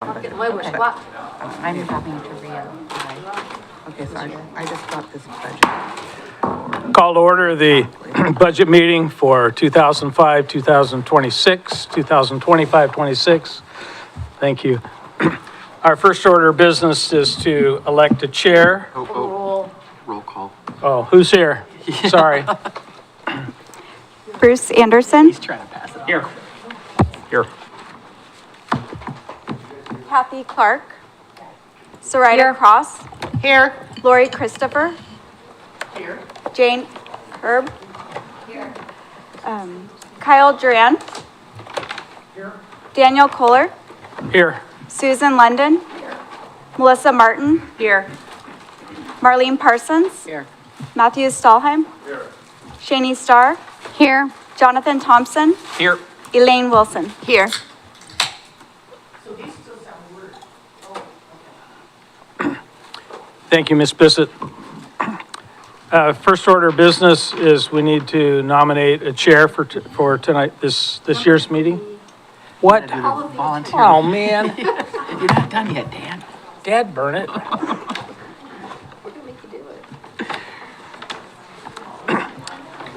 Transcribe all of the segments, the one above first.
Get away with what? I'm having to reapply. Okay, so I just got this budget. Call to order the budget meeting for 2005, 2026, 2025, 26. Thank you. Our first order of business is to elect a chair. Roll. Roll call. Oh, who's here? Sorry. Bruce Anderson, He's trying to pass it. Here. Here. Kathy Clark, Sarita Cross, Here. Lori Christopher, Jane Herb, Kyle Duran, Daniel Kohler, Here. Susan London, Melissa Martin, Here. Marlene Parsons, Here. Matthew Stahlheim, Shani Starr, here, Jonathan Thompson, Here. Elaine Wilson. Here. Thank you, Ms. Bissett. First order of business is we need to nominate a chair for tonight, this year's meeting. What? Volunteer. Oh, man. You're not done yet, Dan. Dad, burn it.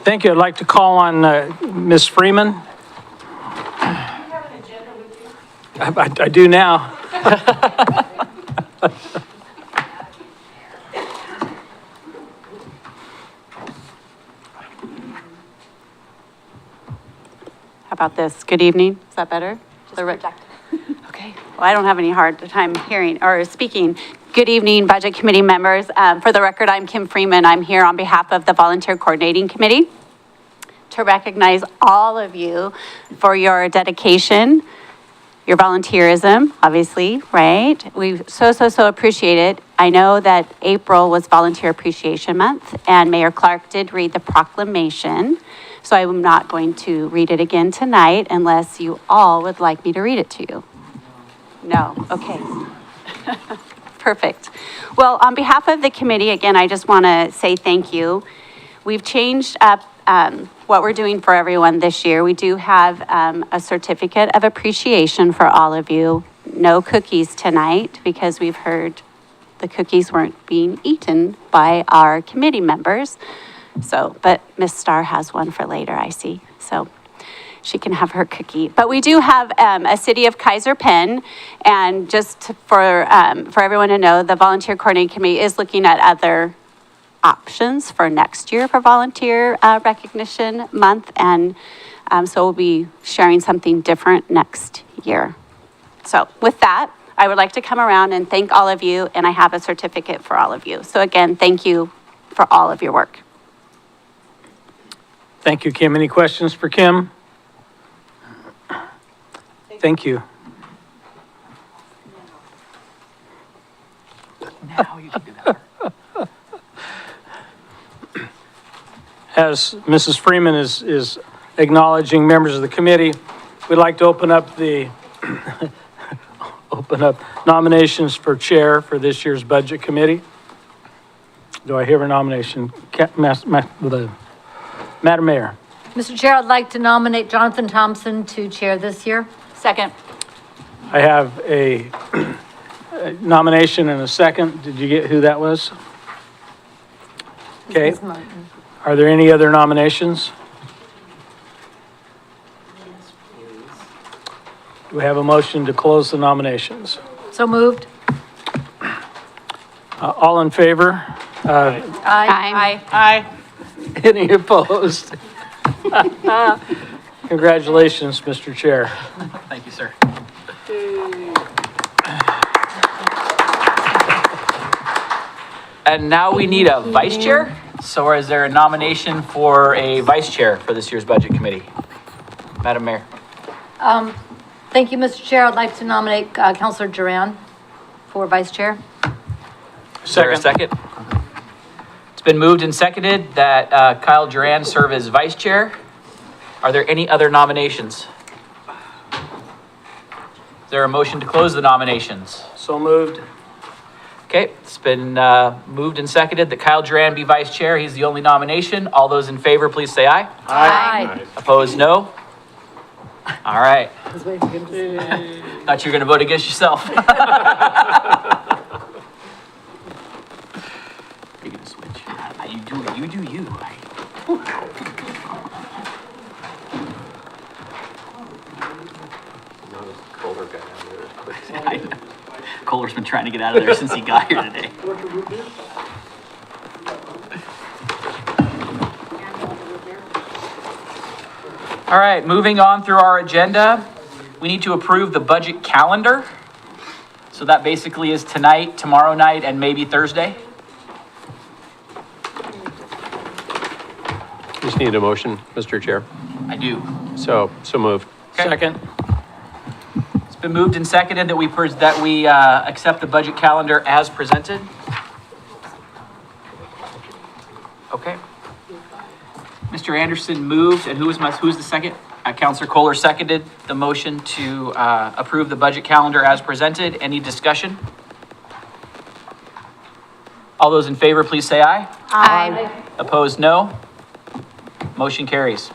Thank you. I'd like to call on Ms. Freeman. I do now. How about this? Good evening. Is that better? Okay. Well, I don't have any hard time hearing or speaking. Good evening, Budget Committee members. For the record, I'm Kim Freeman. I'm here on behalf of the Volunteer Coordinating Committee to recognize all of you for your dedication, your volunteerism, obviously, right? We so appreciate it. I know that April was Volunteer Appreciation Month, and Mayor Clark did read the proclamation. So I'm not going to read it again tonight unless you all would like me to read it to you. No, okay. Perfect. Well, on behalf of the committee, again, I just want to say thank you. We've changed up what we're doing for everyone this year. We do have a certificate of appreciation for all of you. No cookies tonight because we've heard the cookies weren't being eaten by our committee members. So, but Miss Starr has one for later, I see. So she can have her cookie. But we do have a City of Kaiser pen. And just for everyone to know, the Volunteer Coordinating Committee is looking at other options for next year for Volunteer Recognition Month. And so we'll be sharing something different next year. So with that, I would like to come around and thank all of you. And I have a certificate for all of you. So again, thank you for all of your work. Thank you, Kim. Any questions for Kim? Thank you. Now you can do that. As Mrs. Freeman is acknowledging members of the committee, we'd like to open up nominations for chair for this year's budget committee. Do I hear a nomination? Madam Mayor. Mr. Chair, I'd like to nominate Jonathan Thompson to chair this year. Second. I have a nomination and a second. Did you get who that was? Okay. Ms. Martin. Are there any other nominations? Do we have a motion to close the nominations? So moved. All in favor? Aye. Aye. Any opposed? Congratulations, Mr. Chair. Thank you, sir. And now we need a vice chair. So is there a nomination for a vice chair for this year's budget committee? Madam Mayor. Thank you, Mr. Chair. I'd like to nominate Counselor Duran for vice chair. Is there a second? It's been moved and seconded that Kyle Duran serve as vice chair. Are there any other nominations? Is there a motion to close the nominations? So moved. Okay, it's been moved and seconded that Kyle Duran be vice chair. He's the only nomination. All those in favor, please say aye. Aye. Opposed, no. All right. I was waiting for him to say aye. Thought you were gonna vote against yourself. You're gonna switch. You do you. I know. Kohler's been trying to get out of there since he got here today. All right, moving on through our agenda, we need to approve the budget calendar. So that basically is tonight, tomorrow night, and maybe Thursday. Just need a motion, Mr. Chair. I do. So moved. Okay. Second. It's been moved and seconded that we accept the budget calendar as presented. Okay. Mr. Anderson moved, and who's the second? Counselor Kohler seconded the motion to approve the budget calendar as presented. Any discussion? All those in favor, please say aye. Aye. Opposed, no. Motion carries.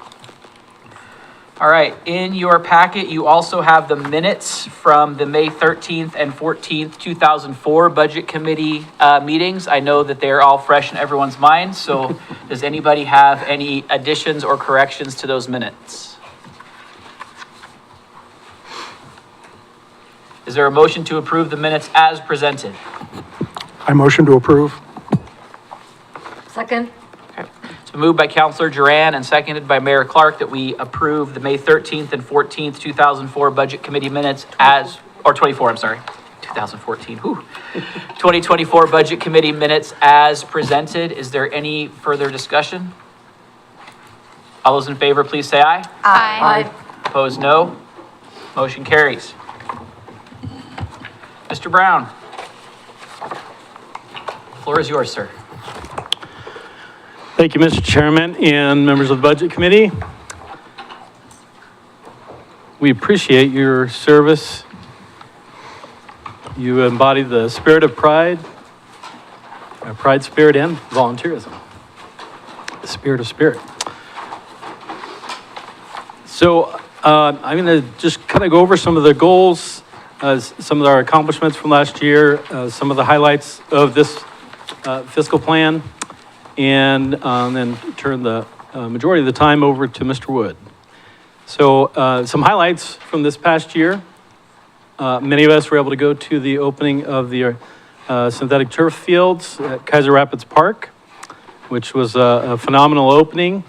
All right, in your packet, you also have the minutes from the May 13th and 14th, 2004 Budget Committee meetings. I know that they're all fresh in everyone's mind, so does anybody have any additions or corrections to those minutes? Is there a motion to approve the minutes as presented? I motion to approve. Second? It's been moved by Counselor Duran and seconded by Mayor Clark that we approve the May 13th and 14th, 2004 Budget Committee minutes or 24, I'm sorry, 2014, 2024 Budget Committee minutes as presented. Is there any further discussion? All those in favor, please say aye. Aye. Opposed, no. Motion carries. Mr. Brown. Floor is yours, sir. Thank you, Mr. Chairman and members of the Budget Committee. We appreciate your service. You embody the spirit of pride, pride, spirit, and volunteerism. The spirit of spirit. So I'm going to just kind of go over some of the goals, some of our accomplishments from last year, some of the highlights of this fiscal plan, and then turn the majority of the time over to Mr. Wood. So some highlights from this past year. Many of us were able to go to the opening of the synthetic turf fields at Kaiser Rapids Park, which was a phenomenal opening.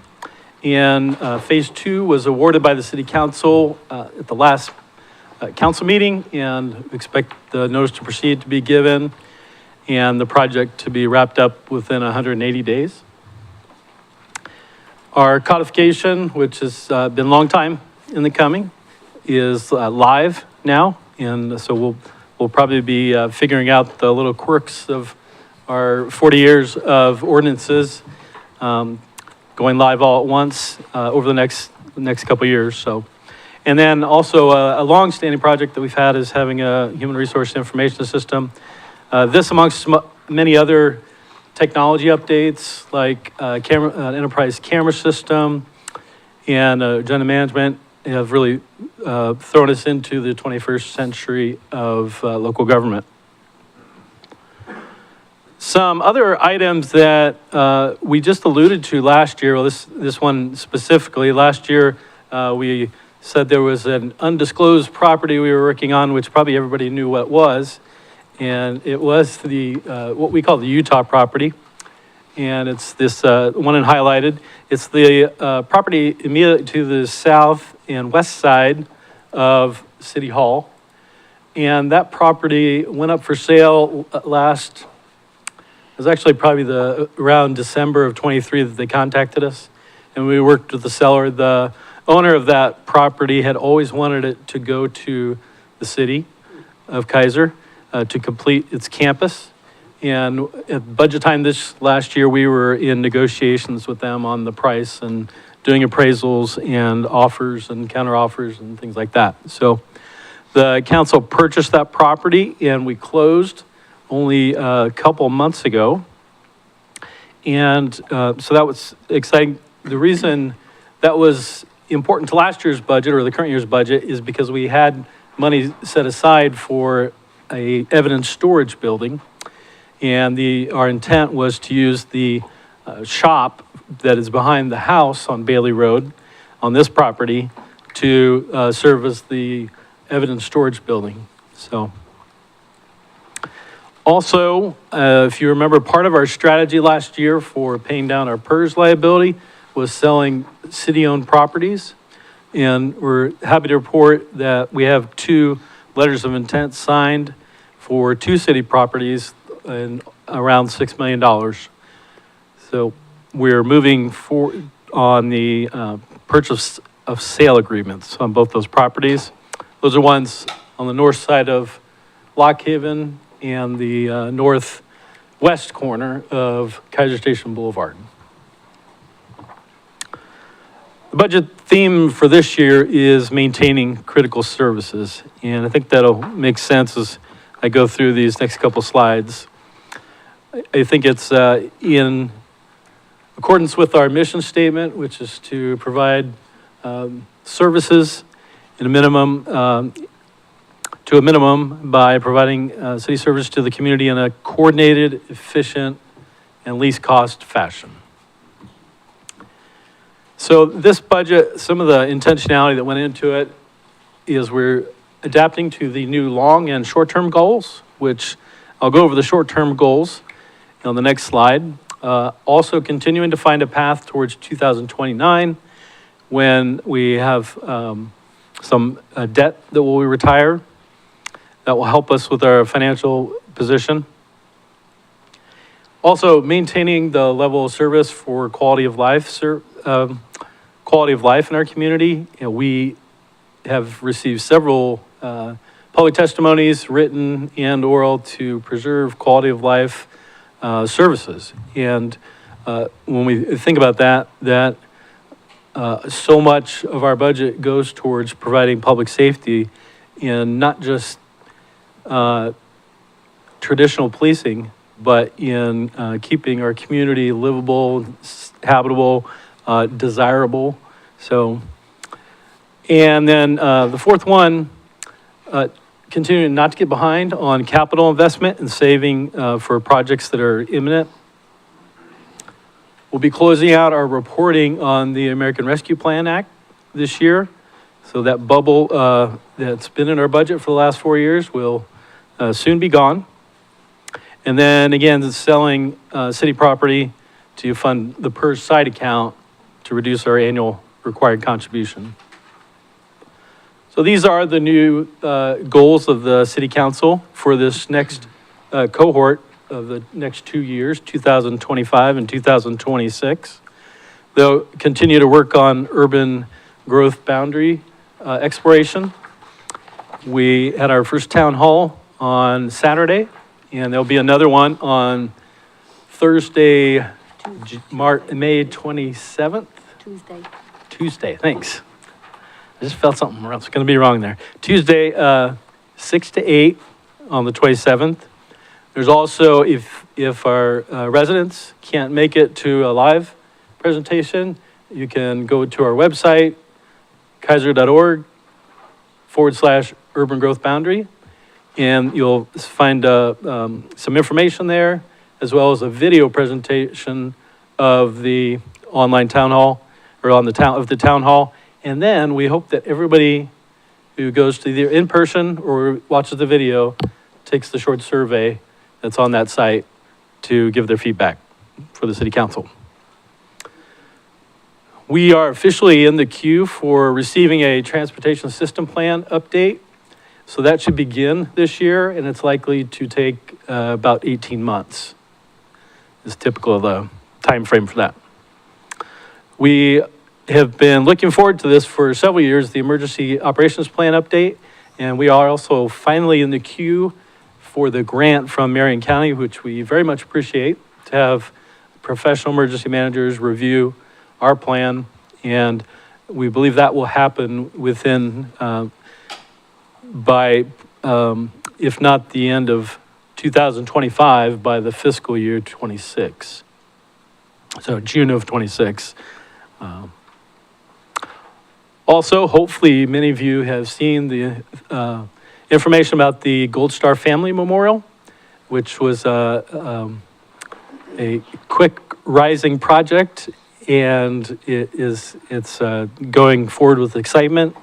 And phase 2 was awarded by the city council at the last council meeting, and expect the notice to proceed to be given and the project to be wrapped up within 180 days. Our codification, which has been a long time in the coming, is live now. And so we'll probably be figuring out the little quirks of our 40 years of ordinances going live all at once over the next couple of years. So, and then also a long-standing project that we've had is having a human resource information system. This amongst many other technology updates like enterprise camera system and agenda management have really thrown us into the 21st century of local government. Some other items that we just alluded to last year, well, this one specifically, last year we said there was an undisclosed property we were working on, which probably everybody knew what was. And it was the what we call the Utah property. And it's this one in highlighted. It's the property immediately to the south and west side of City Hall. And that property went up for sale it was actually probably around December of 23 that they contacted us. And we worked with the seller. The owner of that property had always wanted it to go to the city of Kaiser to complete its campus. And at budget time this last year, we were in negotiations with them on the price and doing appraisals and offers and counter offers and things like that. So the council purchased that property and we closed only a couple months ago. And so that was exciting. The reason that was important to last year's budget or the current year's budget is because we had money set aside for a evidence storage building. And our intent was to use the shop that is behind the house on Bailey Road on this property to serve as the evidence storage building. So also, if you remember, part of our strategy last year for paying down our PERS liability was selling city-owned properties. And we're happy to report that we have 2 letters of intent signed for 2 city properties and around $6 million. So we're moving forward on the purchase of sale agreements on both those properties. Those are ones on the north side of Lock Haven and the northwest corner of Kaiser Station Boulevard. The budget theme for this year is maintaining critical services, and I think that'll make sense as I go through these next couple slides. I think it's in accordance with our mission statement, which is to provide services in a minimum, to a minimum by providing city service to the community in a coordinated, efficient, and least cost fashion. So this budget, some of the intentionality that went into it is we're adapting to the new long and short-term goals, which I'll go over the short-term goals on the next slide. Also continuing to find a path towards 2029 when we have some debt that will retire that will help us with our financial position. Also maintaining the level of service for quality of life in our community. You know, we have received several public testimonies, written and oral, to preserve quality of life services. And when we think about that so much of our budget goes towards providing public safety in not just traditional policing, but in keeping our community livable, habitable, desirable. So, and then the fourth one, continuing not to get behind on capital investment and saving for projects that are imminent. We'll be closing out our reporting on the American Rescue Plan Act this year. So that bubble that's been in our budget for the last 4 years will soon be gone. And then again, selling city property to fund the PERS side account to reduce our annual required contribution. So these are the new goals of the City Council for this next cohort of the next 2 years, 2025 and 2026. They'll continue to work on urban growth boundary exploration. We had our first town hall on Saturday, and there'll be another one on Thursday, May 27th. Tuesday, thanks. I just felt something else going to be wrong there. Tuesday, 6 to 8 on the 27th. There's also, if our residents can't make it to a live presentation, you can go to our website, kaiser.org/urban growth boundary, and you'll find some information there, as well as a video presentation of the online town hall, or on the town hall. And then we hope that everybody who goes to either in person or watches the video takes the short survey that's on that site to give their feedback for the city council. We are officially in the queue for receiving a transportation system plan update. So that should begin this year, and it's likely to take about 18 months. Is typical of the time frame for that. We have been looking forward to this for several years, the emergency operations plan update, and we are also finally in the queue for the grant from Marion County, which we very much appreciate, to have professional emergency managers review our plan, and we believe that will happen within, if not the end of 2025, by the fiscal year 26. So June of 26. Also, hopefully, many of you have seen the information about the Gold Star Family Memorial, which was a quick rising project, and it's going forward with excitement.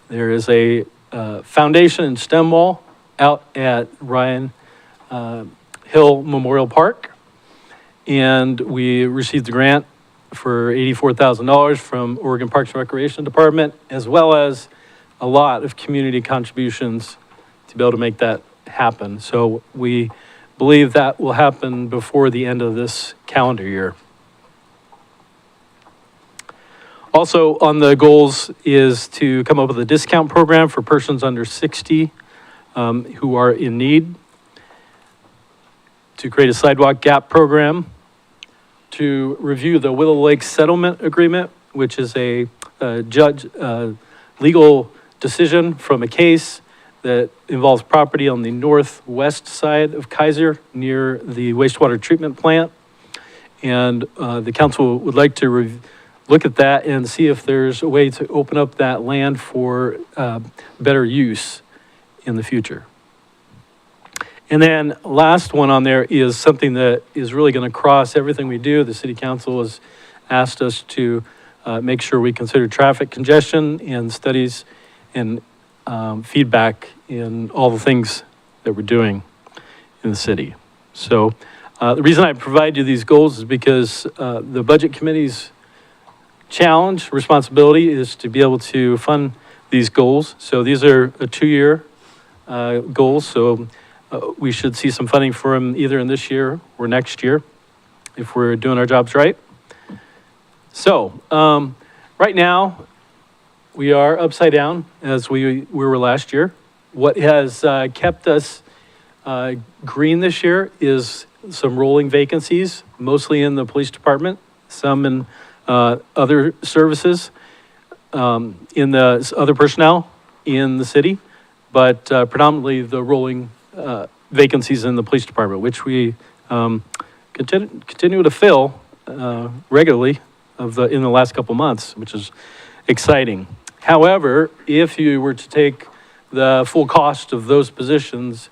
There is a foundation in Stonewall out at Ryan Hill Memorial Park, and we received the grant for $84,000 from Oregon Parks and Recreation Department, as well as a lot of community contributions to be able to make that happen. So we believe that will happen before the end of this calendar year. Also on the goals is to come up with a discount program for persons under 60 who are in need, to create a sidewalk gap program, to review the Willow Lake Settlement Agreement, which is a legal decision from a case that involves property on the northwest side of Kaiser near the wastewater treatment plant. And the council would like to look at that and see if there's a way to open up that land for better use in the future. And then last one on there is something that is really going to cross everything we do. The city council has asked us to make sure we consider traffic congestion and studies and feedback in all the things that we're doing in the city. So the reason I provide you these goals is because the budget committee's challenge, responsibility is to be able to fund these goals. So these are a 2-year goals. So we should see some funding for them either in this year or next year if we're doing our jobs right. So right now we are upside down as we were last year. What has kept us green this year is some rolling vacancies, mostly in the police department, some in other services, in the other personnel in the city, but predominantly the rolling vacancies in the police department, which we continue to fill regularly in the last couple months, which is exciting. However, if you were to take the full cost of those positions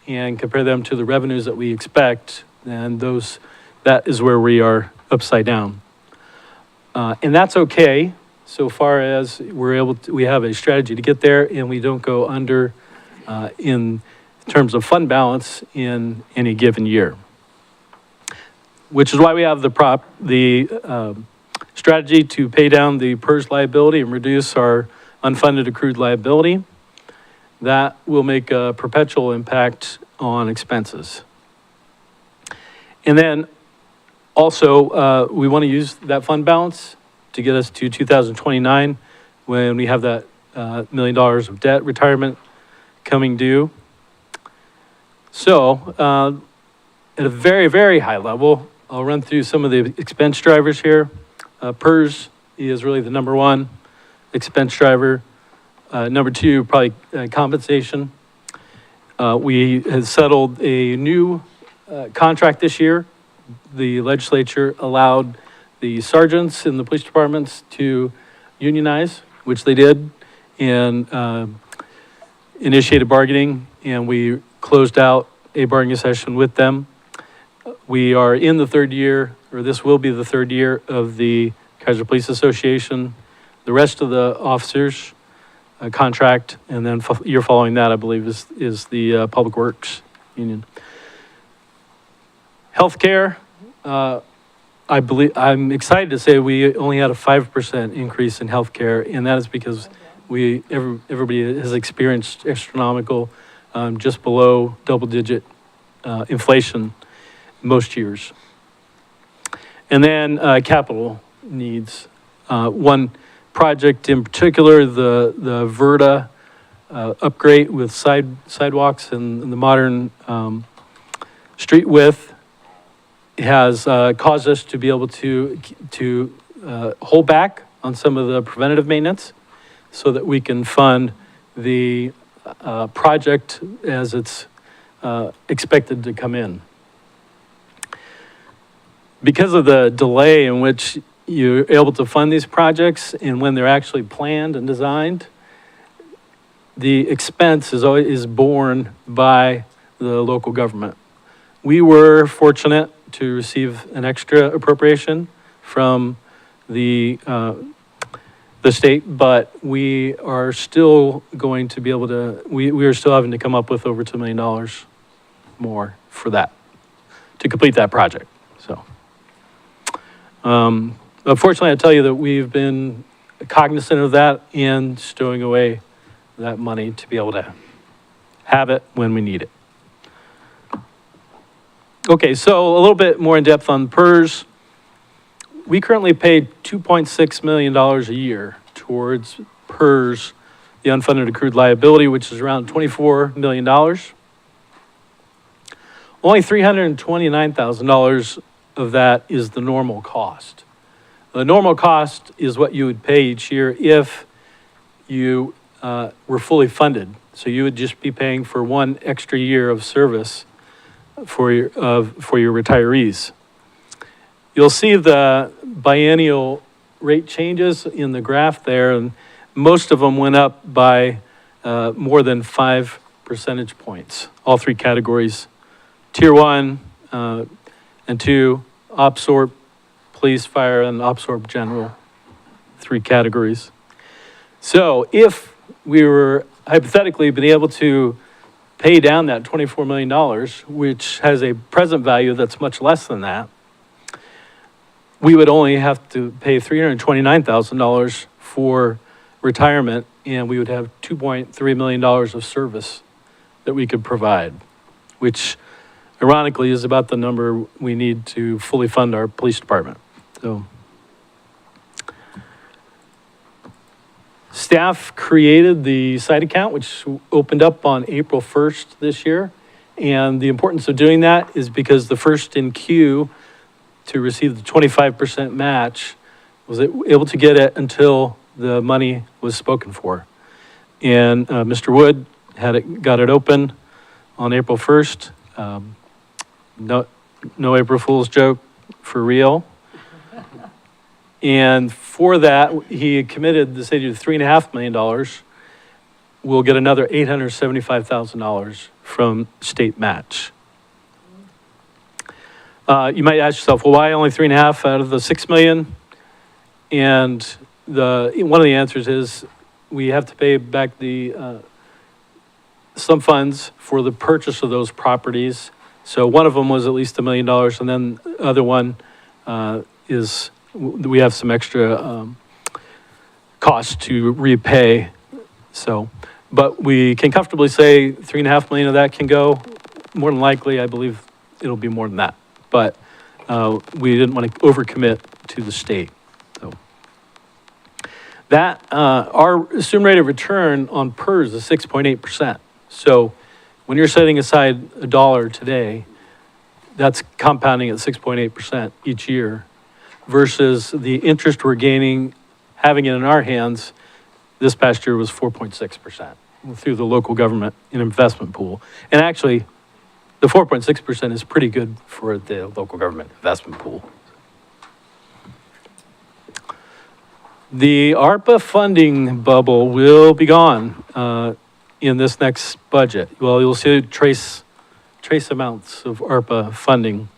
and compare them to the revenues that we expect, then that is where we are upside down. And that's okay, so far as we have a strategy to get there and we don't go under in terms of fund balance in any given year. Which is why we have the strategy to pay down the PERS liability and reduce our unfunded accrued liability. That will make a perpetual impact on expenses. And then also, we want to use that fund balance to get us to 2029 when we have that $1 million of debt retirement coming due. So, at a very, very high level, I'll run through some of the expense drivers here. PERS is really the number one expense driver. Number two, probably compensation. We have settled a new contract this year. The legislature allowed the sergeants in the police departments to unionize, which they did, and initiated bargaining, and we closed out a bargaining session with them. We are in the third year, or this will be the third year of the Kaiser Police Association. The rest of the officers contract, and then year following that, I believe, is the Public Works Union. Healthcare, I'm excited to say we only had a 5% increase in healthcare, and that is because everybody has experienced astronomical, just below double-digit inflation most years. And then capital needs. One project in particular, the Verda upgrade with sidewalks and the modern street width has caused us to be able to hold back on some of the preventative maintenance so that we can fund the project as it's expected to come in. Because of the delay in which you're able to fund these projects, and when they're actually planned and designed, the expense is borne by the local government. We were fortunate to receive an extra appropriation from the state, but we are still going to be able to, we are still having to come up with over $2 million more for that, to complete that project, so. Unfortunately, I tell you that we've been cognizant of that and stowing away that money to be able to have it when we need it. Okay, so a little bit more in depth on PERS. We currently pay $2.6 million a year towards PERS, the unfunded accrued liability, which is around $24 million. Only $329,000 of that is the normal cost. The normal cost is what you would pay each year if you were fully funded. So you would just be paying for one extra year of service for your retirees. You'll see the biennial rate changes in the graph there, and most of them went up by more than 5 percentage points, all three categories. Tier 1 and 2, OPSORP, police, fire, and OPSORP general, 3 categories. So if we were hypothetically been able to pay down that $24 million, which has a present value that's much less than that, we would only have to pay $329,000 for retirement, and we would have $2.3 million of service that we could provide, which ironically is about the number we need to fully fund our police department. So staff created the site account, which opened up on April 1st this year. And the importance of doing that is because the first in queue to receive the 25% match was able to get it until the money was spoken for. And Mr. Wood got it open on April 1st. No April Fool's joke for real. And for that, he committed the city to $3.5 million. We'll get another $875,000 from state match. You might ask yourself, well, why only 3.5 out of the 6 million? And one of the answers is we have to pay back some funds for the purchase of those properties. So one of them was at least $1 million, and then the other one is we have some extra costs to repay. So, but we can comfortably say 3.5 million of that can go. More than likely, I believe it'll be more than that. But we didn't want to overcommit to the state. So that our assumed rate of return on PERS is 6.8%. So when you're setting aside $1 today, that's compounding at 6.8% each year, versus the interest we're gaining, having it in our hands, this past year was 4.6% through the local government and investment pool. And actually, the 4.6% is pretty good for the local government investment pool. The ARPA funding bubble will be gone in this next budget. Well, you'll see trace amounts of ARPA funding.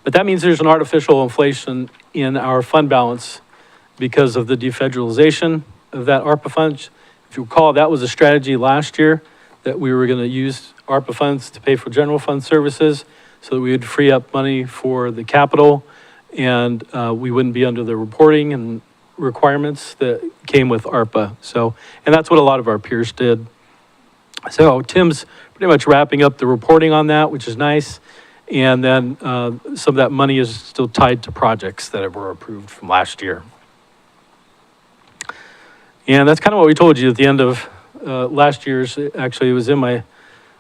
But that means there's an artificial inflation in our fund balance because of the defederalization of that ARPA funds. If you recall, that was a strategy last year that we were going to use ARPA funds to pay for general fund services so that we would free up money for the capital, and we wouldn't be under the reporting and requirements that came with ARPA. So, and that's what a lot of our peers did. So Tim's pretty much wrapping up the reporting on that, which is nice. And then some of that money is still tied to projects that were approved from last year. And that's kind of what we told you at the end of last year's. Actually, it was in my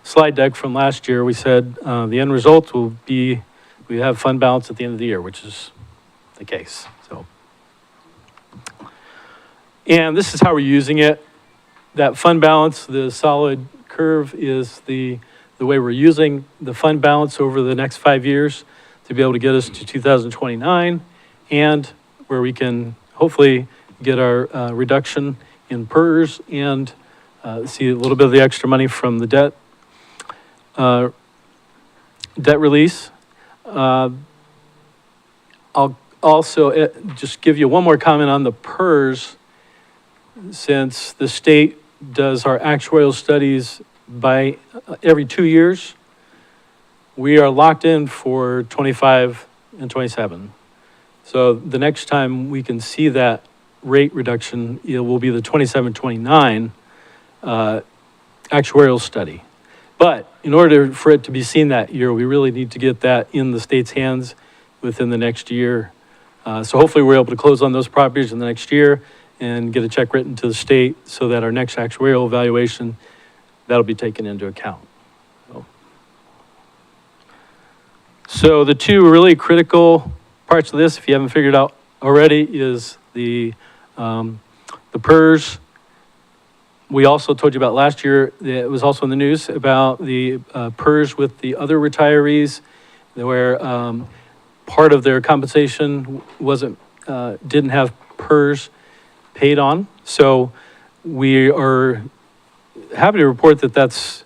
slide deck from last year. We said the end result will be we have fund balance at the end of the year, which is the case. So, and this is how we're using it. That fund balance, the solid curve, is the way we're using the fund balance over the next 5 years to be able to get us to 2029. and where we can hopefully get our reduction in PERS and see a little bit of the extra money from the debt release. I'll also just give you one more comment on the PERS. Since the state does our actuarial studies by every 2 years, we are locked in for 25 and 27. So the next time we can see that rate reduction, it will be the 27, 29 actuarial study. But in order for it to be seen that year, we really need to get that in the state's hands within the next year. So hopefully we're able to close on those properties in the next year and get a check written to the state so that our next actuarial evaluation, that'll be taken into account. So the two really critical parts of this, if you haven't figured out already, is the PERS. We also told you about last year, it was also in the news about the PERS with the other retirees, where part of their compensation didn't have PERS paid on. So we are happy to report that that's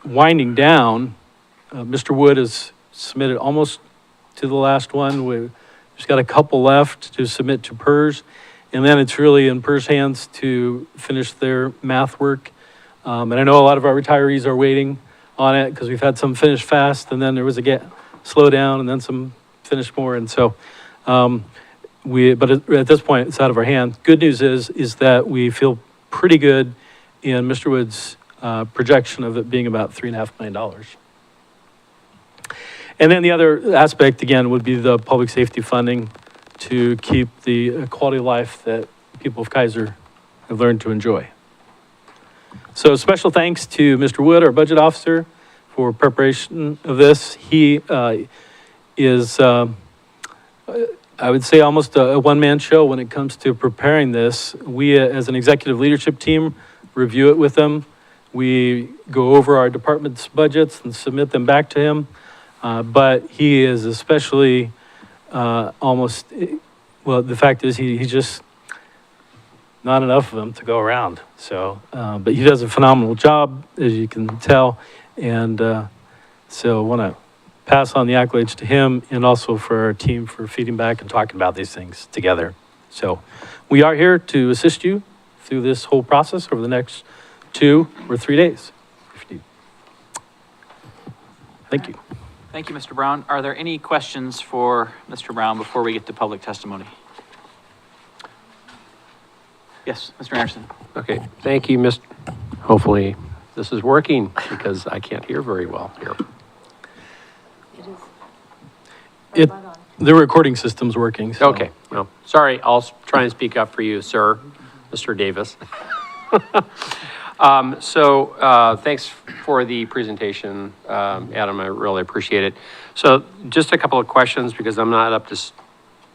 winding down. Mr. Wood has submitted almost to the last one. We've just got a couple left to submit to PERS. And then it's really in PERS hands to finish their math work. And I know a lot of our retirees are waiting on it because we've had some finish fast and then there was a slow down and then some finish more. And so, but at this point, it's out of our hand. Good news is that we feel pretty good in Mr. Wood's projection of it being about $3.5 million. And then the other aspect, again, would be the public safety funding to keep the quality of life that people of Kaiser have learned to enjoy. So special thanks to Mr. Wood, our budget officer, for preparation of this. He is, I would say, almost a one-man show when it comes to preparing this. We, as an executive leadership team, review it with him. We go over our department's budgets and submit them back to him. But he is especially the fact is he's just not enough of them to go around. So, but he does a phenomenal job, as you can tell. And so I want to pass on the accolades to him and also for our team for feeding back and talking about these things together. So we are here to assist you through this whole process over the next 2 or 3 days. Thank you. Thank you, Mr. Brown. Are there any questions for Mr. Brown before we get to public testimony? Yes, Mr. Anderson. Okay, thank you, Mr. Hopefully this is working because I can't hear very well here. The recording system's working. So. Okay, well, sorry, I'll try and speak up for you, sir, Mr. Davis. Thanks for the presentation, Adam, I really appreciate it. So just a couple of questions because I'm not up to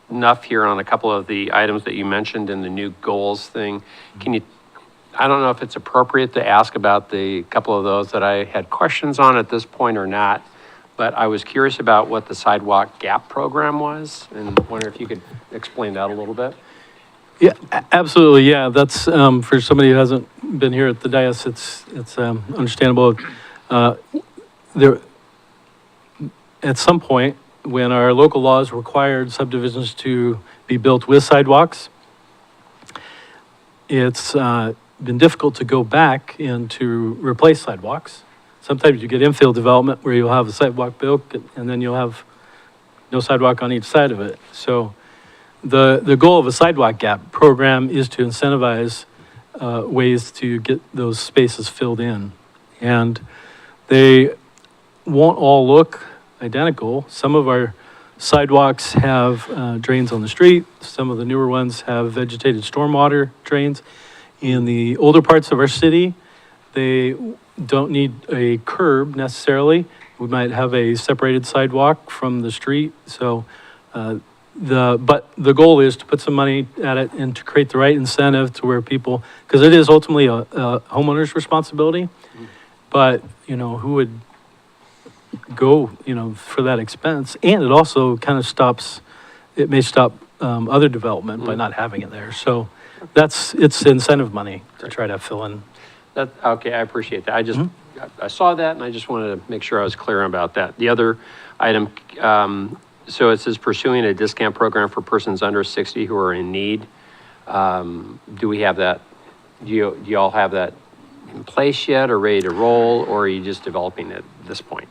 enough here on a couple of the items that you mentioned in the new goals thing. I don't know if it's appropriate to ask about the couple of those that I had questions on at this point or not, but I was curious about what the sidewalk gap program was and wonder if you could explain that a little bit. Yeah, absolutely. Yeah, that's for somebody who hasn't been here at the dais. It's understandable. There, at some point, when our local laws required subdivisions to be built with sidewalks, it's been difficult to go back and to replace sidewalks. Sometimes you get infill development where you'll have a sidewalk built and then you'll have no sidewalk on each side of it. So the goal of a sidewalk gap program is to incentivize ways to get those spaces filled in. And they won't all look identical. Some of our sidewalks have drains on the street. Some of the newer ones have vegetated stormwater drains. In the older parts of our city, they don't need a curb necessarily. We might have a separated sidewalk from the street. So but the goal is to put some money at it and to create the right incentive to where people, because it is ultimately a homeowner's responsibility, but, who would go, for that expense? And it also kind of stops it may stop other development by not having it there. So it's incentive money to try to fill in. Okay, I appreciate that. I saw that and I just wanted to make sure I was clear about that. The other item, so it says pursuing a discount program for persons under 60 who are in need. Do we have that? Do you all have that in place yet or ready to roll, or are you just developing it at this point?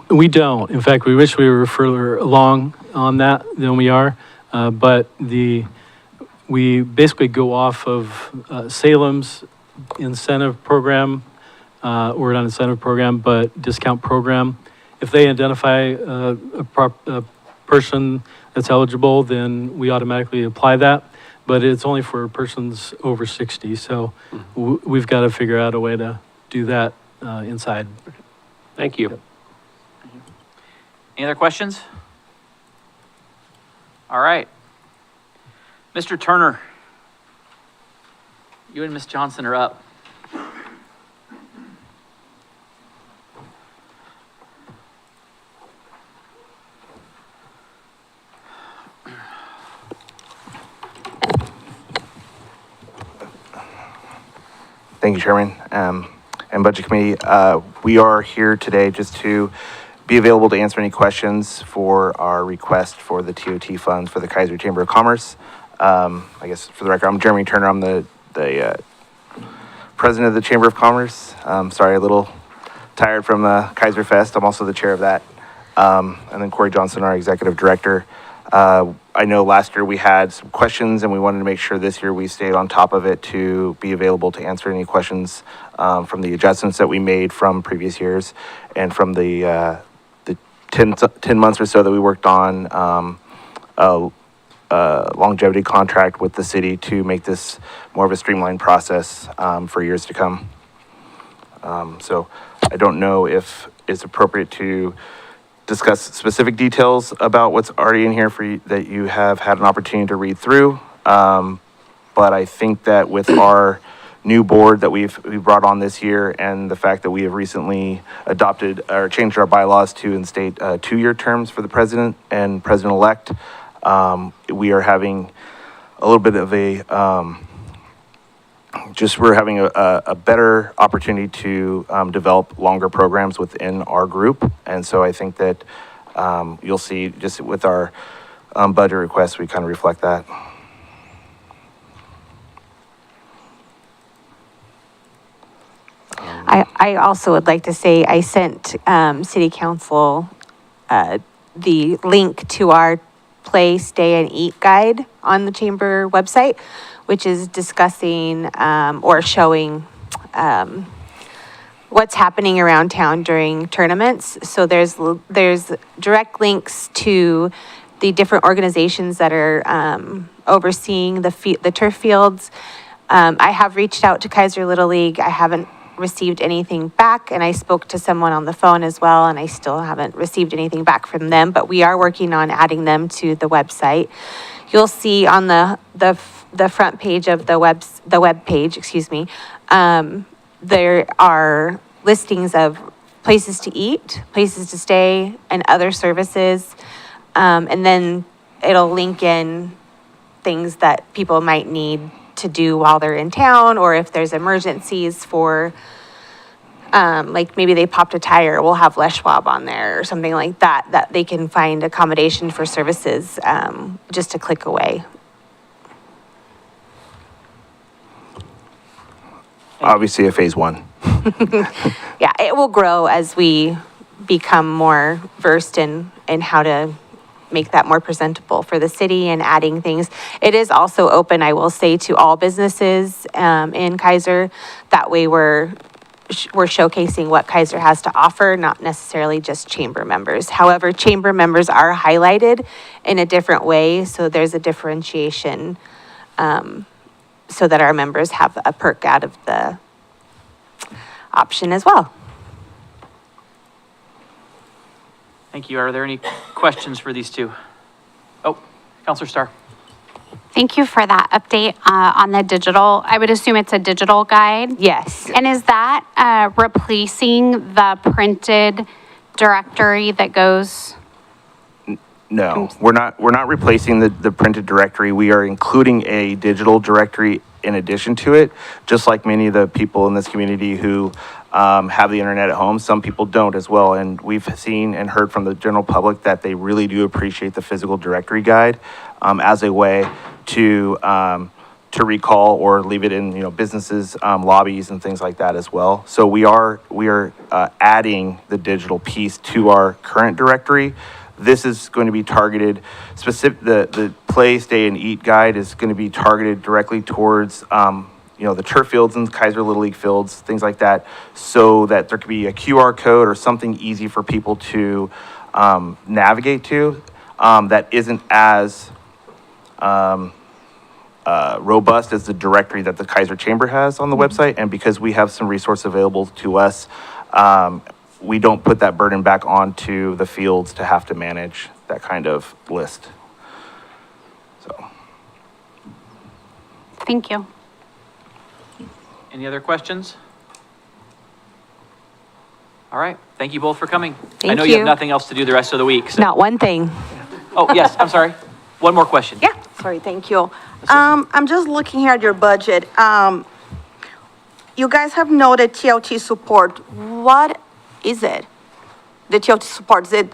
We don't. In fact, we wish we were further along on that than we are. But we basically go off of Salem's incentive program, or not incentive program, but discount program. If they identify a person that's eligible, then we automatically apply that. But it's only for persons over 60. So we've got to figure out a way to do that inside. Thank you. Any other questions? All right. Mr. Turner, you and Ms. Johnson are up. Thank you, Chairman, and Budget Committee. We are here today just to be available to answer any questions for our request for the TOT funds for the Kaiser Chamber of Commerce. I guess for the record, I'm Jeremy Turner. I'm the president of the Chamber of Commerce. Sorry, a little tired from the Kaiser Fest. I'm also the chair of that. And then Corey Johnson, our executive director. I know last year we had some questions and we wanted to make sure this year we stayed on top of it to be available to answer any questions from the adjustments that we made from previous years and from the 10 months or so that we worked on a longevity contract with the city to make this more of a streamlined process for years to come. So I don't know if it's appropriate to discuss specific details about what's already in here for you, that you have had an opportunity to read through. But I think that with our new board that we brought on this year and the fact that we have recently adopted or changed our bylaws to instate 2-year terms for the president and president-elect, we are having a little bit of we're having a better opportunity to develop longer programs within our group. And so I think that you'll see just with our budget requests, we kind of reflect that. I also would like to say I sent City Council the link to our Play, Stay, and Eat guide on the Chamber website, which is discussing or showing what's happening around town during tournaments. So there's direct links to the different organizations that are overseeing the turf fields. I have reached out to Kaiser Little League. I haven't received anything back, and I spoke to someone on the phone as well, and I still haven't received anything back from them, but we are working on adding them to the website. You'll see on the front page of the web page, there are listings of places to eat, places to stay, and other services. And then it'll link in things that people might need to do while they're in town, or if there's emergencies for, like maybe they popped a tire, we'll have Les Schwab on there or something like that, that they can find accommodation for services just a click away. Obviously a phase 1. Yeah, it will grow as we become more versed in how to make that more presentable for the city and adding things. It is also open, I will say, to all businesses in Kaiser. That way we're showcasing what Kaiser has to offer, not necessarily just chamber members. However, chamber members are highlighted in a different way, so there's a differentiation so that our members have a perk out of the option as well. Thank you. Are there any questions for these two? Oh, Counselor Starr. Thank you for that update on the digital. I would assume it's a digital guide? Yes. And is that replacing the printed directory that goes? No, we're not replacing the printed directory. We are including a digital directory in addition to it, just like many of the people in this community who have the internet at home. Some people don't as well. And we've seen and heard from the general public that they really do appreciate the physical directory guide as a way to recall or leave it in, businesses, lobbies and things like that as well. So we are adding the digital piece to our current directory. This is going to be targeted the play, stay, and eat guide is going to be targeted directly towards, the turf fields and Kaiser Little League fields, things like that, so that there could be a QR code or something easy for people to navigate to that isn't as robust as the directory that the Kaiser Chamber has on the website. And because we have some resources available to us, we don't put that burden back onto the fields to have to manage that kind of list. So, Thank you. Any other questions? All right, thank you both for coming. I Thank know you have you. nothing else to do the rest of the week, so. Not one thing. Oh, yes, I'm sorry. One more question. Yeah. Sorry, thank you. I'm just looking here at your budget. You guys have noted TLT support. What is it? The TLT support, is it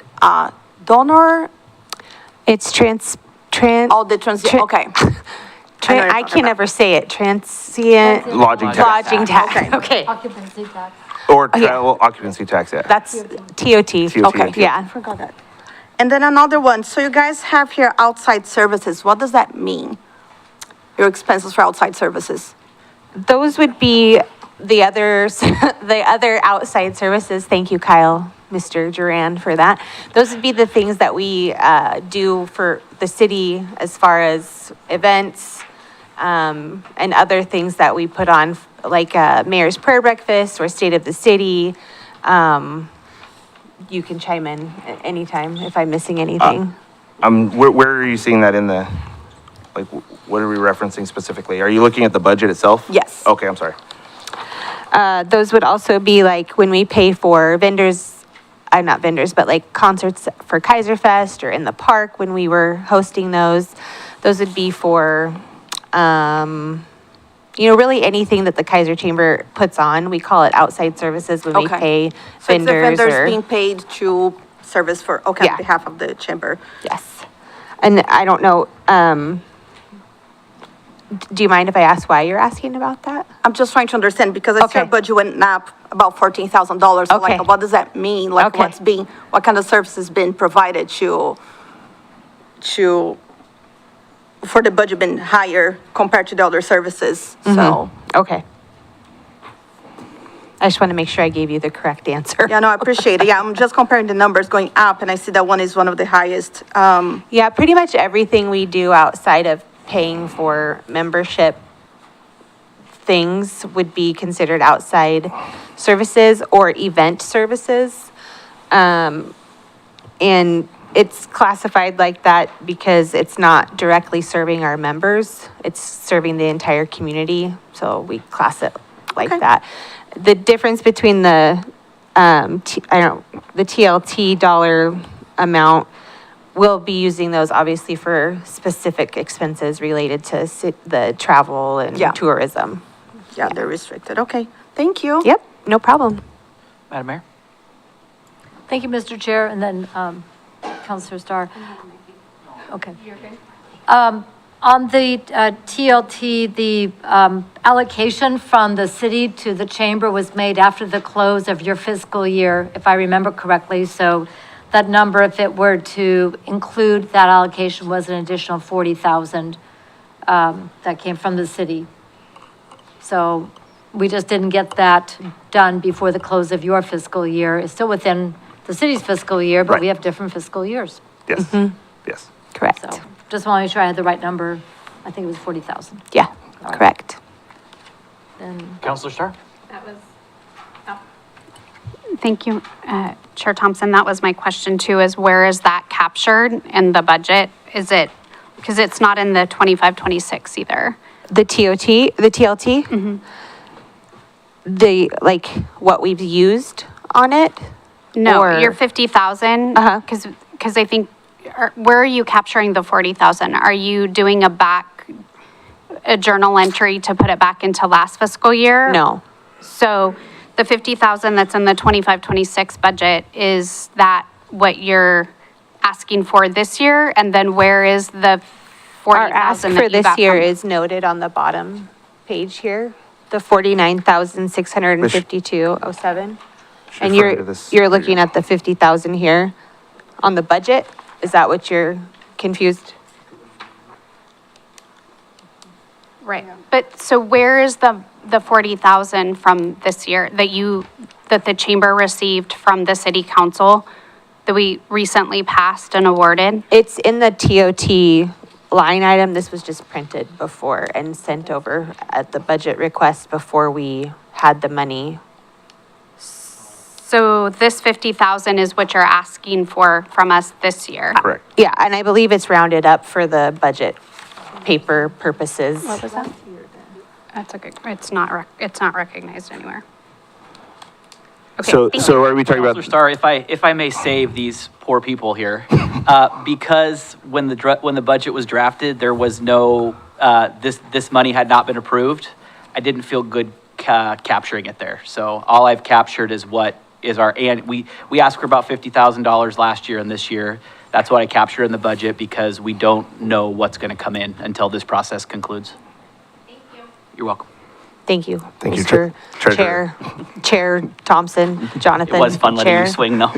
donor? It's Oh, the okay. I can never say it, transient lodging tax lodging tax. Okay. Occupancy tax. or travel occupancy tax, yeah. That's TOT. TOT. Okay, Yeah. I forgot that. And then another one, so you guys have here outside services. What does that mean? Your expenses for outside services? Those would be the others, the other outside services. Thank you, Kyle, Mr. Duran, for that. Those would be the things that we do for the city as far as events and other things that we put on, like Mayor's Prayer Breakfast or State of the City. You can chime in anytime if I'm missing anything. Where are you seeing that in the, like, what are we referencing specifically? Are you looking at the budget itself? Yes. Okay, I'm sorry. Those would also be like when we pay for vendors, not vendors, but like concerts for Kaiser Fest or in the park when we were hosting those. Those would be for, really anything that the Kaiser Chamber puts on. We call it outside services when we Okay. pay So it's the vendors vendors or. being paid to service for, okay, Yeah. on behalf of the chamber. Yes. And I don't know, do you mind if I ask why you're asking about that? I'm just trying to understand, because I see our Okay. budget went up about $14,000. So Okay. like, what does that mean? Like, Okay. what kind of services been provided for the budget been higher compared to the other services? So, Okay. I just want to make sure I gave you the correct answer. yeah, no, I appreciate it. Yeah, I'm just comparing the numbers going up, and I see that one is one of the highest. Yeah, pretty much everything we do outside of paying for membership things would be considered outside services or event services. And it's classified like that because it's not directly serving our members. It's serving the entire community, so we class it like Okay. that. The difference between the, the TLT dollar amount, we'll be using those obviously for specific expenses related to the travel and Yeah. tourism. Yeah, they're restricted. Okay, thank you. Yep, no problem. Madam Mayor? Thank you, Mr. Chair, and then Counselor Starr. Okay. On the TLT, the allocation from the city to the chamber was made after the close of your fiscal year, if I remember correctly. So that number, if it were to include that allocation, was an additional 40,000 that came from the city. So we just didn't get that done before the close of your fiscal year. It's still within the city's fiscal year, but we Right. have different fiscal years. Yes, yes. Correct. So just want to make sure I had the right number. I think it was 40,000. Yeah, correct. Then Counselor Starr? Thank you, Chair Thompson. That was my question too, is where is that captured in the budget? Is it, because it's not in the 25, 26 either. The TLT? Like, what we've used on it? No, Or- your 50,000. Uh-huh. Because I think where are you capturing the 40,000? Are you doing a journal entry to put it back into last fiscal year? No. So the 50,000 that's in the 25-26 budget, is that what you're asking for this year? And then where is the Our ask 40,000 for that you this got year from? is noted on the bottom page here, the 49,652.07. And referring to this you're looking at the 50,000 here on the budget? Is that what you're confused? Right, but so where is the 40,000 from this year that the chamber received from the city council that we recently passed and awarded? It's in the TOT line item. This was just printed before and sent over at the budget request before we had the money. So this 50,000 is what you're asking for from us this year? Correct. Yeah, and I believe it's rounded up for the budget paper purposes. What was that? That's okay, it's not recognized anywhere. Okay, So, thank so are we talking about? Counselor Starr, if I may save these poor people here, because when the budget was drafted, there was no, this money had not been approved. I didn't feel good capturing it there. So all I've captured is what is and we asked for about $50,000 last year and this year. That's what I captured in the budget because we don't know what's going to come in until this process concludes. Thank you. You're welcome. Thank you. Thank you, Mr. Treasurer. Chair Thompson, Jonathan. It was fun letting Chair. you swing though.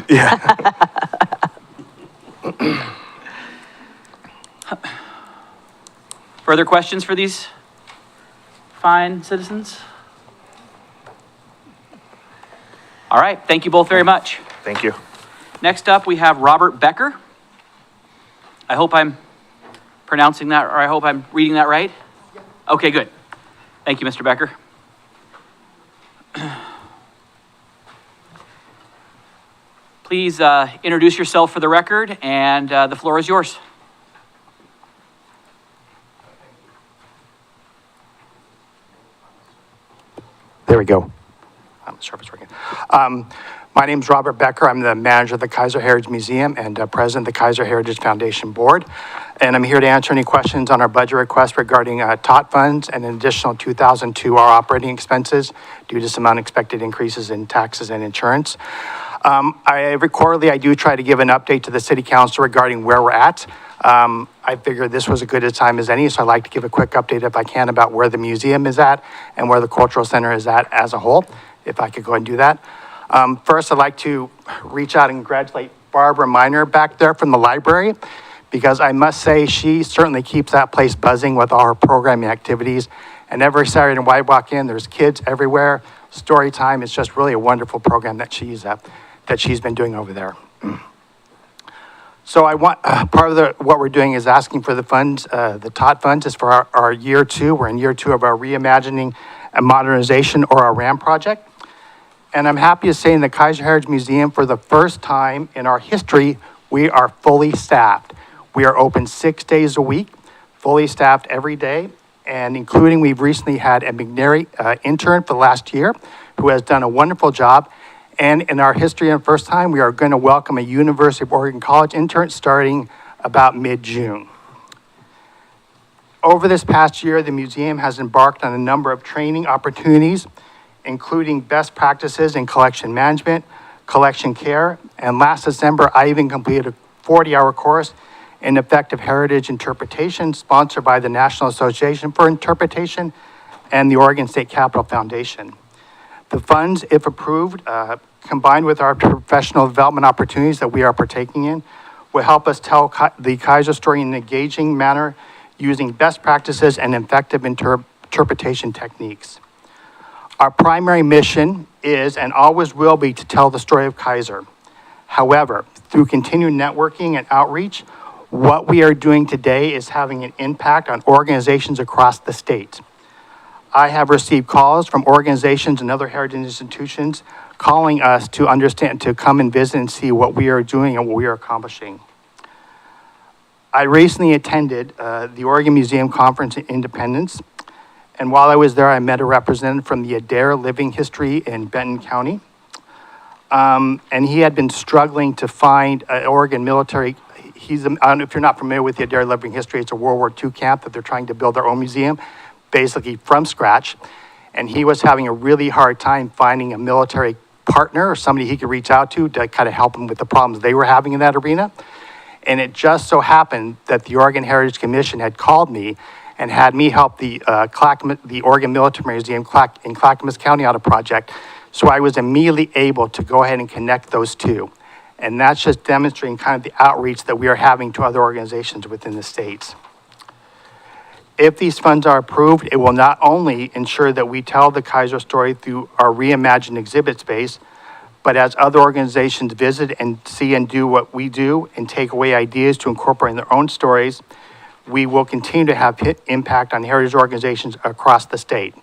Further questions for these fine citizens? All right, thank you both very much. Thank you. Next up, we have Robert Becker. I hope I'm pronouncing that, or I hope I'm reading that right. Okay, good. Thank you, Mr. Becker. Please introduce yourself for the record, and the floor is yours. There we go. I'm not sure if it's working. My name's Robert Becker. I'm the manager of the Kaiser Heritage Museum and president of the Kaiser Heritage Foundation Board. And I'm here to answer any questions on our budget request regarding TOT funds and an additional $2,000 to our operating expenses due to some unexpected increases in taxes and insurance. Quarterly, I do try to give an update to the city council regarding where we're at. I figured this was as good a time as any, so I'd like to give a quick update if I can about where the museum is at and where the cultural center is at as a whole, if I could go ahead and do that. First, I'd like to reach out and congratulate Barbara Miner back there from the library, because I must say she certainly keeps that place buzzing with all her programming activities. And every Saturday when I walk in, there's kids everywhere. Story time is just really a wonderful program that she's been doing over there. So I want, part of what we're doing is asking for the funds, the TOT funds is for our year two. We're in year two of our reimagining and modernization, or our RAM project. And I'm happy to say in the Kaiser Heritage Museum, for the first time in our history, we are fully staffed. We are open 6 days a week, fully staffed every day. And including, we've recently had a McNary intern for the last year who has done a wonderful job. And in our history, and first time, we are going to welcome a University of Oregon College intern starting about mid-June. Over this past year, the museum has embarked on a number of training opportunities, including best practices in collection management, collection care, and last December, I even completed a 40-hour course in effective heritage interpretation sponsored by the National Association for Interpretation and the Oregon State Capitol Foundation. The funds, if approved, combined with our professional development opportunities that we are partaking in, will help us tell the Kaiser story in an engaging manner using best practices and effective interpretation techniques. Our primary mission is and always will be to tell the story of Kaiser. However, through continued networking and outreach, what we are doing today is having an impact on organizations across the state. I have received calls from organizations and other heritage institutions calling us to understand, to come and visit and see what we are doing and what we are accomplishing. I recently attended the Oregon Museum Conference in Independence. And while I was there, I met a representative from the Adair Living History in Benton County. And he had been struggling to find an Oregon military I don't know if you're not familiar with the Adair Living History, it's a World War II camp that they're trying to build their own museum, basically from scratch. And he was having a really hard time finding a military partner or somebody he could reach out to kind of help him with the problems they were having in that arena. And it just so happened that the Oregon Heritage Commission had called me and had me help the Oregon Military Museum in Clackamas County on a project. So I was immediately able to go ahead and connect those two. And that's just demonstrating kind of the outreach that we are having to other organizations within the states. If these funds are approved, it will not only ensure that we tell the Kaiser story through our reimagined exhibit space, but as other organizations visit and see and do what we do and take away ideas to incorporate in their own stories, we will continue to have impact on heritage organizations across the state.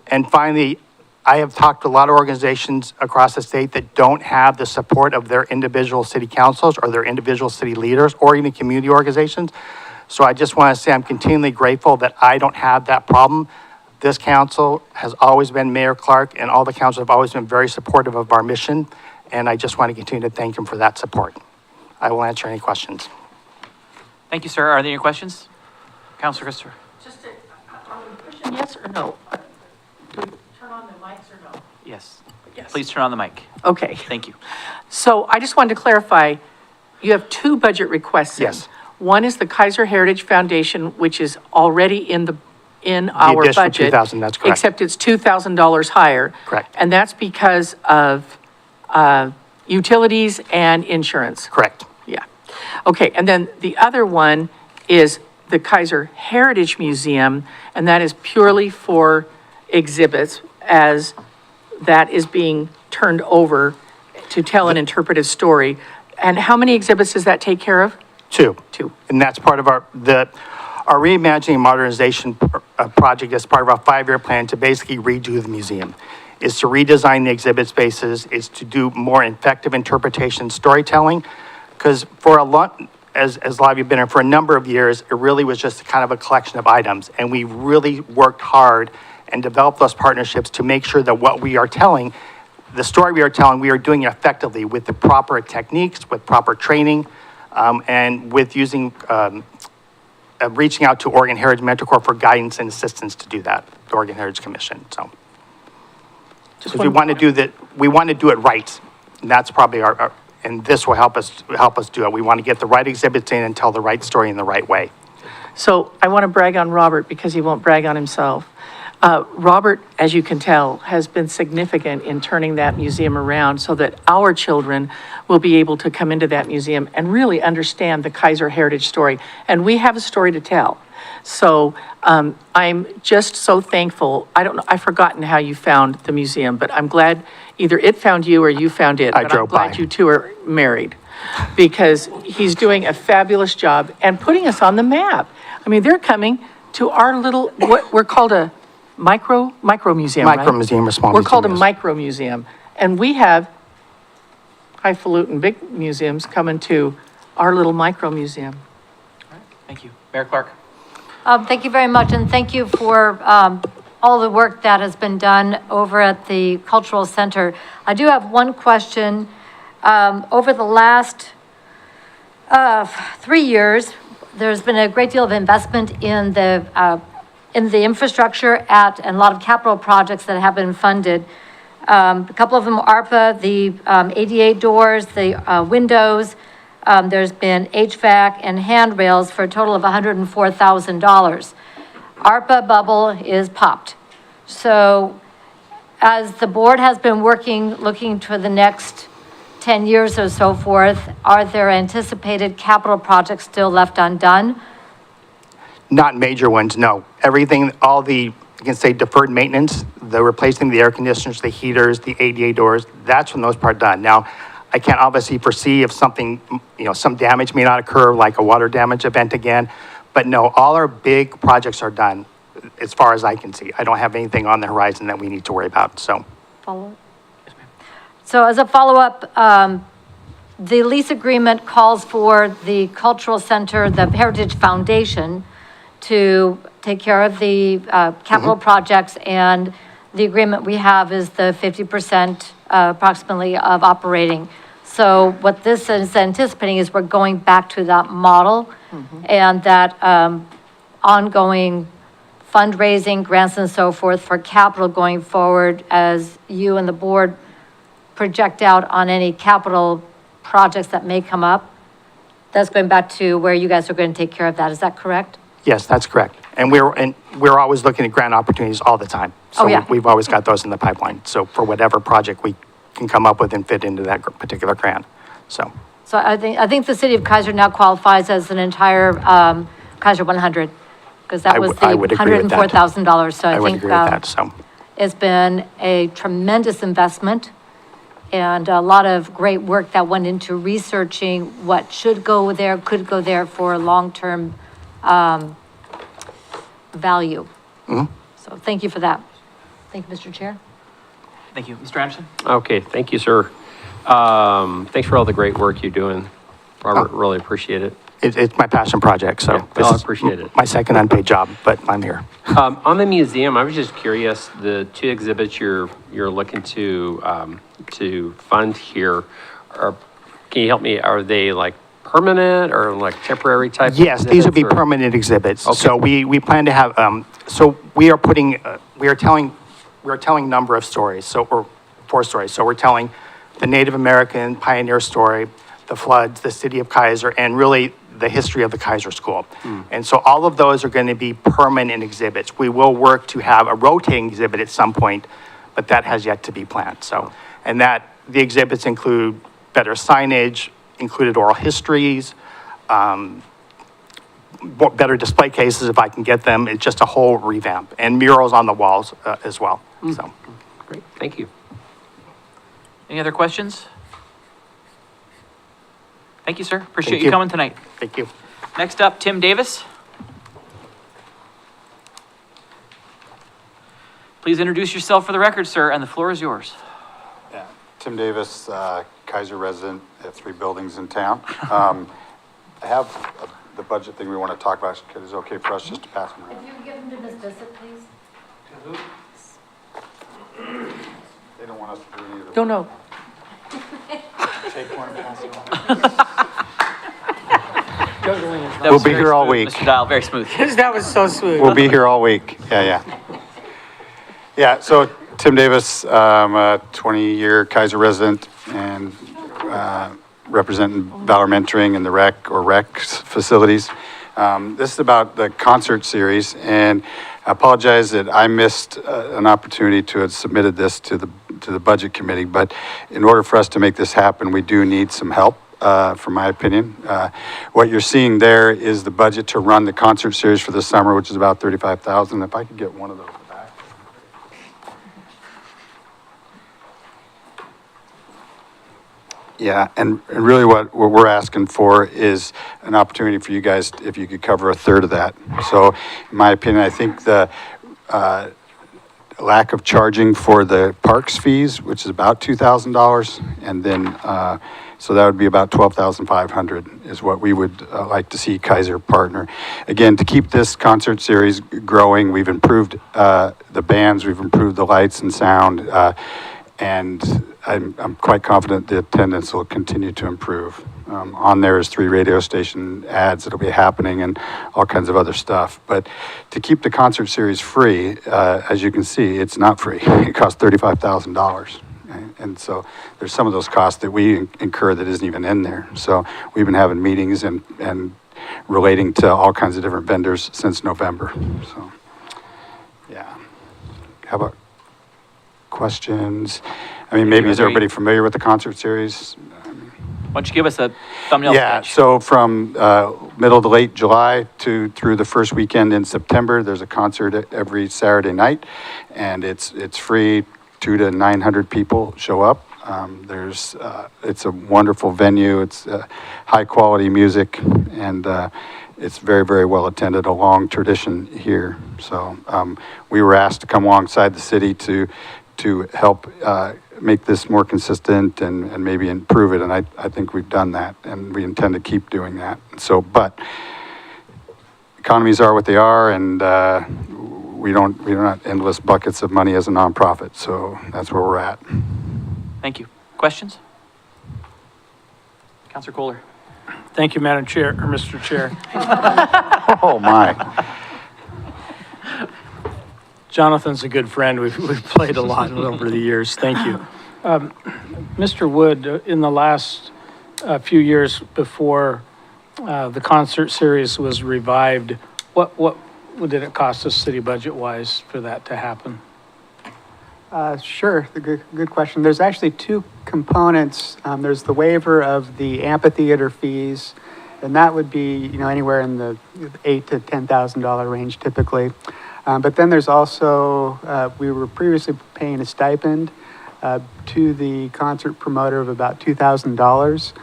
And finally, I have talked to a lot of organizations across the state that don't have the support of their individual city councils or their individual city leaders or even community organizations. So I just want to say I'm continually grateful that I don't have that problem. This council has always been, Mayor Clark and all the councils have always been very supportive of our mission, and I just want to continue to thank them for that support. I will answer any questions. Thank you, sir. Are there any questions? Councilor Christopher? Just a question, yes or no? Do we turn on the mics or no? Yes. Yes. Please turn on the mic. Okay. Thank you. So I just wanted to clarify, you have two budget requests in. Yes. One is the Kaiser Heritage Foundation, which is already in our additional budget. 2,000, that's correct. Except it's $2,000 higher. Correct. And that's because of utilities and insurance. Correct. Yeah. Okay, and then the other one is the Kaiser Heritage Museum, and that is purely for exhibits, as that is being turned over to tell an interpretive story. And how many exhibits does that take care of? Two. Two. And that's part of our reimagining modernization project as part of our 5-year plan to basically redo the museum. Is to redesign the exhibit spaces, is to do more effective interpretation storytelling. Because for a lot, as a lot of you have been here for a number of years, it really was just kind of a collection of items. And we really worked hard and developed those partnerships to make sure that what we are telling, the story we are telling, we are doing it effectively with the proper techniques, with proper training, and with using, reaching out to Oregon Heritage Mentor Corps for guidance and assistance to do that, the Oregon Heritage Commission, so. Because we want to do that, we want to do it right. And that's probably our, and this will help us do it. We want to get the right exhibits in and tell the right story in the right way. So I want to brag on Robert because he won't brag on himself. Robert, as you can tell, has been significant in turning that museum around so that our children will be able to come into that museum and really understand the Kaiser Heritage story. And we have a story to tell. So I'm just so thankful. I don't know, I've forgotten how you found the museum, but I'm glad either it found you or you found it. I But drove by. I'm glad you two are married because he's doing a fabulous job and putting us on the map. I mean, they're coming to our little, what we're called a micro museum, right? Micro museum or small We're museum, called a yes. micro museum. And we have highfalutin big museums coming to our little micro museum. Thank you. Mayor Clark? Thank you very much, and thank you for all the work that has been done over at the Cultural Center. I do have one question. Over the last 3 years, there's been a great deal of investment in the infrastructure and a lot of capital projects that have been funded. A couple of them, ARPA, the ADA doors, the windows. There's been HVAC and handrails for a total of $104,000. ARPA bubble is popped. So as the board has been looking to the next 10 years or so forth, are there anticipated capital projects still left undone? Not major ones, no. Everything, all the, you can say deferred maintenance, the replacing the air conditioners, the heaters, the ADA doors, that's for the most part done. Now, I can't obviously foresee if something, some damage may not occur, like a water damage event again. But no, all our big projects are done, as far as I can see. I don't have anything on the horizon that we need to worry about, so. Follow-up? So as a follow-up, the lease agreement calls for the Cultural Center, the Heritage Foundation, to take care of the capital projects, and the agreement we have is the 50% approximately of operating. So what this is anticipating is we're going back to that model and that ongoing fundraising, grants and so forth for capital going forward as you and the board project out on any capital projects that may come up. That's going back to where you guys are going to take care of that. Is that correct? Yes, that's correct. And we're always looking at grant opportunities all the time. Oh, yeah. So we've always got those in the pipeline. So for whatever project we can come up with and fit into that particular grant, so. So I think the city of Kaiser now qualifies as an entire Kaiser 100, because that was the I would agree with that. $104,000. So I I would think agree with that, so. it's been a tremendous investment and a lot of great work that went into researching what should go there, could go there for long-term value. So thank you for that. Thank you, Mr. Chair. Thank you. Mr. Anderson? Okay, thank you, sir. Thanks for all the great work you're doing. Robert, really appreciate it. It's my passion project, so. Yeah, this I is appreciate it. My second unpaid job, but I'm here. On the museum, I was just curious, the two exhibits you're looking to fund here, can you help me, are they like permanent or like temporary type? Yes, these would be exhibits, or- permanent exhibits. Okay. So we plan to have, so we are putting, we're telling a number of stories, or 4 stories. So we're telling the Native American pioneer story, the floods, the city of Kaiser, and really the history of the Kaiser School. And so all of those are going to be permanent exhibits. We will work to have a rotating exhibit at some point, but that has yet to be planned. So, and the exhibits include better signage, included oral histories, better display cases if I can get them. It's just a whole revamp, and murals on the walls as well, so. Great, thank you. Any other questions? Thank you, sir. Appreciate Thank you you. coming tonight. Thank you. Next up, Tim Davis. Please introduce yourself for the record, sir, and the floor is yours. Yeah, Tim Davis, Kaiser resident at 3 buildings in town. I have the budget thing we want to talk about. Is it okay for us just to pass them around? If you could give them to Ms. Bissett, please. They don't want us to do any of the. Don't know. Take one and pass it on. That We'll was be very here all smooth, week. Mr. Dial, very smooth. That was so smooth. We'll be here all week. Yeah. Yeah, so Tim Davis, I'm a 20-year Kaiser resident and representing Valor Mentoring and the rec facilities. This is about the concert series, and I apologize that I missed an opportunity to have submitted this to the budget committee, but in order for us to make this happen, we do need some help. From my opinion. What you're seeing there is the budget to run the concert series for the summer, which is about $35,000. If I could get one of those back. Yeah, and really what we're asking for is an opportunity for you guys, if you could cover a third of that. So in my opinion, I think the lack of charging for the parks fees, which is about $2,000, and then so that would be about $12,500 is what we would like to see Kaiser partner. Again, to keep this concert series growing, we've improved the bands, we've improved the lights and sound, and I'm quite confident the attendance will continue to improve. On there is 3 radio station ads that'll be happening and all kinds of other stuff. But to keep the concert series free, as you can see, it's not free. It costs $35,000. And so there's some of those costs that we incur that isn't even in there. So we've been having meetings and relating to all kinds of different vendors since November. So, yeah. How about questions? I mean, maybe is everybody familiar with the concert series? Why don't you give us a thumbnail Yeah, sketch? so from middle to late July through the first weekend in September, there's a concert every Saturday night, and it's free. 200 to 900 people show up. It's a wonderful venue. It's high quality music, and it's very, very well attended. A long tradition here. So we were asked to come alongside the city to help make this more consistent and maybe improve it. And I think we've done that, and we intend to keep doing that. So, but economies are what they are, and we don't have endless buckets of money as a nonprofit. So that's where we're at. Thank you. Questions? Counselor Kohler. Thank you, Madam Chair, or Mr. Chair. Oh, my. Jonathan's a good friend. We've played a lot over the years. Thank you. Mr. Wood, in the last few years before the concert series was revived, what did it cost us city budget-wise for that to happen? Sure, good question. There's actually two components. There's the waiver of the amphitheater fees, and that would be, anywhere in the $8,000 to $10,000 range typically. But then there's also, we were previously paying a stipend to the concert promoter of about $2,000.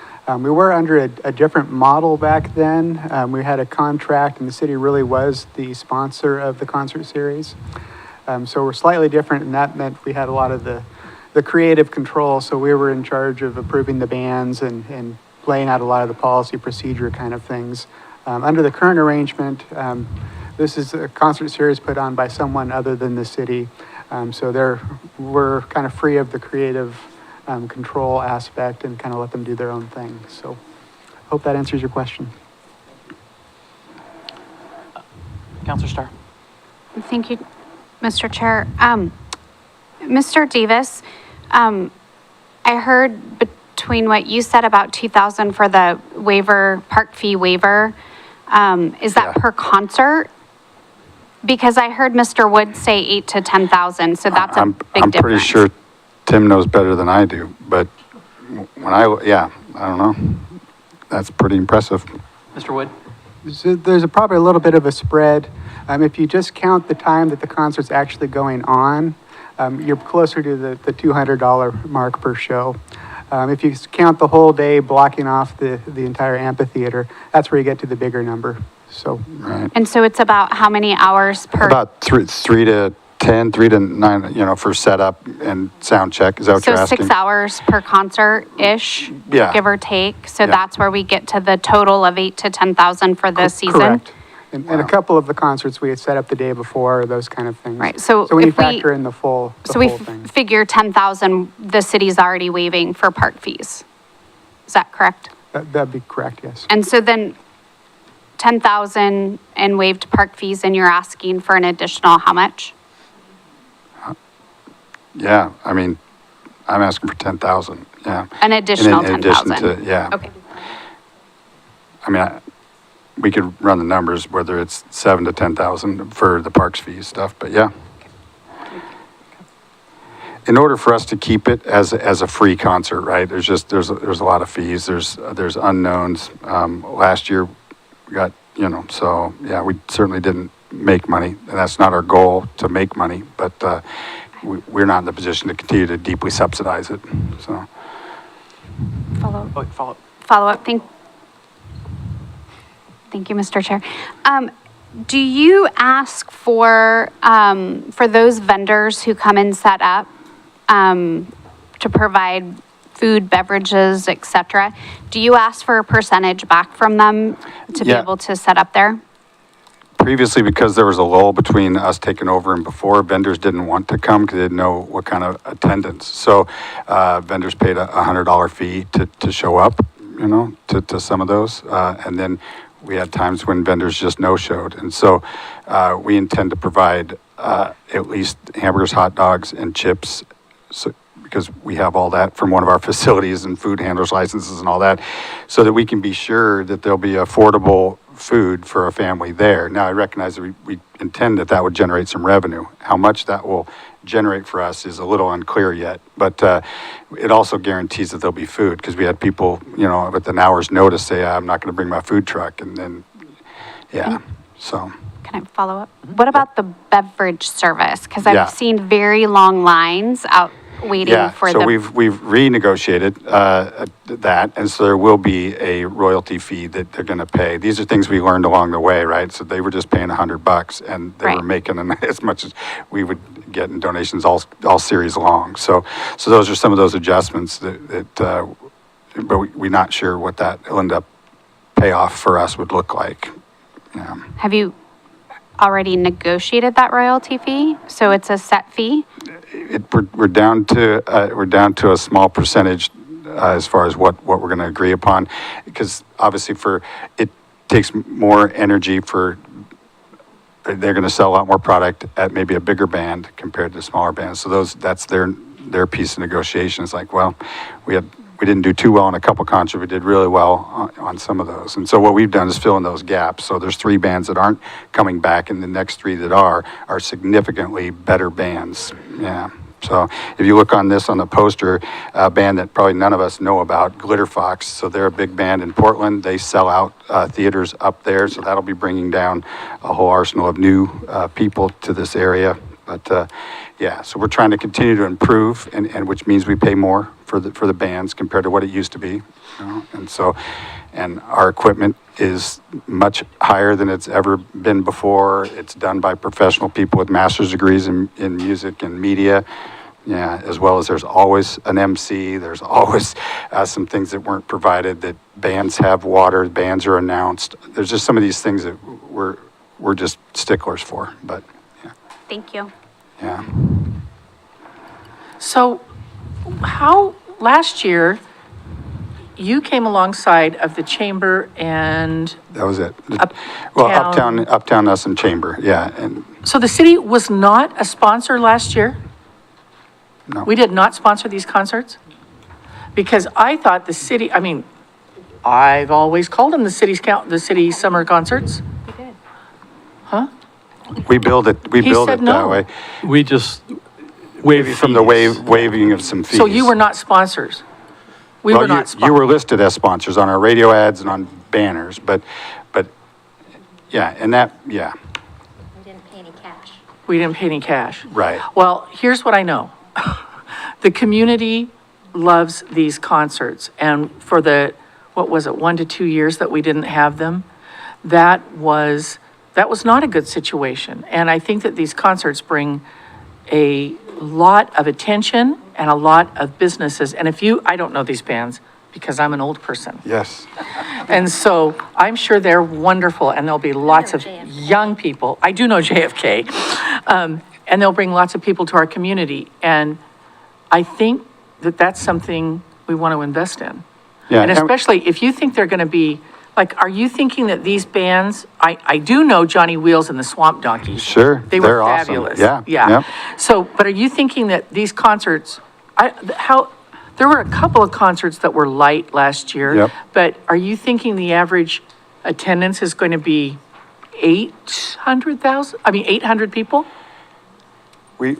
We were under a different model back then. We had a contract, and the city really was the sponsor of the concert series. So we're slightly different, and that meant we had a lot of the creative control. So we were in charge of approving the bands and laying out a lot of the policy procedure kind of things. Under the current arrangement, this is a concert series put on by someone other than the city. So we're kind of free of the creative control aspect and kind of let them do their own thing. So hope that answers your question. Counselor Starr. Thank you, Mr. Chair. Mr. Davis, I heard between what you said about 2,000 for the park fee waiver, is that per concert? Because I heard Mr. Wood say 8,000 to 10,000, so that's a big difference. I'm pretty sure Tim knows better than I do, but I don't know. That's pretty impressive. Mr. Wood. So there's probably a little bit of a spread. If you just count the time that the concert's actually going on, you're closer to the $200 mark per show. If you count the whole day, blocking off the entire amphitheater, that's where you get to the bigger number. So, right. And so it's about how many hours per? About 3 to 10, 3 to 9, for setup and sound check. Is that what you're asking? So 6 hours per concert-ish, Yeah. give or take. So Yeah. that's where we get to the total of 8,000 to 10,000 for this season? Correct. And a couple of the concerts we had set up the day before, those kind of things. Right, so when you if we- factor in the full thing. Figure 10,000, the city's already waiving for park fees. Is that correct? That'd be correct, yes. And so then 10,000 and waived park fees, and you're asking for an additional how much? Yeah, I mean, I'm asking for 10,000, yeah. An additional In addition 10,000? to, yeah. Okay. I mean, we could run the numbers, whether it's 7,000 to 10,000 for the parks fees stuff, but yeah. In order for us to keep it as a free concert, right? There's a lot of fees. There's unknowns. Last year we got, so yeah, we certainly didn't make money, and that's not our goal to make money, but we're not in the position to continue to deeply subsidize it. So. Follow up. Thank you, Mr. Chair. Do you ask for those vendors who come and set up to provide food, beverages, et cetera? Do you ask for a percentage back from them to be Yeah. able to set up there? Previously, because there was a lull between us taking over and before, vendors didn't want to come because they didn't know what kind of attendance. So vendors paid a $100 fee to show up, to some of those. And then we had times when vendors just no-showed. And so we intend to provide at least hamburgers, hot dogs, and chips, because we have all that from one of our facilities and food handlers licenses and all that, so that we can be sure that there'll be affordable food for a family there. Now, I recognize that we intend that would generate some revenue. How much that will generate for us is a little unclear yet, but it also guarantees that there'll be food, because we had people, with an hour's notice say, I'm not going to bring my food truck, and then, so. Can I follow up? What about the beverage service? Because Yeah. I've seen very long lines out waiting for so the. we've renegotiated that, and so there will be a royalty fee that they're going to pay. These are things we learned along the way, right? So they were just paying $100, and they were making as much as we would get in donations all series long. So those are some of those adjustments but we're not sure what that will end up payoff for us would look like. Yeah. Have you already negotiated that royalty fee? So it's a set fee? We're down to a small percentage as far as what we're going to agree upon. Because obviously it takes more energy they're going to sell a lot more product at maybe a bigger band compared to smaller bands. So that's their piece of negotiation. It's like, well, we didn't do too well on a couple concerts. We did really well on some of those. And so what we've done is fill in those gaps. So there's 3 bands that aren't coming back, and the next 3 that are significantly better bands. Yeah. So if you look on the poster, a band that probably none of us know about, Glitter Fox. So they're a big band in Portland. They sell out theaters up there. So that'll be bringing down a whole arsenal of new people to this area. But yeah, so we're trying to continue to improve, and which means we pay more for the bands compared to what it used to be. And our equipment is much higher than it's ever been before. It's done by professional people with master's degrees in music and media. Yeah, as well as there's always an MC. There's always some things that weren't provided, that bands have water, bands are announced. There's just some of these things that we're just sticklers for, but yeah. Thank you. Yeah. So last year, you came alongside of the chamber and, That was it. Uptown. Uptown Us and Chamber, yeah, and so the city was not a sponsor last year? no. We did not sponsor these concerts? Because I thought the city, I've always called them the city summer concerts. You did. Huh? We build it said that no. way. We just Maybe from the waiving of some fees. So you were not sponsors? We were not You sponsors? were listed as sponsors on our radio ads and on banners, but, yeah, and yeah, We didn't pay any cash. We didn't pay any cash. right. Well, here's what I know. The community loves these concerts, and for the, 1 to 2 years that we didn't have them, that was not a good situation. And I think that these concerts bring a lot of attention and a lot of businesses. And I don't know these bands because I'm an old person. Yes. And so I'm sure they're wonderful, and there'll be lots of young people. I do know JFK. And they'll bring lots of people to our community. And I think that that's something we want to invest in. Yeah, And especially if you think they're going to be, are you thinking that these bands, I do know Johnny Wheels and the Swamp Donkeys. Sure, They were they're awesome. fabulous. Yeah, Yeah. yep. So, but are you thinking that these concerts, there were a couple of concerts that were light last year. Yep. But are you thinking the average attendance is going to be 800 people? We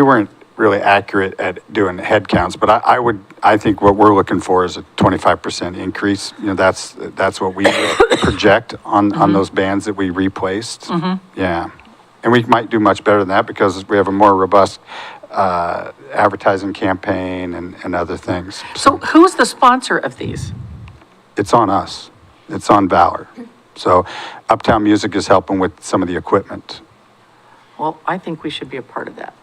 weren't really accurate at doing head counts, but I think what we're looking for is a 25% increase. That's what we project on those bands that we replaced. Yeah. And we might do much better than that because we have a more robust advertising campaign and other things. So who's the sponsor of these? It's on us. It's on Valor. So Uptown Music is helping with some of the equipment. Well, I think we should be a part of that.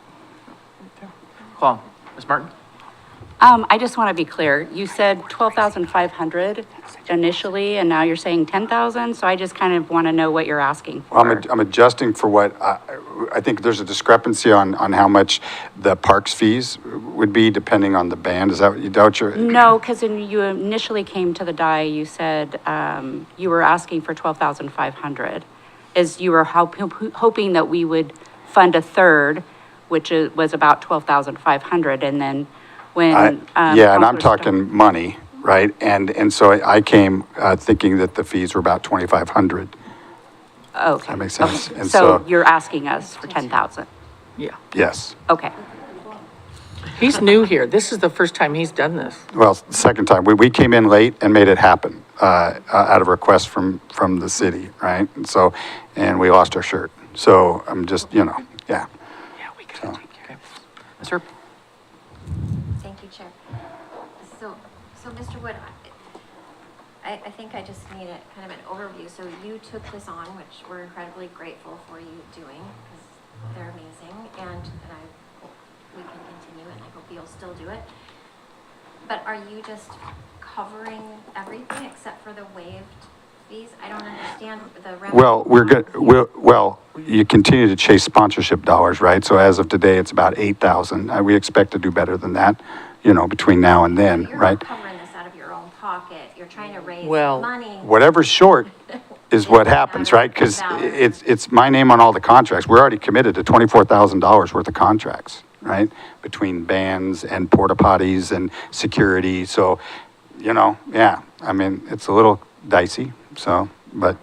Cool. Ms. Martin? I just want to be clear. You said 12,500 initially, and now you're saying 10,000, so I just kind of want to know what you're asking for. I'm adjusting for what, I think there's a discrepancy on how much the parks fees would be depending on the band. Is that what you doubt your? No, because when you initially came to the die, you said you were asking for 12,500. You were hoping that we would fund a third, which was about 12,500, and then when. Yeah, and I'm Councilor talking money, right? And so I came thinking that the fees were about 2,500. Okay. That makes sense. Okay. And So you're asking us for 10,000? Yeah. Yes. Okay. He's new here. This is the first time he's done this. Well, second time. We came in late and made it happen out of request from the city, right? And we lost our shirt. So I'm just, yeah. Yeah, we could. Okay. Sir? Thank you, Chair. So Mr. Wood, I think I just need kind of an overview. So you took this on, which we're incredibly grateful for you doing, because they're amazing, and I hope we can continue, and I hope you'll still do it. But are you just covering everything except for the waived fees? I don't understand the revenue. Well, we're good. Well, you continue to chase sponsorship dollars, right? So as of today, it's about 8,000. We expect to do better than that you know, between now and then, You're right? not covering this out of your own pocket. You're trying to raise Well, money. Whatever's short is what happens, right? Because it's my name on all the contracts. We're already committed to $24,000 worth of contracts, right? Between bands and porta potties and security. So, you know, yeah, I mean, it's a little dicey, so, but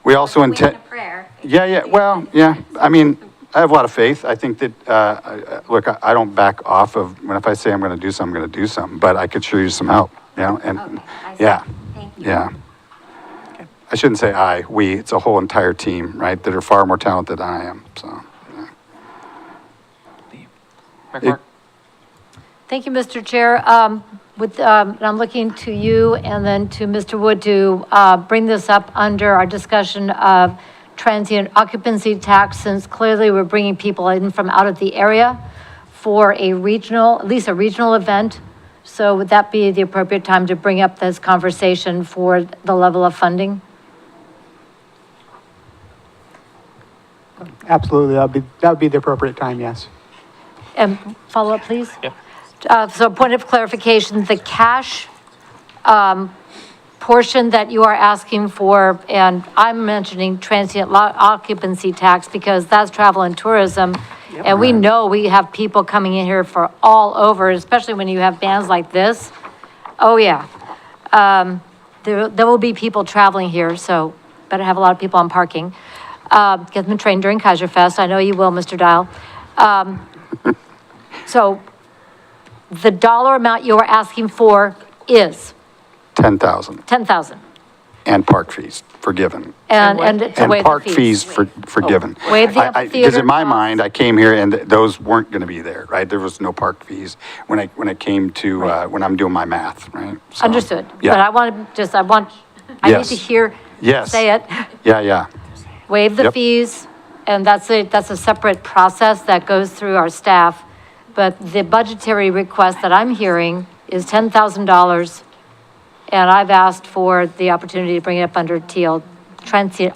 we also Believe in intend. a prayer. Yeah, well, yeah, I mean, I have a lot of faith. I think that, look, I don't back off of, when if I say I'm gonna do something, I'm gonna do something, but I could sure use some help, you know, and, Okay, I see. yeah, Thank you. yeah. I shouldn't say I, we, it's a whole entire team, right, that are far more talented than I am, so. McCork? Thank you, Mr. Chair. I'm looking to you and then to Mr. Wood to bring this up under our discussion of transient occupancy tax, since clearly we're bringing people in from out of the area for a regional, at least a regional event. So would that be the appropriate time to bring up this conversation for the level of funding? Absolutely, that would be the appropriate time, yes. And follow up, please? Yep. So point of clarification, the cash portion that you are asking for, and I'm mentioning transient occupancy tax because that's travel and tourism. And we know we have people coming in here for all over, especially when you have bands like this. Oh, yeah. There will be people traveling here, so better have a lot of people on parking. Get them trained during Kaiser Fest. I know you will, Mr. Dial. So the dollar amount you are asking for is 10,000, 10,000. and park fees forgiven. And to And waive the park fees. fees forgiven. Waive the Because amphitheater in my costs. mind, I came here and those weren't gonna be there, right? There was no park fees when I came to, when I'm doing my math, right? So, Understood. yeah. But I want to just, I need Yes. to hear, Yes. say it, Yeah, waive the Yep. fees, and that's a separate process that goes through our staff. But the budgetary request that I'm hearing is $10,000, and I've asked for the opportunity to bring it up under transient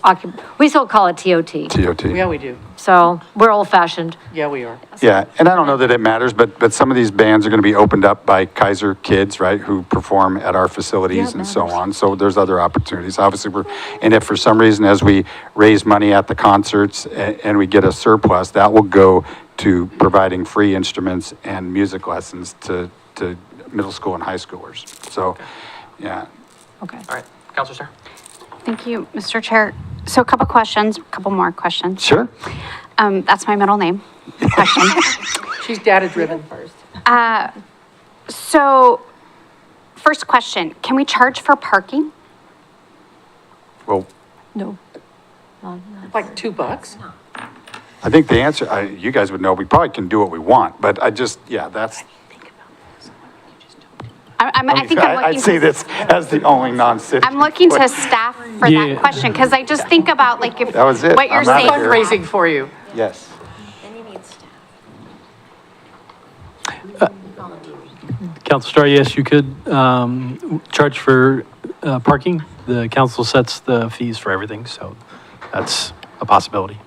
we still call it TOT. TOT. Yeah, we do. So we're old fashioned. Yeah, we are. Yeah, and I don't know that it matters, but some of these bands are gonna be opened up by Kaiser kids, right? Who perform at our facilities and so on. So there's other opportunities. Obviously, and if for some reason, as we raise money at the concerts and we get a surplus, that will go to providing free instruments and music lessons to middle school and high schoolers. So, yeah. Okay. All right, Counselor Starr? Thank you, Mr. Chair. So a couple more questions. Sure. That's my middle name. Question. She's data-driven first. So, first question, can we charge for parking? Well, No. Like $2? I think the answer, you guys would know, we probably can do what we want, but I just, yeah, that's, I think I'm I'd looking say to, this as the only non-city. I'm looking to staff for Yeah. that question, because I just think about like if, That was it. what you're I'm out of saying. here. Fundraising for you. Yes. Then you need staff. Council Star, yes, you could charge for parking. The council sets the fees for everything, so that's a possibility.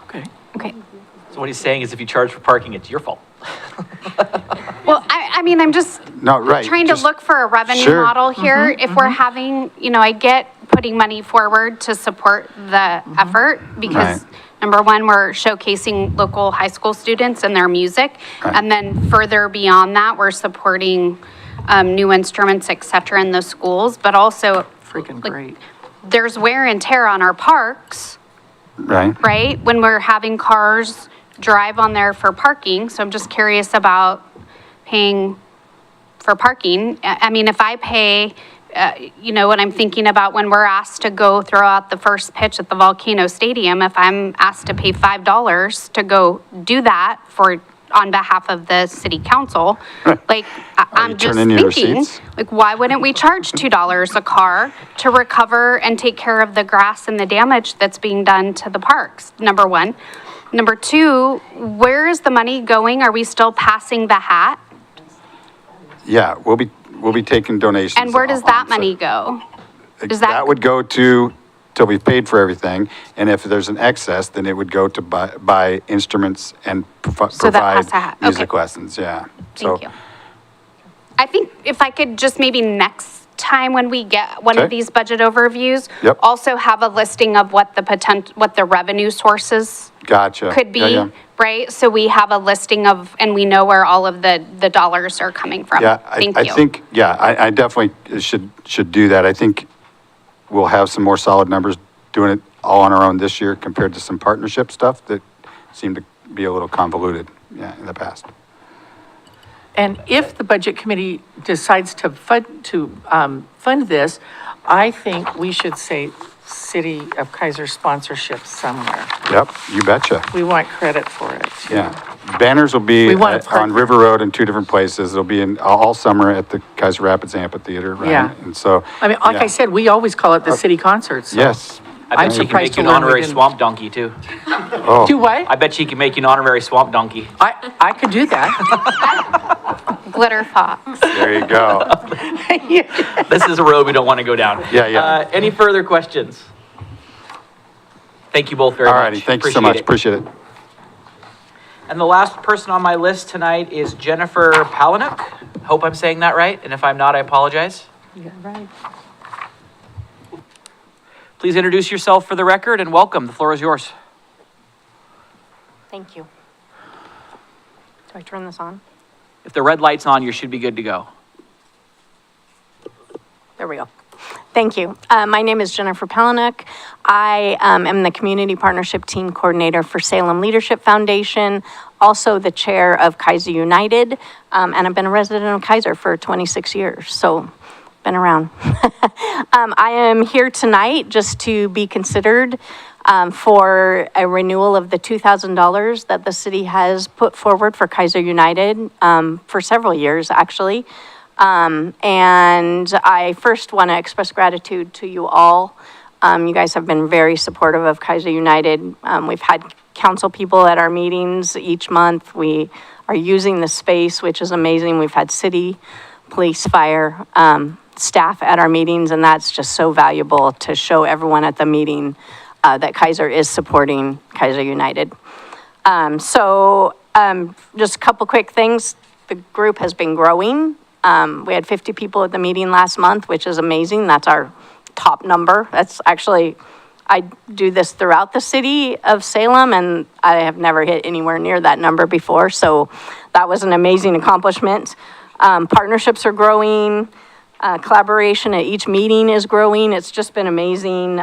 Okay. Okay. So what he's saying is if you charge for parking, it's your fault. Well, I mean, I'm just No, right. trying to just- look for a revenue Sure. model here. If we're having, I get putting money forward to support the effort because Right. number one, we're showcasing local high school students and their music. Right. And then further beyond that, we're supporting new instruments, et cetera, in the schools, but also Freaking like, great. there's wear and tear on our parks, Right. right? When we're having cars drive on there for parking. So I'm just curious about paying for parking. I mean, if I pay, what I'm thinking about when we're asked to go throw out the first pitch at the Volcano Stadium, if I'm asked to pay $5 to go do that on behalf of the city council, like, I'm just turn in your thinking, receipts? like, why wouldn't we charge $2 a car to recover and take care of the grass and the damage that's being done to the parks? Number one. Number two, where is the money going? Are we still passing the hat? Yeah, we'll be taking donations. And where does on that site. money go? Does that- That would go to till we've paid for everything. And if there's an excess, then it would go to buy instruments and So that has provide to music okay. lessons, yeah. So, Thank you. I think if I could just maybe next time when we get one of Okay. these budget overviews, Yep. also have a listing of what the revenue sources Gotcha. could be, Yeah, yeah. right? So we have a listing of, and we know where all of the dollars are coming from. Yeah, Thank I you. think, yeah, I definitely should do that. I think we'll have some more solid numbers doing it all on our own this year compared to some partnership stuff that seemed to be a little convoluted, yeah, in the past. And if the Budget Committee decides to fund this, I think we should say City of Kaiser sponsorship somewhere. Yep, you betcha. We want credit for it. too. Yeah. Banners will be We want a on partner. River Road in 2 different places. It'll be in all summer at the Kaiser Rapids Amphitheater, right? Yeah. And so. I mean, like yeah. I said, we always call it the city concerts. so Yes. I I'm bet she can surprised make you to an learn we honorary didn't- swamp donkey too. Oh, Do what? I bet she can make you an honorary swamp donkey. I could do that. Glitter fox. there you go. This is a road we don't want to go down. Yeah, yeah. Any further questions? Thank you both very All much. righty, thank you so much. Appreciate it. And the last person on my list tonight is Jennifer Palinuk. Hope I'm saying that right, and if I'm not, I apologize. Yeah, right. Please introduce yourself for the record and welcome. The floor is yours. Thank you. Do I turn this on? If the red light's on, you should be good to go. There we go. Thank you. My name is Jennifer Palinuk. I am the Community Partnership Team Coordinator for Salem Leadership Foundation, also the chair of Kaiser United, and I've been a resident of Kaiser for 26 years, so been around. I am here tonight just to be considered for a renewal of the $2,000 that the city has put forward for Kaiser United for several years, actually. And I first want to express gratitude to you all. You guys have been very supportive of Kaiser United. We've had council people at our meetings each month. We are using the space, which is amazing. We've had city, police, fire, staff at our meetings, and that's just so valuable to show everyone at the meeting that Kaiser is supporting Kaiser United. Just a couple quick things. The group has been growing. We had 50 people at the meeting last month, which is amazing. That's our top number. That's actually, I do this throughout the city of Salem, and I have never hit anywhere near that number before. So that was an amazing accomplishment. Partnerships are growing. Collaboration at each meeting is growing. It's just been amazing.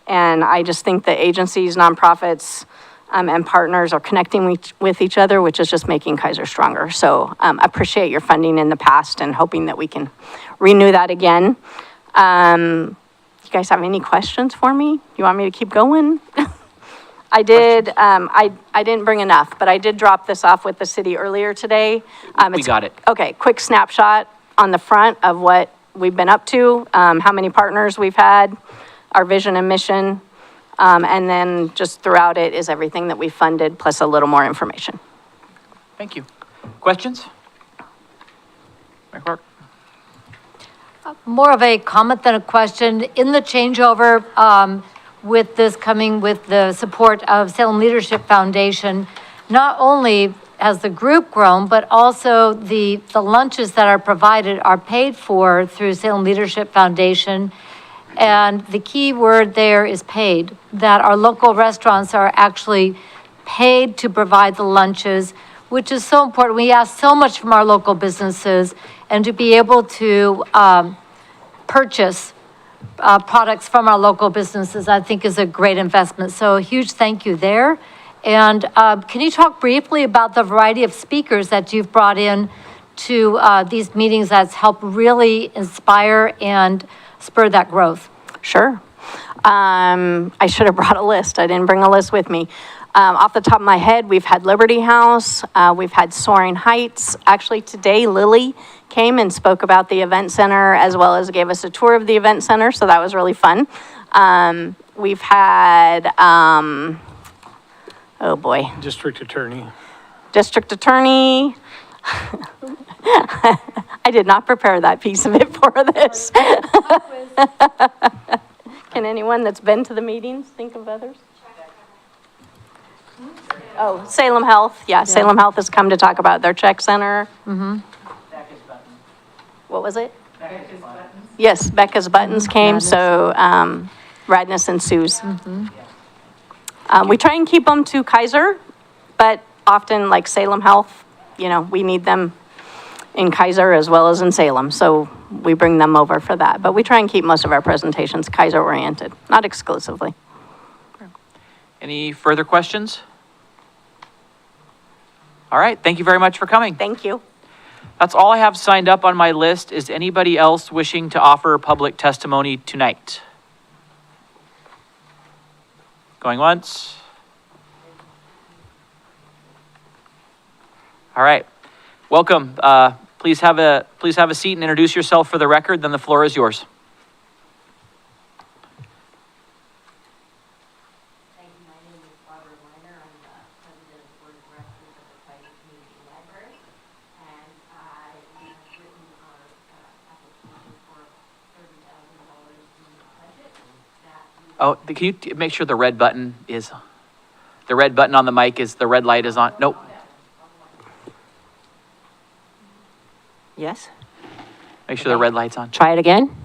And I just think the agencies, nonprofits, and partners are connecting with each other, which is just making Kaiser stronger. So appreciate your funding in the past and hoping that we can renew that again. You guys have any questions for me? You want me to keep going? I did, I didn't bring enough, but I did drop this off with the city earlier today. We got it. Okay, quick snapshot on the front of what we've been up to, how many partners we've had, our vision and mission. And then just throughout it is everything that we funded, plus a little more information. Thank you. Questions? Mayor Clark? More of a comment than a question. In the changeover, with this coming with the support of Salem Leadership Foundation, not only has the group grown, but also the lunches that are provided are paid for through Salem Leadership Foundation. And the key word there is paid, that our local restaurants are actually paid to provide the lunches, which is so important. We ask so much from our local businesses, and to be able to purchase products from our local businesses, I think is a great investment. So a huge thank you there. And can you talk briefly about the variety of speakers that you've brought in to these meetings that's helped really inspire and spur that growth? Sure. I should have brought a list. I didn't bring a list with me. Off the top of my head, we've had Liberty House, we've had Soaring Heights. Actually, today Lily came and spoke about the event center as well as gave us a tour of the event center, so that was really fun. We've had, oh boy. District Attorney. District Attorney. I did not prepare that piece of it for this. Can anyone that's been to the meetings think of others? Oh, Salem Health, yeah, Salem Health has come to talk about their check center. What was it? Yes, Becca's Buttons came, so, Radness and Sue's. We try and keep them to Kaiser, but often, like Salem Health, you know, we need them in Kaiser as well as in Salem, so we bring them over for that. But we try and keep most of our presentations Kaiser-oriented, not exclusively. Any further questions? All right, thank you very much for coming. Thank you. That's all I have signed up on my list. Is anybody else wishing to offer public testimony tonight? Going once? All right, welcome. Please have a seat and introduce yourself for the record, then the floor is yours. Oh, can you make sure the red button on the mic is, the red light is on? Nope. Yes? Make sure the red light's on. Try it again?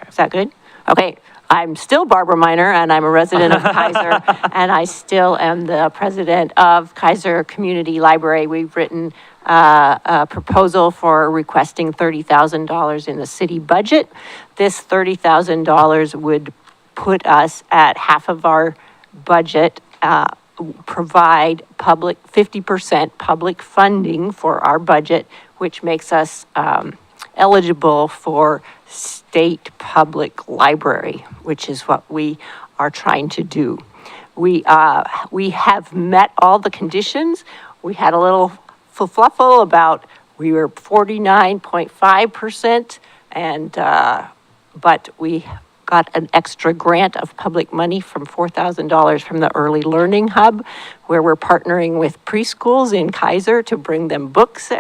Is that good? Okay, I'm still Barbara Miner, and I'm a resident of Kaiser, and I still am the president of Kaiser Community Library. We've written a proposal for requesting $30,000 in the city budget. This $30,000 would put us at half of our budget, provide 50% public funding for our budget, which makes us eligible for state public library, which is what we are trying to do. We have met all the conditions. We had a little fluffle about, we were 49.5%, and but we got an extra grant of public money from $4,000 from the Early Learning Hub, where we're partnering with preschools in Kaiser to bring them books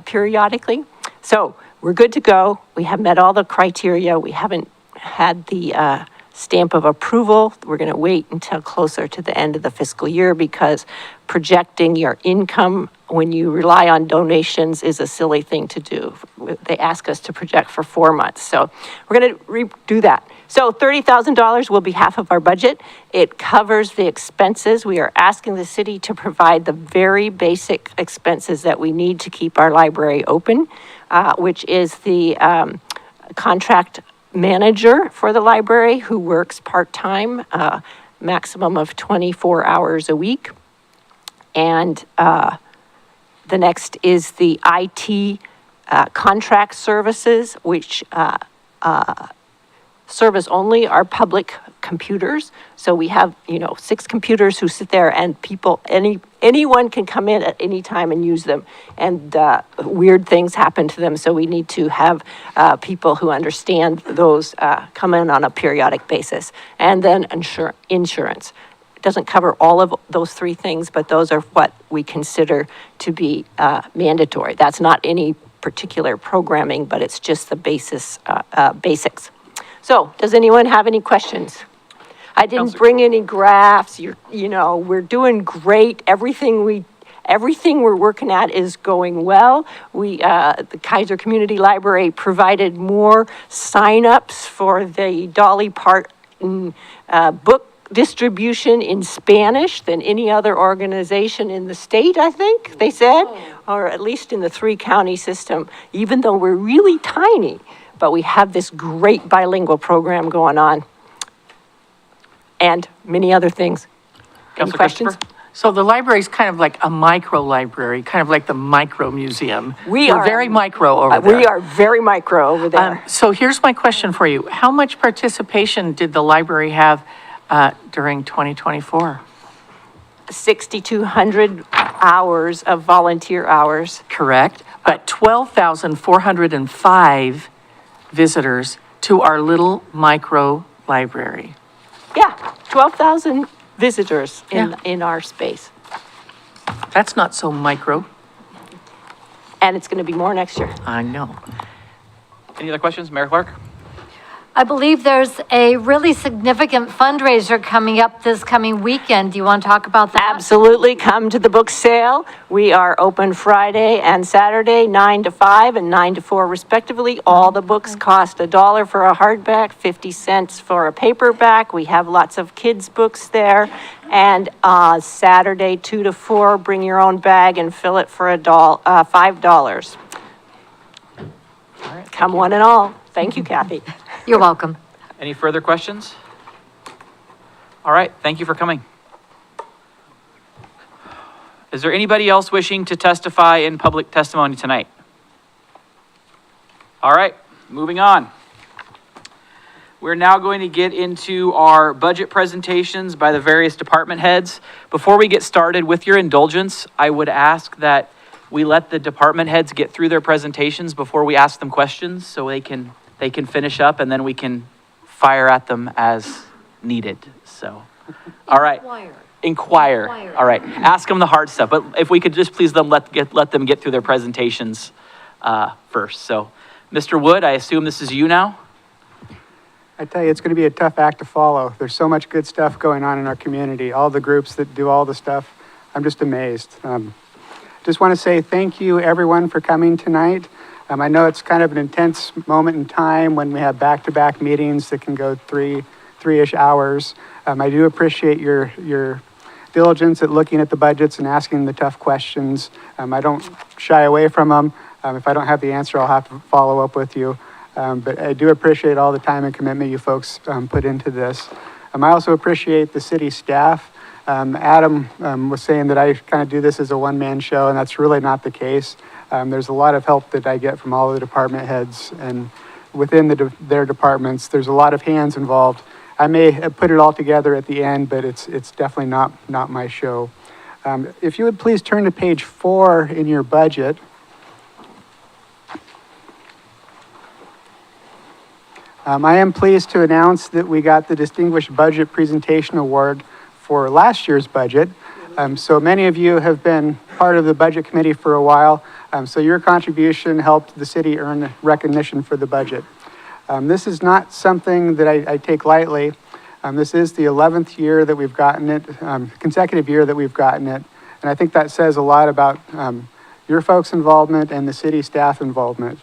periodically. So we're good to go. We have met all the criteria. We haven't had the stamp of approval. We're going to wait until closer to the end of the fiscal year because projecting your income when you rely on donations is a silly thing to do. They ask us to project for 4 months. So we're going to redo that. So $30,000 will be half of our budget. It covers the expenses. We are asking the city to provide the very basic expenses that we need to keep our library open, which is the contract manager for the library who works part-time, maximum of 24 hours a week. And the next is the IT contract services, which service only our public computers. So we have, 6 computers who sit there, and anyone can come in at any time and use them. And weird things happen to them. So we need to have people who understand those come in on a periodic basis. And then insurance. It doesn't cover all of those 3 things, but those are what we consider to be mandatory. That's not any particular programming, but it's just the basics. So, does anyone have any questions? I didn't bring any graphs. We're doing great. Everything we're working at is going well. The Kaiser Community Library provided more signups for the Dolly Parton book distribution in Spanish than any other organization in the state, I think they said, or at least in the 3-county system, even though we're really tiny. But we have this great bilingual program going on and many other things. Any questions? So the library is kind of like a micro library, kind of like the micro museum. We're very micro over there. We are very micro over there. So here's my question for you. How much participation did the library have during 2024? 6,200 hours of volunteer hours. Correct. But 12,405 visitors to our little micro library. Yeah, 12,000 visitors in our space. That's not so micro. And it's going to be more next year. I know. Any other questions, Mayor Clark? I believe there's a really significant fundraiser coming up this coming weekend. Do you want to talk about that? Absolutely, come to the book sale. We are open Friday and Saturday, 9 to 5 and 9 to 4 respectively. All the books cost $1 for a hardback, 50 cents for a paperback. We have lots of kids' books there. And Saturday, 2 to 4, bring your own bag and fill it for $5. Come one and all. Thank you, Kathy. You're welcome. Any further questions? All right, thank you for coming. Is there anybody else wishing to testify in public testimony tonight? All right, moving on. We're now going to get into our budget presentations by the various department heads. Before we get started, with your indulgence, I would ask that we let the department heads get through their presentations before we ask them questions, so they can finish up, and then we can fire at them as needed. So, all right. Inquire. All right. Ask them the hard stuff, but if we could just please let them get through their presentations first. So, Mr. Wood, I assume this is you now. I tell you, it's going to be a tough act to follow. There's so much good stuff going on in our community. All the groups that do all the stuff. I'm just amazed. Just want to say thank you, everyone, for coming tonight. I know it's kind of an intense moment in time when we have back-to-back meetings that can go three-ish hours. I do appreciate your diligence at looking at the budgets and asking the tough questions. I don't shy away from them. If I don't have the answer, I'll have to follow up with you. But I do appreciate all the time and commitment you folks put into this. I also appreciate the city staff. Adam was saying that I kind of do this as a one-man show, and that's really not the case. There's a lot of help that I get from all of the department heads, and within their departments, there's a lot of hands involved. I may have put it all together at the end, but it's definitely not my show. If you would please turn to page 4 in your budget. I am pleased to announce that we got the Distinguished Budget Presentation Award for last year's budget. So many of you have been part of the budget committee for a while. So your contribution helped the city earn recognition for the budget. This is not something that I take lightly. This is the 11th year that we've gotten it, consecutive year that we've gotten it. And I think that says a lot about your folks' involvement and the city staff involvement.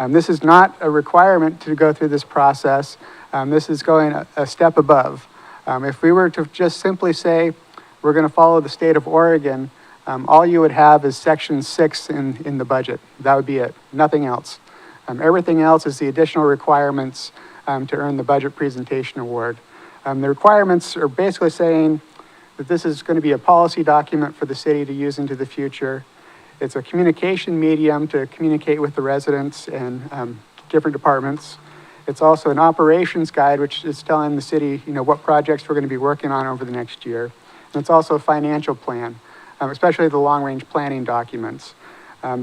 This is not a requirement to go through this process. This is going a step above. If we were to just simply say, we're going to follow the state of Oregon, all you would have is section 6 in the budget. That would be it, nothing else. Everything else is the additional requirements to earn the Budget Presentation Award. The requirements are basically saying that this is going to be a policy document for the city to use into the future. It's a communication medium to communicate with the residents and different departments. It's also an operations guide, which is telling the city, what projects we're going to be working on over the next year. And it's also a financial plan, especially the long-range planning documents.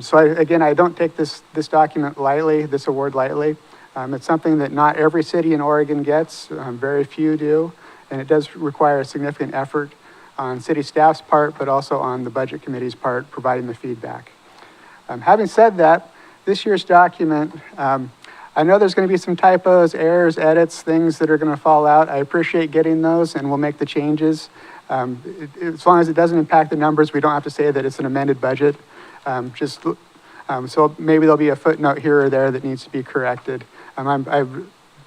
So I don't take this document lightly, this award lightly. It's something that not every city in Oregon gets, very few do, and it does require a significant effort on city staff's part, but also on the budget committee's part, providing the feedback. Having said that, this year's document, I know there's going to be some typos, errors, edits, things that are going to fall out. I appreciate getting those, and we'll make the changes. As long as it doesn't impact the numbers, we don't have to say that it's an amended budget. So maybe there'll be a footnote here or there that needs to be corrected. I'd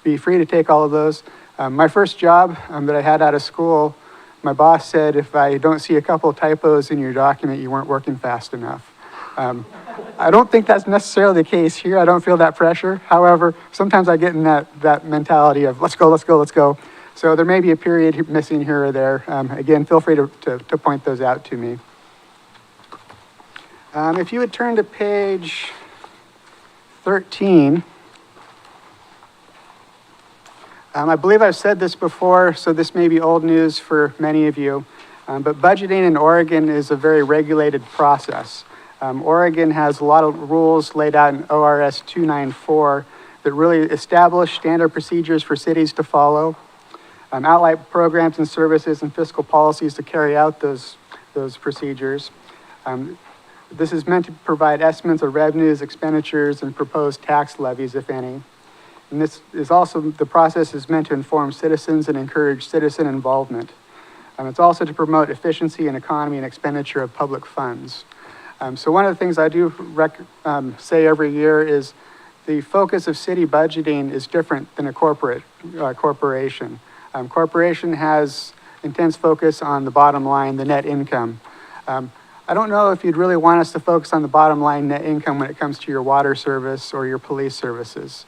be free to take all of those. My first job that I had out of school, my boss said, if I don't see a couple of typos in your document, you weren't working fast enough. I don't think that's necessarily the case here. I don't feel that pressure. However, sometimes I get in that mentality of let's go, let's go, let's go. So there may be a period missing here or there. Again, feel free to point those out to me. If you would turn to page 13. I believe I've said this before, so this may be old news for many of you, but budgeting in Oregon is a very regulated process. Oregon has a lot of rules laid out in ORS 294 that really establish standard procedures for cities to follow, outline programs and services and fiscal policies to carry out those procedures. This is meant to provide estimates of revenues, expenditures, and proposed tax levies, if any. And this is also, the process is meant to inform citizens and encourage citizen involvement. It's also to promote efficiency and economy and expenditure of public funds. So one of the things I do say every year is the focus of city budgeting is different than a corporation. Corporation has intense focus on the bottom line, the net income. I don't know if you'd really want us to focus on the bottom line net income when it comes to your water service or your police services.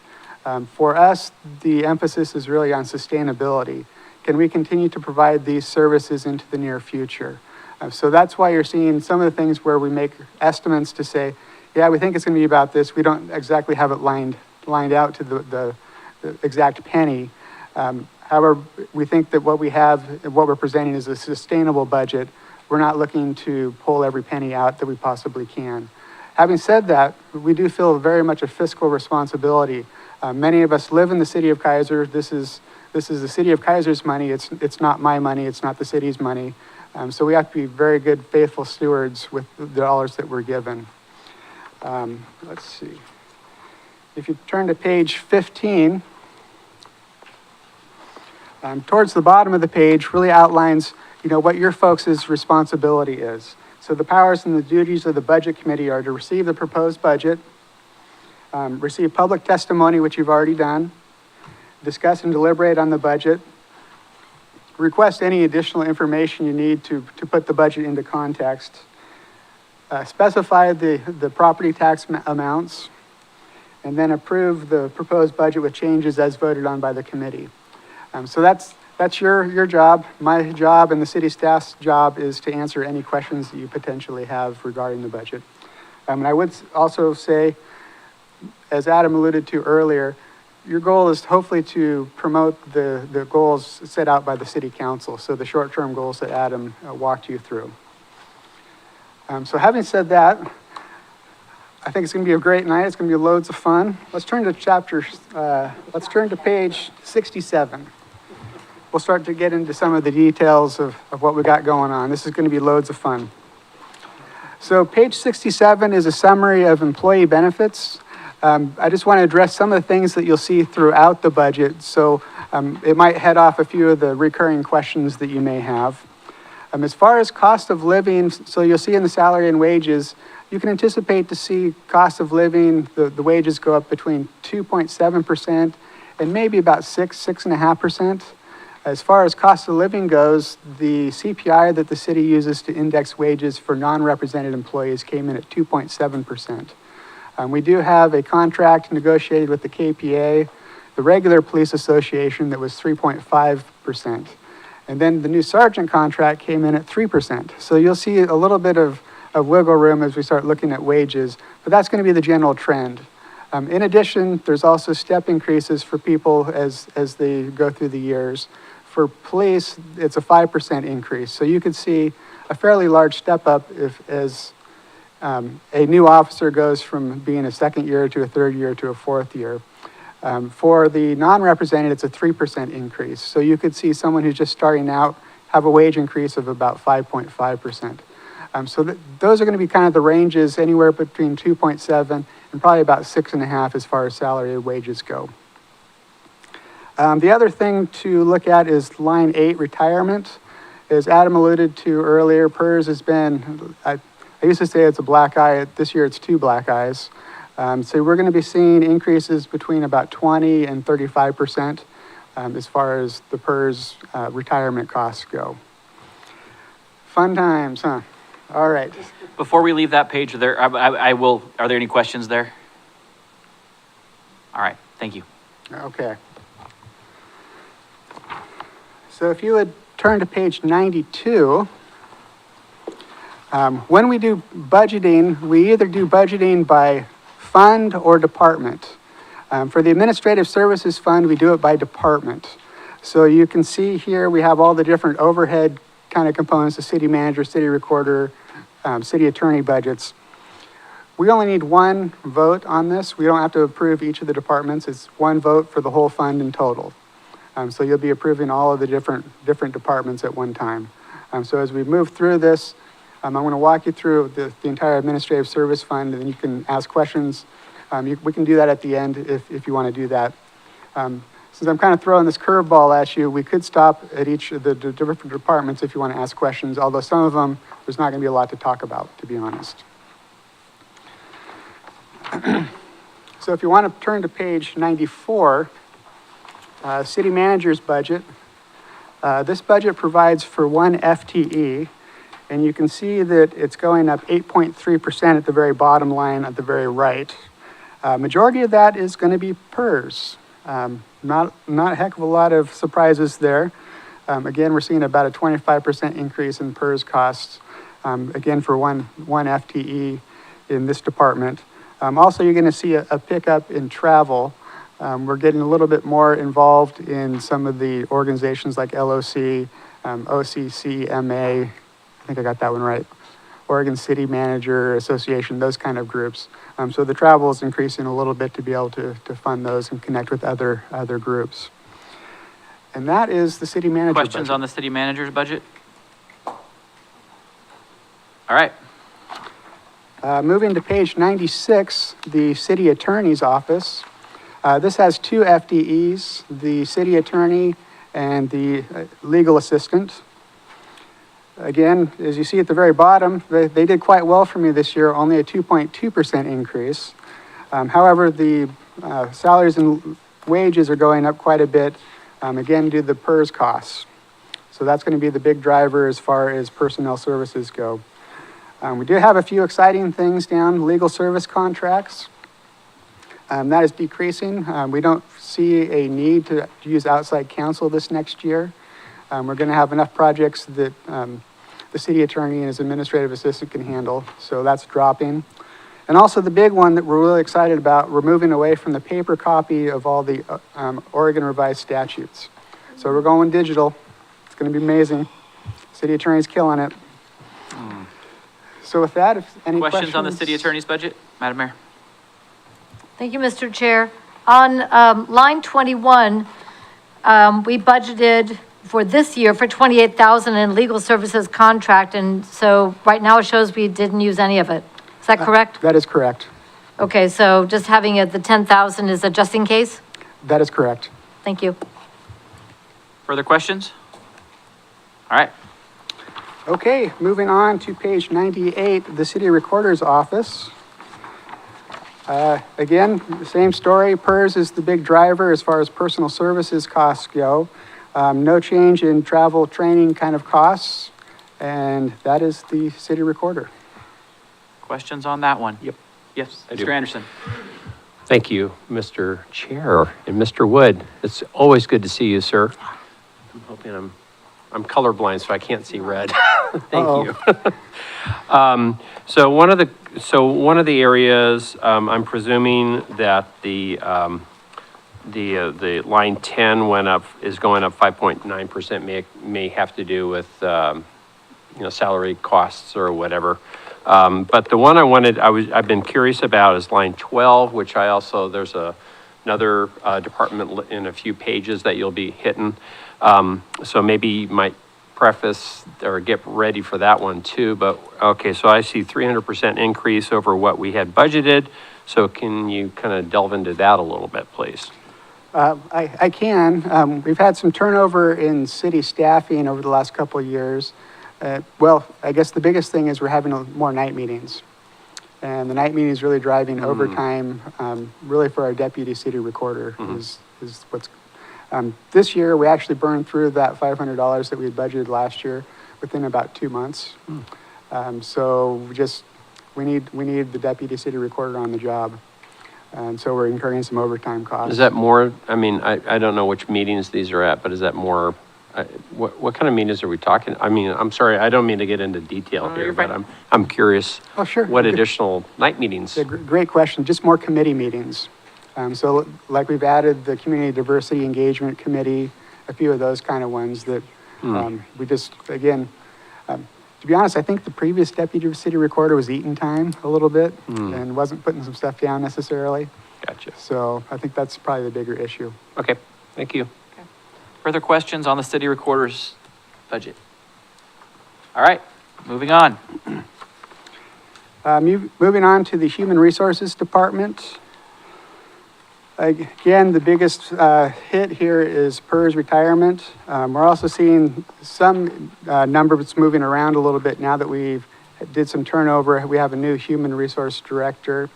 For us, the emphasis is really on sustainability. Can we continue to provide these services into the near future? So that's why you're seeing some of the things where we make estimates to say, yeah, we think it's going to be about this. We don't exactly have it lined out to the exact penny. However, we think that what we have, what we're presenting is a sustainable budget. We're not looking to pull every penny out that we possibly can. Having said that, we do feel very much a fiscal responsibility. Many of us live in the city of Kaiser. This is the city of Kaiser's money. It's not my money. It's not the city's money. So we have to be very good, faithful stewards with the dollars that we're given. Let's see. If you turn to page 15, towards the bottom of the page really outlines, what your folks' responsibility is. So the powers and the duties of the Budget Committee are to receive the proposed budget, receive public testimony, which you've already done, discuss and deliberate on the budget, request any additional information you need to put the budget into context, specify the property tax amounts, and then approve the proposed budget with changes as voted on by the committee. So that's your job. My job and the city staff's job is to answer any questions that you potentially have regarding the budget. And I would also say, as Adam alluded to earlier, your goal is hopefully to promote the goals set out by the city council, so the short-term goals that Adam walked you through. So having said that, I think it's going to be a great night. It's going to be loads of fun. Let's turn to page 67. We'll start to get into some of the details of what we got going on. This is going to be loads of fun. So page 67 is a summary of employee benefits. I just want to address some of the things that you'll see throughout the budget. So it might head off a few of the recurring questions that you may have. As far as cost of living, so you'll see in the salary and wages, you can anticipate to see cost of living, the wages go up between 2.7% and maybe about 6.5%. As far as cost of living goes, the CPI that the city uses to index wages for non-represented employees came in at 2.7%. We do have a contract negotiated with the KPA, the regular police association, that was 3.5%. And then the new sergeant contract came in at 3%. So you'll see a little bit of wiggle room as we start looking at wages, but that's going to be the general trend. In addition, there's also step increases for people as they go through the years. For police, it's a 5% increase. So you could see a fairly large step up as a new officer goes from being a second year to a third year to a fourth year. For the non-represented, it's a 3% increase. So you could see someone who's just starting out have a wage increase of about 5.5%. So those are going to be kind of the ranges, anywhere between 2.7 and probably about 6.5 as far as salary and wages go. The other thing to look at is line 8, retirement. As Adam alluded to earlier, PERS has been, I used to say it's a black eye. This year it's 2 black eyes. So we're going to be seeing increases between about 20 and 35% as far as the PERS retirement costs go. Fun times, huh? All right. Before we leave that page, are there any questions there? All right, thank you. Okay. So if you would turn to page 92, when we do budgeting, we either do budgeting by fund or department. For the Administrative Services Fund, we do it by department. So you can see here we have all the different overhead kind of components, the city manager, city recorder, city attorney budgets. We only need one vote on this. We don't have to approve each of the departments. It's one vote for the whole fund in total. So you'll be approving all of the different departments at one time. So as we move through this, I'm going to walk you through the entire Administrative Service Fund, and then you can ask questions. We can do that at the end if you want to do that. Since I'm kind of throwing this curveball at you, we could stop at each of the different departments if you want to ask questions, although some of them, there's not going to be a lot to talk about, to be honest. So if you want to turn to page 94, city manager's budget. This budget provides for 1 FTE, and you can see that it's going up 8.3% at the very bottom line at the very right. Majority of that is going to be PERS. Not a heck of a lot of surprises there. Again, we're seeing about a 25% increase in PERS costs, again, for one FTE in this department. Also, you're going to see a pickup in travel. We're getting a little bit more involved in some of the organizations like LOC, OCCMA, I think I got that one right, Oregon City Manager Association, those kind of groups. So the travel is increasing a little bit to be able to fund those and connect with other groups. And that is the city manager budget. Questions on the city manager's budget? All right. Moving to page 96, the city attorney's office. This has 2 FTEs, the city attorney and the legal assistant. Again, as you see at the very bottom, they did quite well for me this year, only a 2.2% increase. However, the salaries and wages are going up quite a bit, again, due to the PERS costs. So that's going to be the big driver as far as personnel services go. We do have a few exciting things down, legal service contracts. That is decreasing. We don't see a need to use outside counsel this next year. We're going to have enough projects that the city attorney and his administrative assistant can handle, so that's dropping. And also the big one that we're really excited about, we're moving away from the paper copy of all the Oregon revised statutes. So we're going digital. It's going to be amazing. City attorney's killing it. So with that, if any Questions on the city attorney's budget, Madam Mayor? Thank you, Mr. Chair. On line 21, we budgeted for this year for 28,000 in legal services contract, and so right now it shows we didn't use any of it. Is that correct? That is correct. Okay, so just having it, the 10,000 is a just in case? That is correct. Thank you. Further questions? All right. Okay, moving on to page 98, the city recorder's office. Again, the same story. PERS is the big driver as far as personal services costs go. No change in travel, training kind of costs, and that is the city recorder. Questions on that one? Yep. Yes, I do. Mr. Anderson. Thank you, Mr. Chair and Mr. Wood. It's always good to see you, sir. I'm hoping I'm colorblind, so I can't see red. Thank you. So one of the areas, I'm presuming that the line 10 is going up 5.9%, may have to do with, salary costs or whatever. But the one I've been curious about is line 12, which there's another department in a few pages that you'll be hitting. So maybe you might preface or get ready for that one too, but okay, so I see 300% increase over what we had budgeted. So can you kind of delve into that a little bit, please? I can. We've had some turnover in city staffing over the last couple of years. Well, I guess the biggest thing is we're having more night meetings. And the night meeting is really driving overtime, really for our deputy city recorder is what's, this year we actually burned through that $500 that we had budgeted last year within about 2 months. So we need the deputy city recorder on the job. And so we're incurring some overtime costs. Is that more, I don't know which meetings these are at, but is that more, what kind of meetings are we talking? I'm sorry, I don't mean to get into detail here, but I'm curious. Oh, sure. What additional night meetings? Yeah, great question. Just more committee meetings. So like we've added the Community Diversity Engagement Committee, a few of those kind of ones that we just, again, to be honest, I think the previous deputy city recorder was eating time a little bit and wasn't putting some stuff down necessarily. Gotcha. So I think that's probably the bigger issue. Okay, thank you. Okay. Further questions on the city recorder's budget? All right, moving on. Moving on to the Human Resources Department. Again, the biggest hit here is PERS retirement. We're also seeing some numbers moving around a little bit now that we've did some turnover. We have a new human resource director.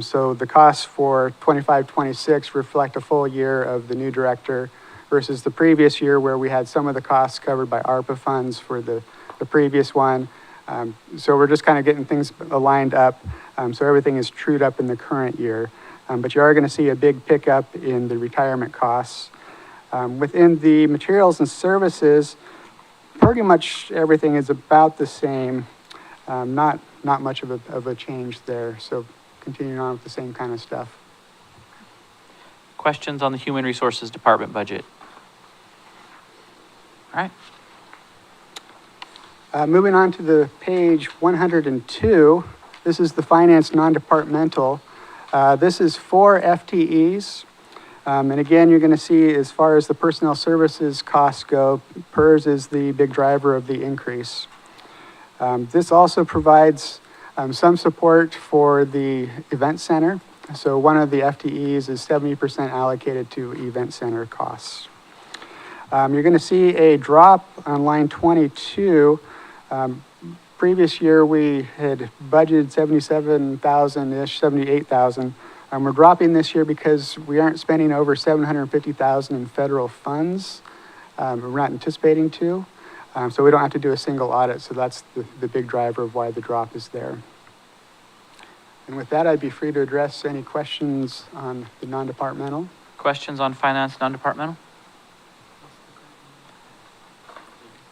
So the costs for 25-26 reflect a full year of the new director versus the previous year where we had some of the costs covered by ARPA funds for the previous one. So we're just kind of getting things aligned up. So everything is trued up in the current year. But you are going to see a big pickup in the retirement costs. Within the materials and services, pretty much everything is about the same. Not much of a change there. So continuing on with the same kind of stuff. Questions on the Human Resources Department budget? All right. Moving on to the page 102, this is the finance non-departmental. This is 4 FTEs. And again, you're going to see as far as the personnel services costs go, PERS is the big driver of the increase. This also provides some support for the event center. So one of the FTEs is 70% allocated to event center costs. You're going to see a drop on line 22. Previous year, we had budgeted 77,000-ish, 78,000. We're dropping this year because we aren't spending over 750,000 in federal funds. We're not anticipating to. So we don't have to do a single audit. So that's the big driver of why the drop is there. And with that, I'd be free to address any questions on the non-departmental. Questions on finance non-departmental?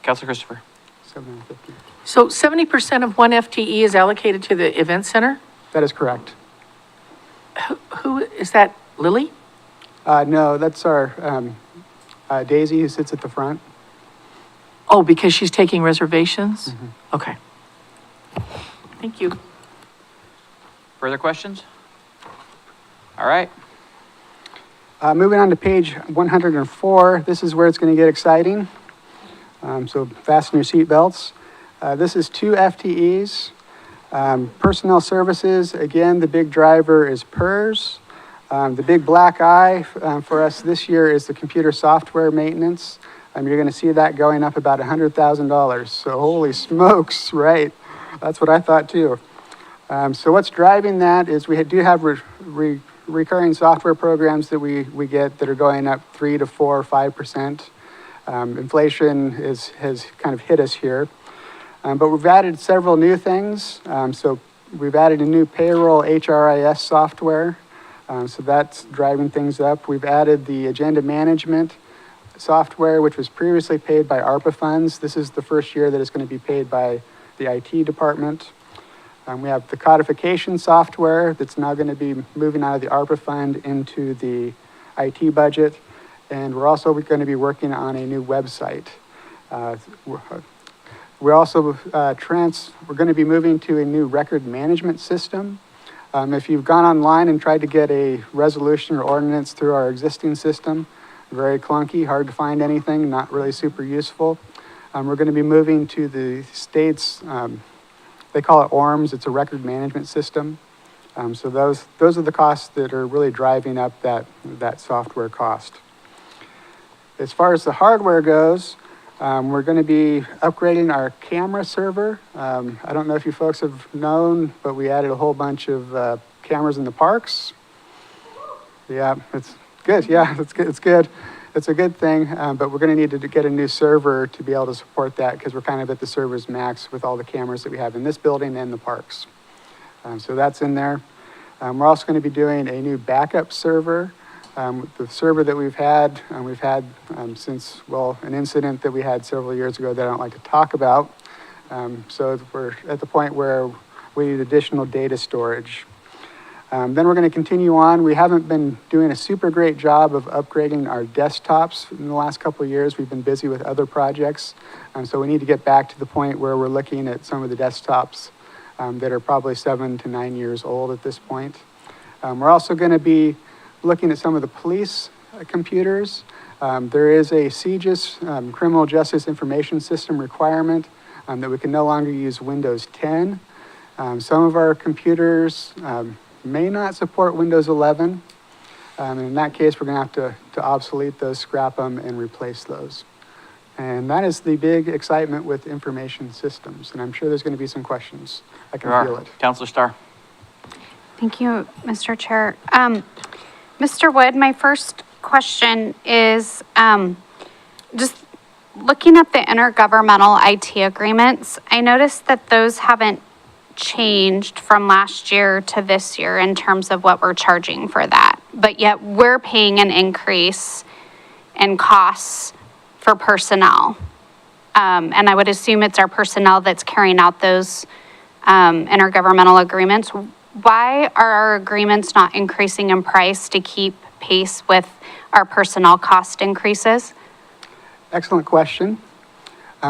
Councilor Christopher. 750. So 70% of one FTE is allocated to the event center? That is correct. Who is that, Lily? No, that's our Daisy who sits at the front. Oh, because she's taking reservations? Okay. Thank you. Further questions? All right. Moving on to page 104, this is where it's going to get exciting. So fasten your seatbelts. This is 2 FTEs. Personnel services, again, the big driver is PERS. The big black eye for us this year is the computer software maintenance. You're going to see that going up about $100,000. So holy smokes, right? That's what I thought too. So what's driving that is we do have recurring software programs that we get that are going up 3 to 4 or 5%. Inflation has kind of hit us here. But we've added several new things. So we've added a new payroll HRIS software. So that's driving things up. We've added the agenda management software, which was previously paid by ARPA funds. This is the first year that it's going to be paid by the IT department. We have the codification software that's now going to be moving out of the ARPA fund into the IT budget. And we're also going to be working on a new website. We're also we're going to be moving to a new record management system. If you've gone online and tried to get a resolution or ordinance through our existing system, very clunky, hard to find anything, not really super useful. We're going to be moving to the state's, they call it ORMS, it's a record management system. So those are the costs that are really driving up that software cost. As far as the hardware goes, we're going to be upgrading our camera server. I don't know if you folks have known, but we added a whole bunch of cameras in the parks. Yeah, it's good. Yeah, it's good. It's good. It's a good thing, but we're going to need to get a new server to be able to support that because we're kind of at the server's max with all the cameras that we have in this building and the parks. So that's in there. We're also going to be doing a new backup server. The server that we've had since, well, an incident that we had several years ago that I don't like to talk about. So we're at the point where we need additional data storage. Then we're going to continue on. We haven't been doing a super great job of upgrading our desktops in the last couple of years. We've been busy with other projects. So we need to get back to the point where we're looking at some of the desktops that are probably 7 to 9 years old at this point. We're also going to be looking at some of the police computers. There is a CJIS, Criminal Justice Information System requirement that we can no longer use Windows 10. Some of our computers may not support Windows 11. And in that case, we're gonna have to obsolete those, scrap them, and replace those. And that is the big excitement with information systems, and I'm sure there's gonna be some questions. I can feel it. Counselor Starr. Thank you, Mr. Chair. Mr. Wood, my first question is, just looking at the intergovernmental IT agreements, I noticed that those haven't changed from last year to this year in terms of what we're charging for that. But yet we're paying an increase in costs for personnel. And I would assume it's our personnel that's carrying out those intergovernmental agreements. Why are our agreements not increasing in price to keep pace with our personnel cost increases? Excellent question.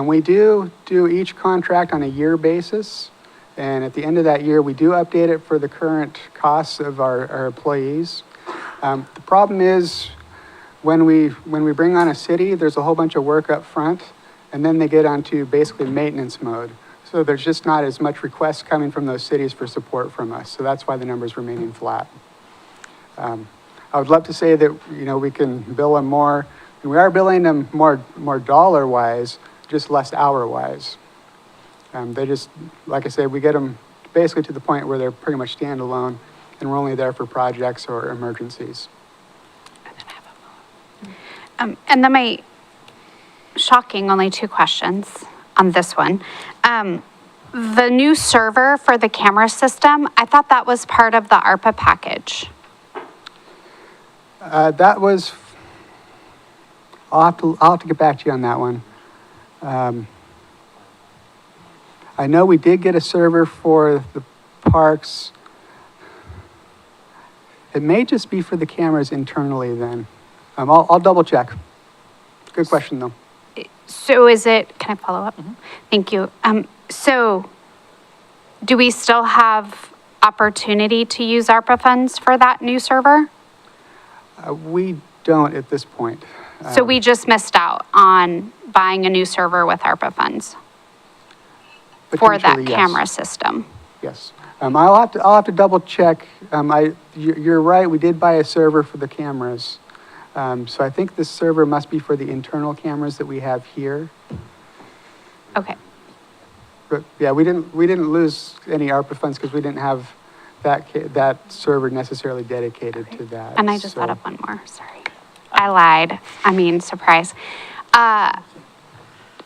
We do each contract on a year basis, and at the end of that year, we do update it for the current costs of our employees. The problem is, when we bring on a city, there's a whole bunch of work up front, and then they get onto basically maintenance mode. So there's just not as much requests coming from those cities for support from us. So that's why the number's remaining flat. I would love to say that, we can bill them more, and we are billing them more dollar-wise, just less hour-wise. They just, like I said, we get them basically to the point where they're pretty much standalone, and we're only there for projects or emergencies. And then my shocking, only 2 questions on this one. The new server for the camera system, I thought that was part of the ARPA package. That was, I'll have to get back to you on that one. I know we did get a server for the parks. It may just be for the cameras internally then. I'll double check. Good question though. So is it, can I follow up? Thank you. So do we still have opportunity to use ARPA funds for that new server? We don't at this point. So we just missed out on buying a new server with ARPA funds for that Potentially, yes. camera system? Yes. I'll have to double check. You're right, we did buy a server for the cameras. So I think this server must be for the internal cameras that we have here. Okay. But yeah, we didn't lose any ARPA funds because we didn't have that server necessarily dedicated to that. And I just thought of one more, sorry. I lied. I mean, surprise.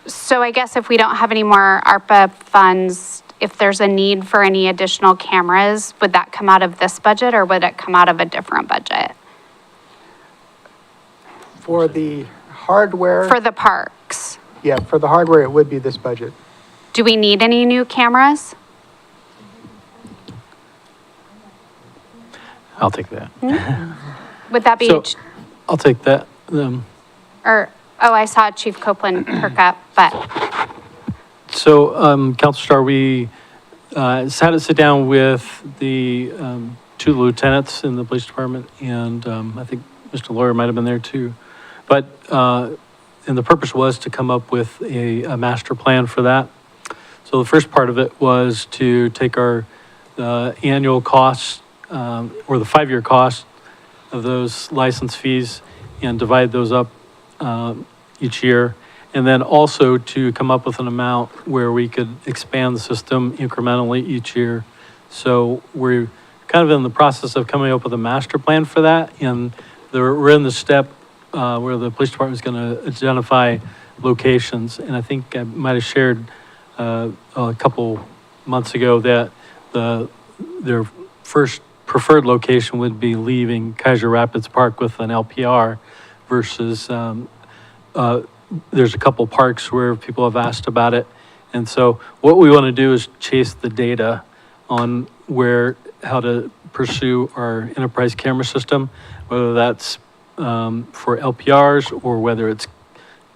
So I guess if we don't have any more ARPA funds, if there's a need for any additional cameras, would that come out of this budget or would it come out of a different budget? For the hardware? For the parks. Yeah, for the hardware, it would be this budget. Do we need any new cameras? I'll take that. Would that be, So, I'll take that. I saw Chief Copeland perk up, but, So, Councilor Starr, we had to sit down with the 2 lieutenants in the police department, and I think Mr. Lawyer might have been there too. But, and the purpose was to come up with a master plan for that. So the first part of it was to take our annual costs, or the 5-year cost of those license fees and divide those up each year. And then also to come up with an amount where we could expand the system incrementally each year. So we're kind of in the process of coming up with a master plan for that. And we're in the step where the police department is going to identify locations. And I think I might have shared a couple months ago that their first preferred location would be leaving Kaiser Rapids Park with an LPR versus there's a couple parks where people have asked about it. And so what we want to do is chase the data on how to pursue our enterprise camera system, whether that's for LPRs or whether it's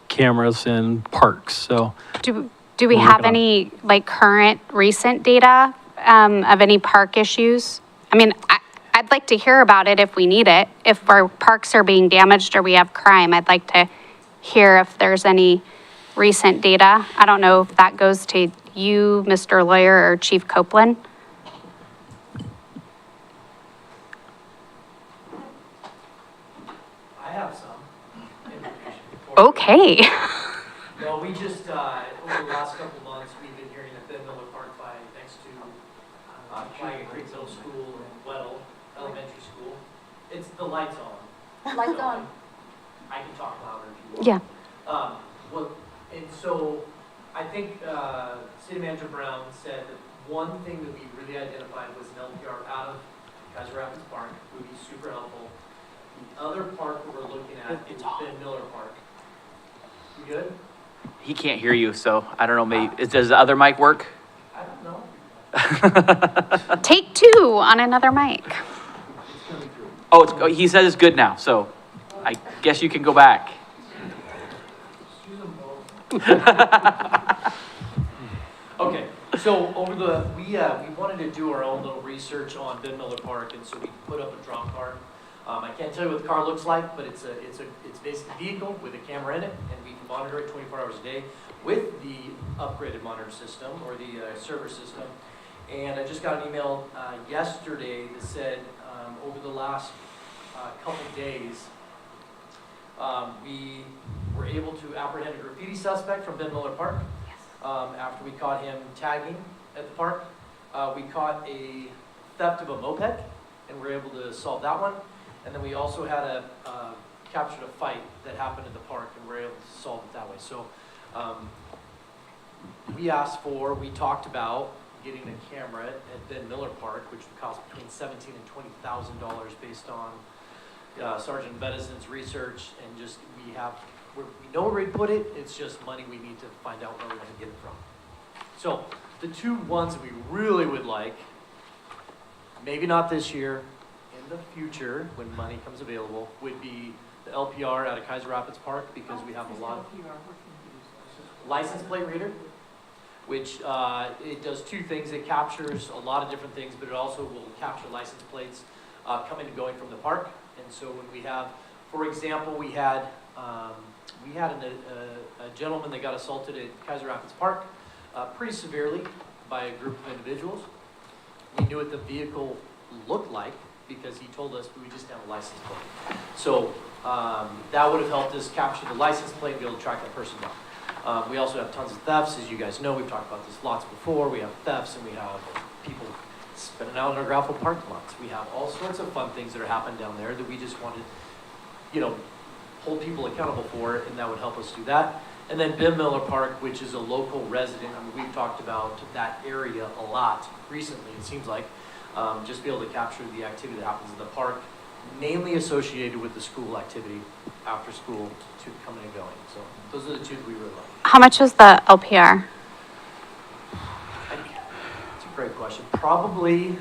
cameras in parks. So do we have any current recent data of any park issues? I mean, I'd like to hear about it if we need it. If our parks are being damaged or we have crime, I'd like to hear if there's any recent data. I don't know if that goes to you, Mr. Lawyer, or Chief Copeland. Okay. No, we just, over the last couple of months, we've been hearing that Ben Miller Park next to, Flying Creek Middle School and Weddle Elementary School, it's, the light's on. Lights on. I can talk louder if you want. Yeah. Well, and so, I think, City Manager Brown said that one thing that we really identified was an LPR out of Kaiser Rapids Park would be super helpful. The other park that we're looking at is Ben Miller Park. You good? He can't hear you, so I don't know, maybe, does the other mic work? I don't know. Take two on another mic. Oh, he says it's good now, so I guess you can go back. Okay, so we wanted to do our own little research on Ben Miller Park, and so we put up a drone card. I can't tell you what the car looks like, but it's basically a vehicle with a camera in it, and we can monitor it 24 hours a day with the upgraded monitor system or the server system. And I just got an email yesterday that said over the last couple days, we were able to apprehend a graffiti suspect from Ben Miller Park. After we caught him tagging at the park. We caught a theft of a moped, and we were able to solve that one. And then we also had captured a fight that happened in the park, and we were able to solve it that way. So we talked about getting a camera at Ben Miller Park, which would cost between $17,000 and $20,000 based on Sergeant Bedezin's research, and just we know where we put it. It's just money we need to find out where we're going to get it from. So the two ones that we really would like, maybe not this year, in the future when money comes available, would be the LPR out of Kaiser Rapids Park, because we have a lot of license plate reader, which it does two things. It captures a lot of different things, but it also will capture license plates coming and going from the park. And so when we have, for example, we had a gentleman that got assaulted at Kaiser Rapids Park pretty severely by a group of individuals. We knew what the vehicle looked like because he told us, but we just didn't have a license plate. So that would have helped us capture the license plate and be able to track that person down. We also have tons of thefts, as you guys know. We've talked about this lots before. We have thefts, and we have people spinning out in our gravel parking lots. We have all sorts of fun things that are happening down there that we just wanted, hold people accountable for, and that would help us do that. And then Ben Miller Park, which is a local resident. I mean, we've talked about that area a lot recently, it seems like. Just be able to capture the activity that happens in the park, mainly associated with the school activity after school to coming and going. So those are the two that we really like. How much is the LPR? It's a great question. Probably,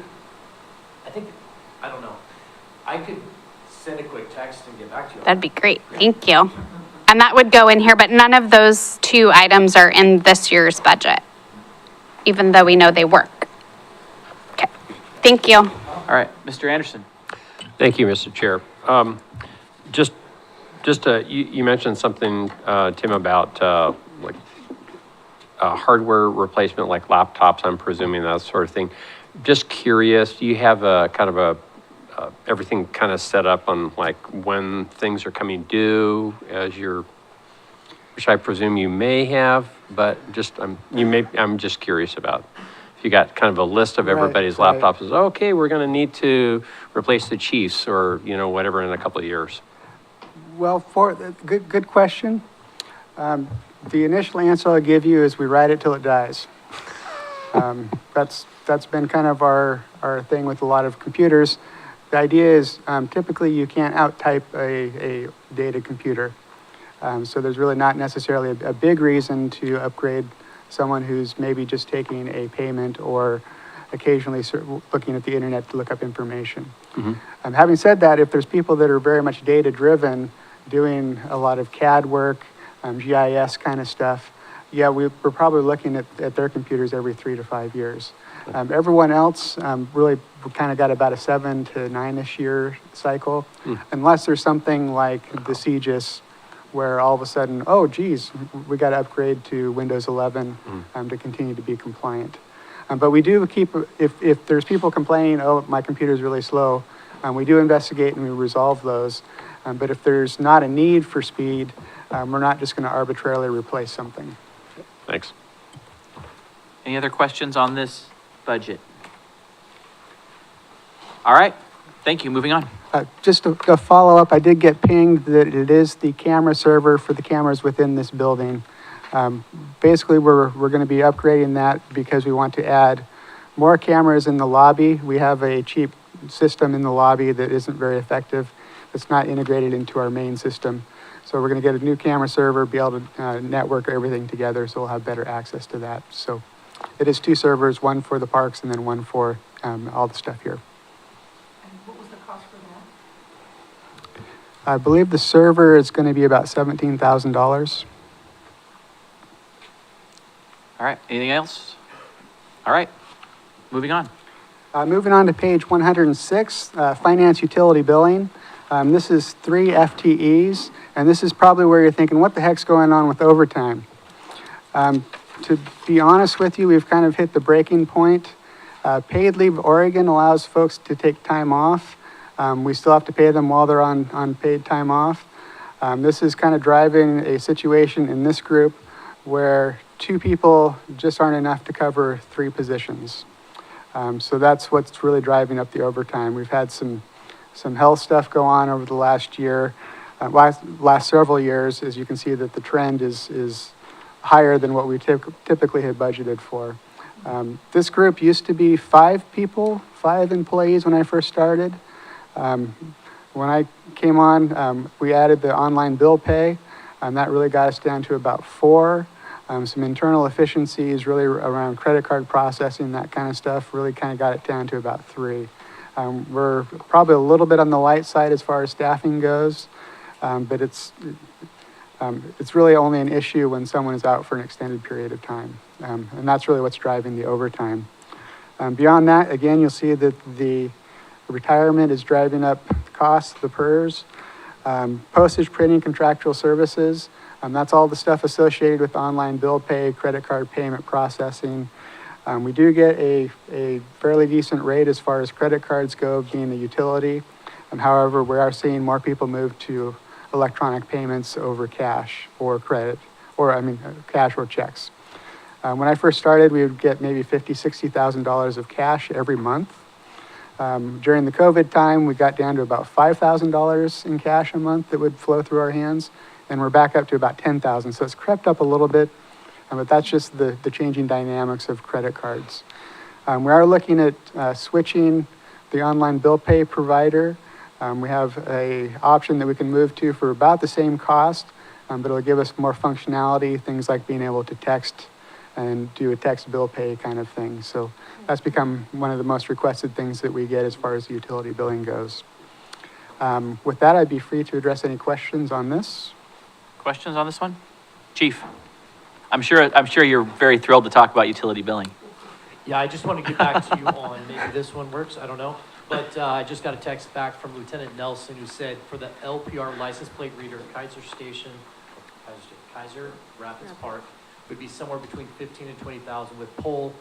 I don't know. I could send a quick text and get back to you. That'd be great. Thank you. And that would go in here, but none of those two items are in this year's budget, even though we know they work. Okay. Thank you. All right, Mr. Anderson. Thank you, Mr. Chair. You mentioned something, Tim, about hardware replacement, like laptops, I'm presuming, that sort of thing. Just curious, do you have a kind of everything kind of set up on like when things are coming due, which I presume you may have, but I'm just curious about. You got kind of a list of everybody's laptops. Is okay, we're going to need to replace the Chiefs or whatever in a couple of years. Well, good question. The initial answer I'll give you is we ride it till it dies. That's been kind of our thing with a lot of computers. The idea is typically you can't out-type a dated computer. So there's really not necessarily a big reason to upgrade someone who's maybe just taking a payment or occasionally looking at the internet to look up information. Mm-hmm. Having said that, if there's people that are very much data-driven, doing a lot of CAD work, GIS kind of stuff, yeah, we're probably looking at their computers every 3 to 5 years. Everyone else really kind of got about a 7 to 9-ish year cycle, unless there's something like the CGIS, where all of a sudden, oh, geez, we got to upgrade to Windows 11 to continue to be compliant. But we do keep, if there's people complaining, oh, my computer's really slow, we do investigate and we resolve those. But if there's not a need for speed, We're not just going to arbitrarily replace something. Thanks. Any other questions on this budget? All right, thank you. Moving on. Just a follow-up, I did get pinged that it is the camera server for the cameras within this building. Basically, we're going to be upgrading that because we want to add more cameras in the lobby. We have a cheap system in the lobby that isn't very effective. It's not integrated into our main system. So we're going to get a new camera server, be able to network everything together, so we'll have better access to that. So it is 2 servers, one for the parks and then one for all the stuff here. What was the cost for that? I believe the server is going to be about $17,000. All right, anything else? All right, moving on. Moving on to page 106, finance utility billing. This is 3 FTEs, and this is probably where you're thinking, what the heck's going on with overtime? To be honest with you, we've kind of hit the breaking point. Paid Leave Oregon allows folks to take time off. We still have to pay them while they're on paid time off. This is kind of driving a situation in this group where 2 people just aren't enough to cover 3 positions. So that's what's really driving up the overtime. We've had some health stuff go on over the last year, last several years, as you can see that the trend is higher than what we typically had budgeted for. This group used to be 5 people, 5 employees when I first started. When I came on, we added the online bill pay, and that really got us down to about 4. Some internal efficiencies really around credit card processing, that kind of stuff, really kind of got it down to about 3. We're probably a little bit on the light side as far as staffing goes, but it's really only an issue when someone is out for an extended period of time. And that's really what's driving the overtime. Beyond that, again, you'll see that the retirement is driving up the costs, the PERS, postage, printing, contractual services. That's all the stuff associated with online bill pay, credit card payment processing. We do get a fairly decent rate as far as credit cards go, being a utility. However, we are seeing more people move to electronic payments over cash or credit, cash or checks. When I first started, we would get maybe $50,000, $60,000 of cash every month. During the COVID time, we got down to about $5,000 in cash a month that would flow through our hands, and we're back up to about $10,000. So it's crept up a little bit, but that's just the changing dynamics of credit cards. We are looking at switching the online bill pay provider. We have an option that we can move to for about the same cost, but it'll give us more functionality, things like being able to text and do a text bill pay kind of thing. So that's become one of the most requested things that we get as far as utility billing goes. With that, I'd be free to address any questions on this. Questions on this one? Chief, I'm sure you're very thrilled to talk about utility billing. Yeah, I just want to get back to you on, maybe this one works, I don't know. But I just got a text back from Lieutenant Nelson who said for the LPR license plate reader, Kaiser Rapids Park would be somewhere between 15 and 20,000 with pole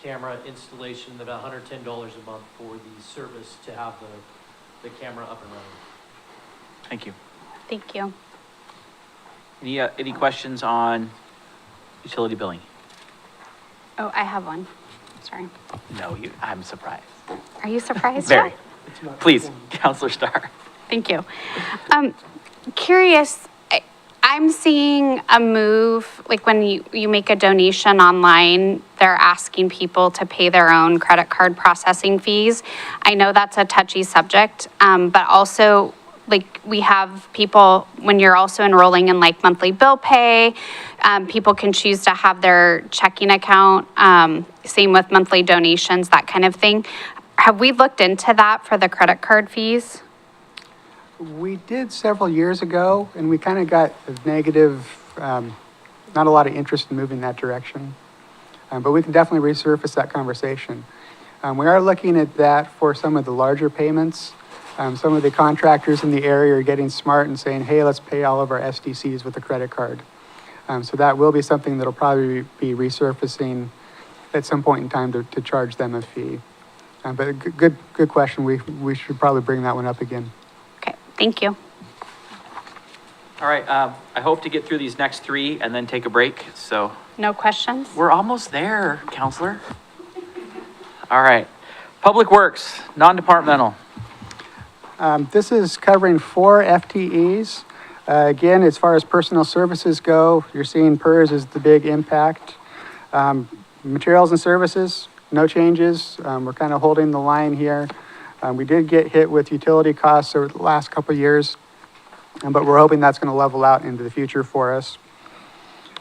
camera installation, about $110 a month for the service to have the camera up and running. Thank you. Thank you. Any questions on utility billing? Oh, I have one. Sorry. No, I'm surprised. Are you surprised? Very. Please, Counselor Starr. Thank you. Curious, I'm seeing a move, like when you make a donation online, they're asking people to pay their own credit card processing fees. I know that's a touchy subject, but also like we have people, when you're also enrolling in like monthly bill pay, people can choose to have their checking account, same with monthly donations, that kind of thing. Have we looked into that for the credit card fees? We did several years ago, and we kind of got a negative, not a lot of interest in moving that direction. But we can definitely resurface that conversation. We are looking at that for some of the larger payments. Some of the contractors in the area are getting smart and saying, hey, let's pay all of our SDCs with a credit card. So that will be something that'll probably be resurfacing at some point in time to charge them a fee. But a good question. We should probably bring that one up again. Okay, thank you. All right, I hope to get through these next three and then take a break, so No questions? we're almost there, Counselor. All right, Public Works, non-departmental. This is covering 4 FTEs. Again, as far as personal services go, you're seeing PERS is the big impact. Materials and services, no changes. We're kind of holding the line here. We did get hit with utility costs over the last couple of years, but we're hoping that's going to level out into the future for us.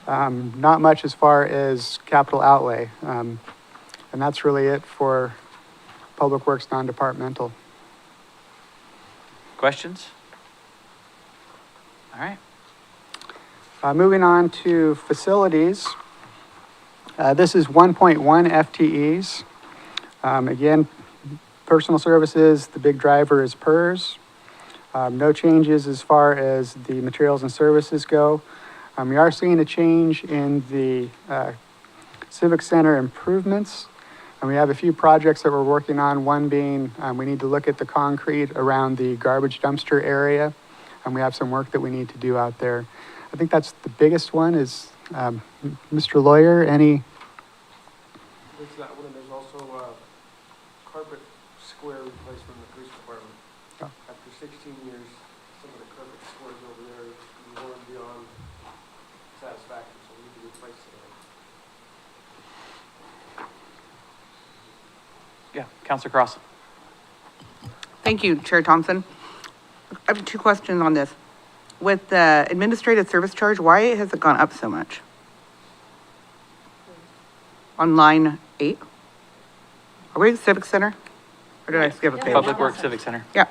Not much as far as capital outlay. And that's really it for Public Works non-departmental. Questions? All right. Moving on to facilities. This is 1.1 FTEs. Again, personal services, the big driver is PERS. No changes as far as the materials and services go. We are seeing a change in the Civic Center improvements. And we have a few projects that we're working on, one being we need to look at the concrete around the garbage dumpster area. And we have some work that we need to do out there. I think that's the biggest one is, Mr. Lawyer, any? There's that one, and there's also carpet square replacement in the police department. Oh. After 16 years, some of the carpet squares over there are worn beyond satisfaction, so we need to replace them. Yeah, Counselor Cross. Thank you, Chair Thompson. I have 2 questions on this. With the administrative service charge, why has it gone up so much? On line 8? Are we at Civic Center? Or did I skip a page? Public Works Civic Center. Yeah.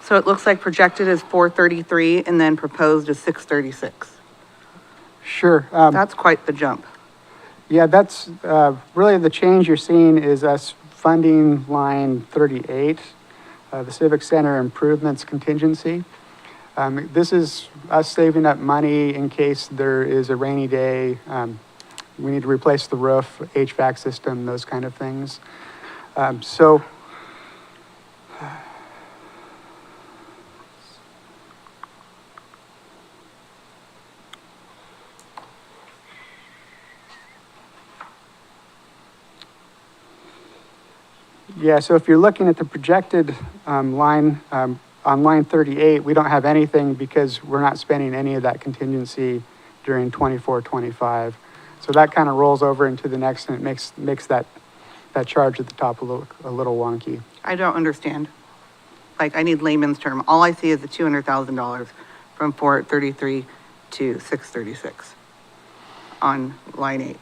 So it looks like projected is 433 and then proposed is 636. Sure. That's quite the jump. Yeah, that's really the change you're seeing is us funding line 38, the Civic Center improvements contingency. This is us saving up money in case there is a rainy day. We need to replace the roof, HVAC system, those kind of things. Yeah, so if you're looking at the projected line, on line 38, we don't have anything because we're not spending any of that contingency during 24-25. So that kind of rolls over into the next and it makes that charge at the top a little wonky. I don't understand. Like, I need layman's term. All I see is the $200,000 from 433 to 636 on line 8.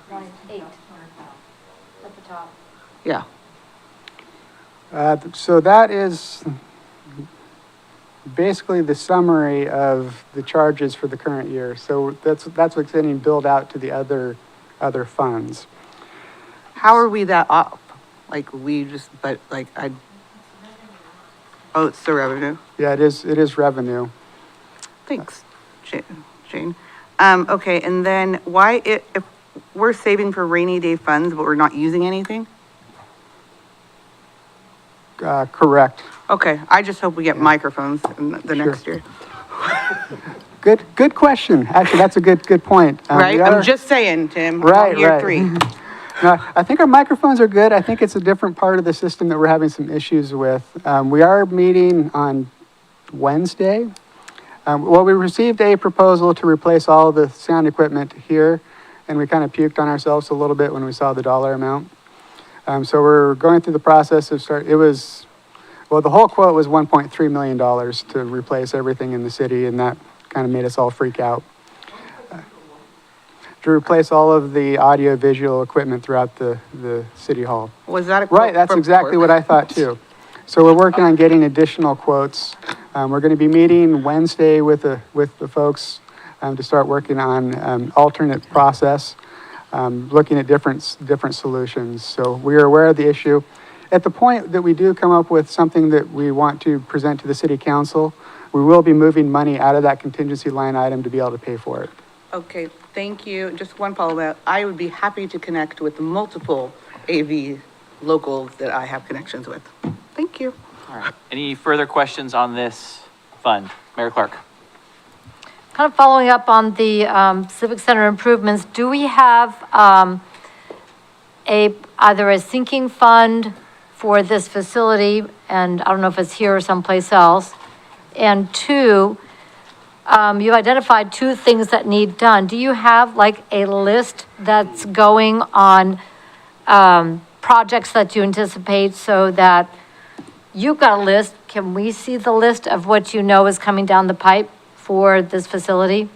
Line 8. At the top. Yeah. So that is basically the summary of the charges for the current year. So that's what's getting billed out to the other funds. How are we that up? Like, we just, but like, oh, it's the revenue? Yeah, it is revenue. Thanks, Jane. Okay, and then why, if we're saving for rainy day funds, but we're not using anything? Correct. Okay, I just hope we get microphones in the next year. Good question. Actually, that's a good point. Right, I'm just saying, Tim, we're on year 3. No, I think our microphones are good. I think it's a different part of the system that we're having some issues with. We are meeting on Wednesday. Well, we received a proposal to replace all the sound equipment here, and we kind of puked on ourselves a little bit when we saw the dollar amount. So we're going through the process of the whole quote was $1.3 million to replace everything in the city, and that kind of made us all freak out. To replace all of the audio visual equipment throughout the city hall. Was that a quote? Right, that's from exactly what I thought too. So we're working on getting additional quotes. We're going to be meeting Wednesday with the folks to start working on alternate process, looking at different solutions. So we are aware of the issue. At the point that we do come up with something that we want to present to the city council, we will be moving money out of that contingency line item to be able to pay for it. Okay, thank you. Just one follow-up. I would be happy to connect with multiple AV locals that I have connections with. Thank you. All right. Any further questions on this Fund. Mayor Clark. Kind of following up on the Civic Center improvements, do we have either a sinking fund for this facility, and I don't know if it's here or someplace else, and two, you identified two things that need done. Do you have like a list that's going on projects that you anticipate so that you've got a list? Can we see the list of what you know is coming down the pipe for this facility?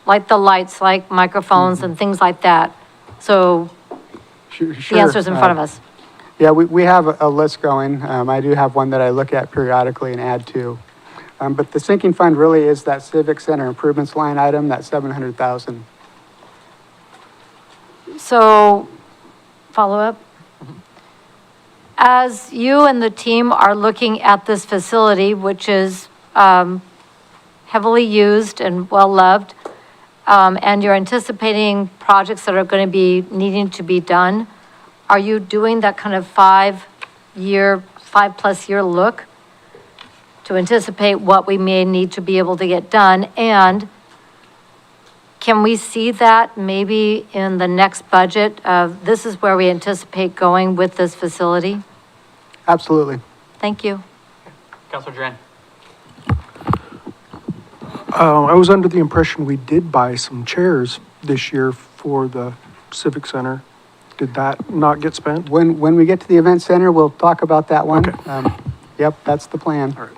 Like the lights, like microphones and things like that. So the answer's in front of us. Yeah, we have a list going. I do have one that I look at periodically and add to. But the sinking fund really is that Civic Center improvements line item, that 700,000. So, follow up? As you and the team are looking at this facility, which is heavily used and well-loved, and you're anticipating projects that are going to be needing to be done, are you doing that kind of 5+ year look to anticipate what we may need to be able to get done? And can we see that maybe in the next budget of this is where we anticipate going with this facility? Absolutely. Thank you. Councilor Duran. I was under the impression we did buy some chairs this year for the Civic Center. Did that not get spent? When we get to the event center, we'll talk about that one. Okay. Yep, that's the plan. All right.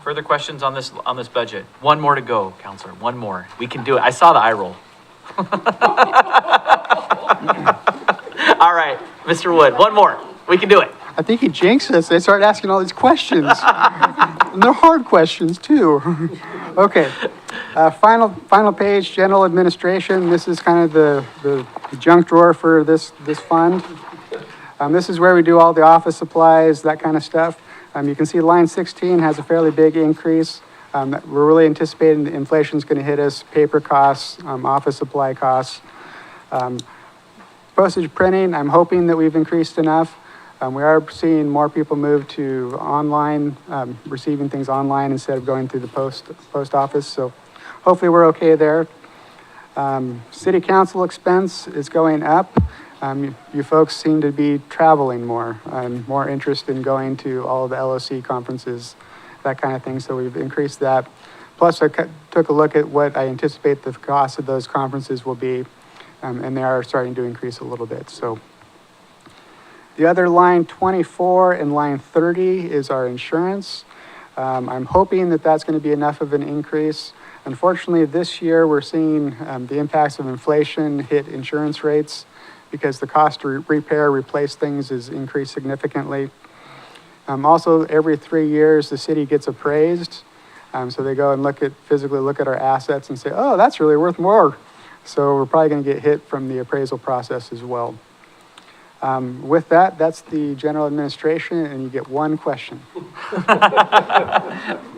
Further questions on this budget? One more to go, Counselor. One more. We can do it. I saw the eye roll. All right, Mr. Wood, one more. We can do it. I think he jinxed us. They started asking all these questions. And they're hard questions, too. Okay. Final page, general administration. This is kind of the junk drawer for this fund. This is where we do all the office supplies, that kind of stuff. You can see line 16 has a fairly big increase. We're really anticipating that inflation's going to hit us, paper costs, office supply costs. Postage printing, I'm hoping that we've increased enough. We are seeing more people move to online, receiving things online instead of going through the post office. So hopefully we're okay there. City council expense is going up. You folks seem to be traveling more, more interest in going to all of the LOC conferences, that kind of thing. So we've increased that. Plus, I took a look at what I anticipate the cost of those conferences will be, and they are starting to increase a little bit. So the other line 24 and line 30 is our insurance. I'm hoping that that's going to be enough of an increase. Unfortunately, this year we're seeing the impacts of inflation hit insurance rates because the cost to repair, replace things is increased significantly. Also, every 3 years, the city gets appraised. So they go and physically look at our assets and say, oh, that's really worth more. So we're probably going to get hit from the appraisal process as well. With that, that's the general administration, and you get one question.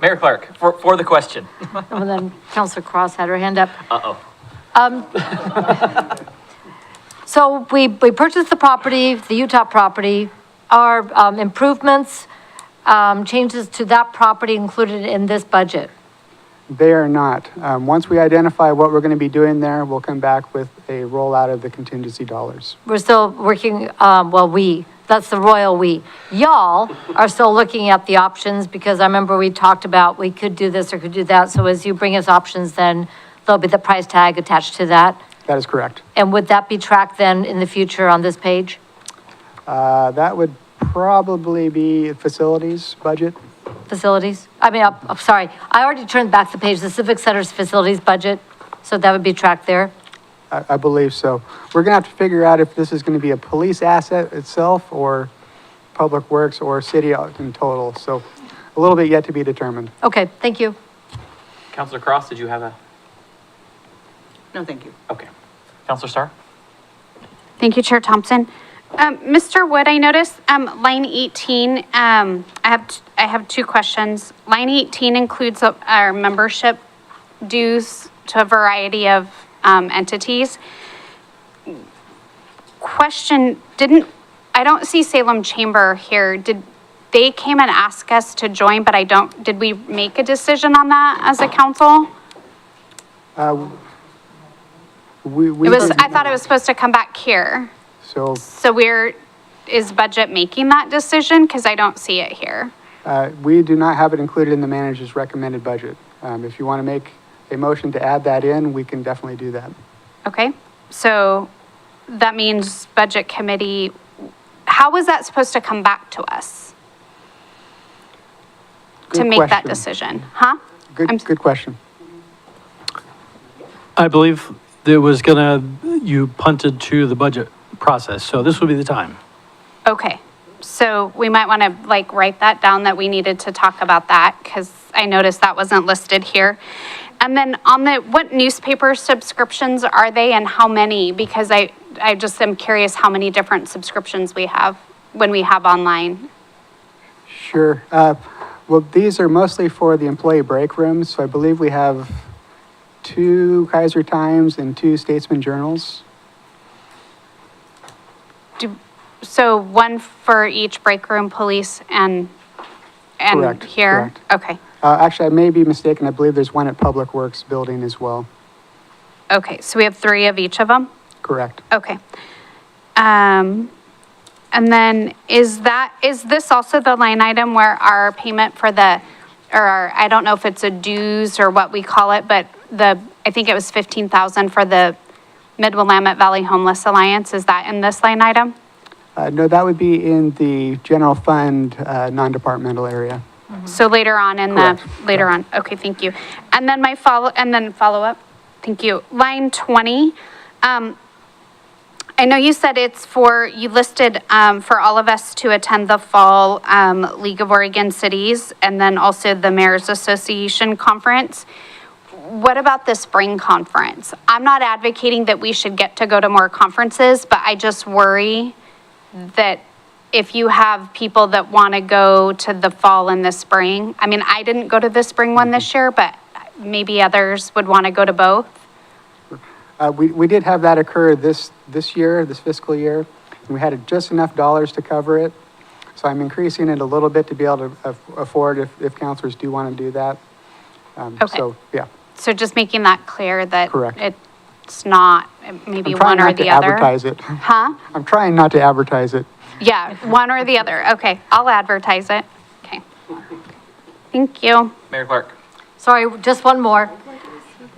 Mayor Clark, for the question. And then Councilor Cross had her hand up. Uh-oh. So we purchased the property, the Utah property. Are improvements, changes to that property included in this budget? They are not. Once we identify what we're going to be doing there, we'll come back with a rollout of the contingency dollars. We're still working, that's the royal we. Y'all are still looking at the options because I remember we talked about we could do this or could do that. So as you bring us options, then there'll be the price tag attached to that. That is correct. And would that be tracked then in the future on this page? That would probably be facilities budget. Facilities? I'm sorry. I already turned back the page, the Civic Center's facilities budget. So that would be tracked there. I believe so. We're going to have to figure out if this is going to be a police asset itself or public works or city in total. So a little bit yet to be determined. Okay, thank you. Councilor Cross, did you have a? No, thank you. Okay. Councilor Starr? Thank you, Chair Thompson. Mr. Wood, I noticed line 18, I have two questions. Line 18 includes our membership dues to a variety of entities. Question, I don't see Salem Chamber here. Did they came and asked us to join, but did we make a decision on that as a council? I thought it was supposed to come back here. So, So is budget making that decision? Because I don't see it here. we do not have it included in the manager's recommended budget. If you want to make a motion to add that in, we can definitely do that. Okay, so that means budget committee, how was that supposed to come back to us? To Good make that question. decision, huh? Good question. I believe there was you punted to the budget process, so this would be the time. Okay, so we might want to like write that down that we needed to talk about that because I noticed that wasn't listed here. And then on what newspaper subscriptions are they and how many? Because I just am curious how many different subscriptions we have when we have online. Sure. Well, these are mostly for the employee break rooms, so I believe we have 2 Kaiser Times and 2 Statesman Journals. So one for each break room, police and Correct, here? correct. Okay, Actually, I may be mistaken. I believe there's one at Public Works Building as well. okay, so we have 3 of each of them? Correct. Okay. And then is this also the line item where our payment for I don't know if it's a dues or what we call it, but I think it was 15,000 for the Mid-Willamette Valley Homeless Alliance, is that in this line item? No, that would be in the general fund, non-departmental area. So later on later on, okay, thank you. And then follow up, thank you. Line 20, I know you said you listed for all of us to attend the fall League of Oregon Cities and then also the Mayor's Association Conference. What about the spring conference? I'm not advocating that we should get to go to more conferences, but I just worry that if you have people that want to go to the fall and the spring, I mean, I didn't go to the spring one this year, but maybe others would want to go to both. We did have that occur this year, this fiscal year, and we had just enough dollars to cover it. So I'm increasing it a little bit to be able to afford if counselors do want to do that. Okay. So, yeah. So just making that clear that Correct. it's not maybe I'm trying one or not to the other. advertise it. Huh? I'm trying not to advertise it. Yeah, one or the other. Okay, I'll advertise it. Okay. Thank you. Mayor Clark. Sorry, just one more.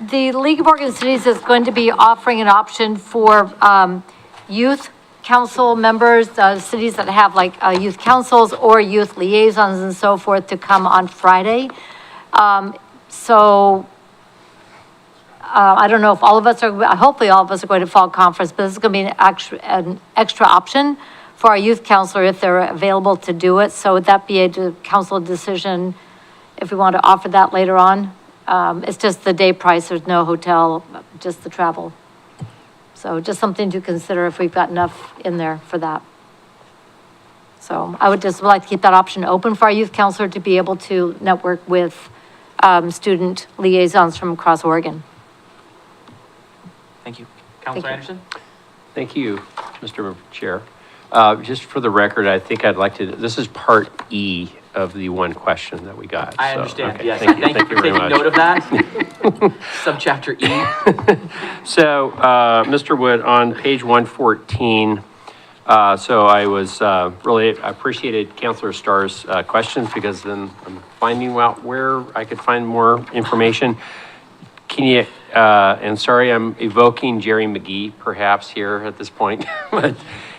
The League of Oregon Cities is going to be offering an option for youth council members, cities that have like youth councils or youth liaisons and so forth to come on Friday. I don't know if all of us hopefully all of us are going to fall conference, but this is going to be an extra option for our youth counselor if they're available to do it. So would that be a council decision if we want to offer that later on? It's just the day price, there's no hotel, just the travel. So just something to consider if we've got enough in there for that. So I would just like to keep that option open for our youth counselor to be able to network with student liaisons from across Oregon. Thank you. Councilor Anderson? Thank you, Mr. Chair. Just for the record, I think I'd like to, this is part E of the one question that we got. I so, understand, okay, yes. Thank you for very taking much. note of that. Subchapter E. So, Mr. Wood, on page 114, so I was really appreciated Councilor Starr's questions because then I'm finding out where I could find more information. Can you, and sorry, I'm evoking Jerry McGee perhaps here at this point, but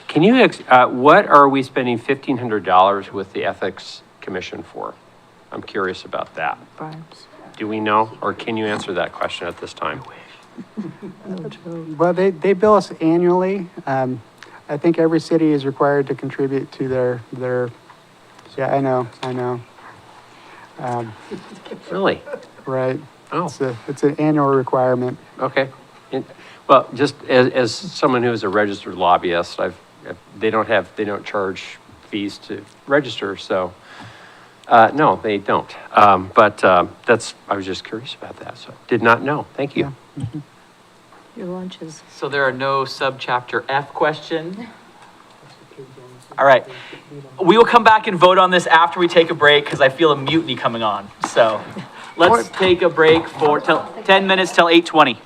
can you, what are we spending $1,500 with the Ethics Commission for? I'm curious about that. Bribes. Do we know, or can you answer that question at this time? Well, they bill us annually. I think every city is required to contribute to their, yeah, I know. Really? Right. Oh. It's an annual requirement. Okay. Well, just as someone who is a registered lobbyist, they don't charge fees to register, so, no, they don't. But I was just curious about that, so did not know. Thank you. Yeah. Mm-hmm. Your lunches. So there are no subchapter F question? All right. We will come back and vote on this after we take a break because I feel a mutiny coming on. So let's take a break for 10 minutes till 8:20.